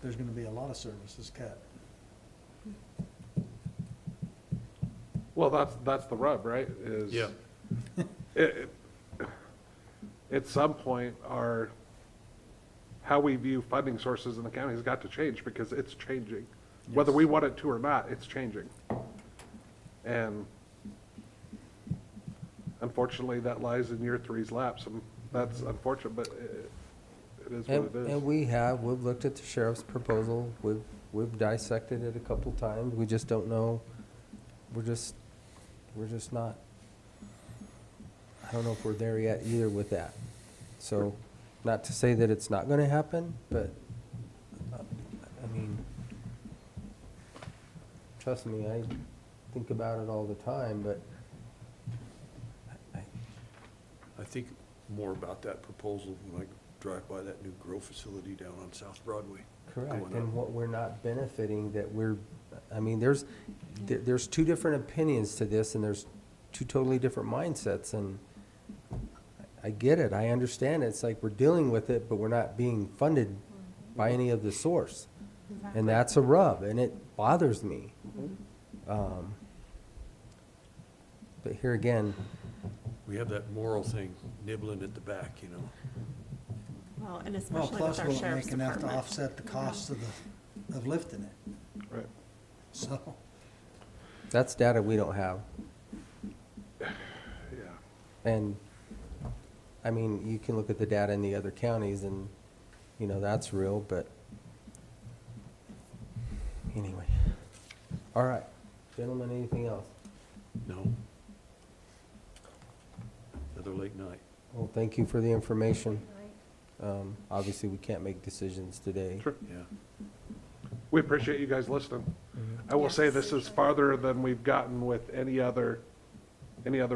there's gonna be a lot of services cut. Well, that's the rub, right? Is Yeah. it- at some point, how we view funding sources in the county has got to change because it's changing. Whether we want it to or not, it's changing. And unfortunately, that lies in year three's laps, and that's unfortunate, but it is what it is. and we've looked at the sheriff's proposal, we've dissected it a couple times, we just don't know, we're just not, I don't know if we're there yet either with that. So, not to say that it's not gonna happen, but, I mean, trust me, I think about it all the time, but I think more about that proposal when I drive by that new grow facility down on South Broadway. correct, going and up. what we're not benefiting, that we're, I mean, there's two different opinions to this, and there's two totally different mindsets, and I get it, I understand it, it's like we're dealing with it, but we're not being funded by any of the source. And that's a rub, and it bothers me. But here again, We have that moral thing nibbling at the back, you know. Well, and Well, especially plus with our will it sheriff's make enough to department. offset the costs of lifting it, Right. so. that's data we don't have. Yeah. And, I mean, you can look at the data in the other counties and, you know, that's real, but anyway. All right, gentlemen, anything else? No. Another late night. Well, thank you for the information. Obviously, we can't make decisions today. Sure. Yeah. We appreciate you guys listening. I will say this is farther than we've gotten with any other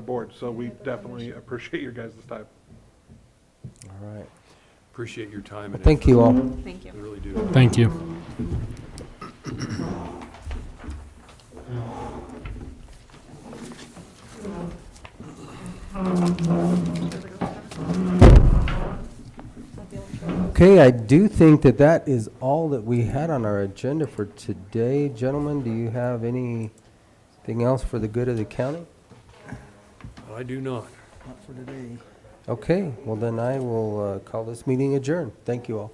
board, so we definitely appreciate your guys' time. All right. Appreciate your time and Thank you all. Thank you. I really do. Thank you. Okay, I do think that that is all that we had on our agenda for today. Gentlemen, do you have anything else for the good of the county? I do not. Not for today. Okay, well then I will call this meeting adjourned. Thank you all.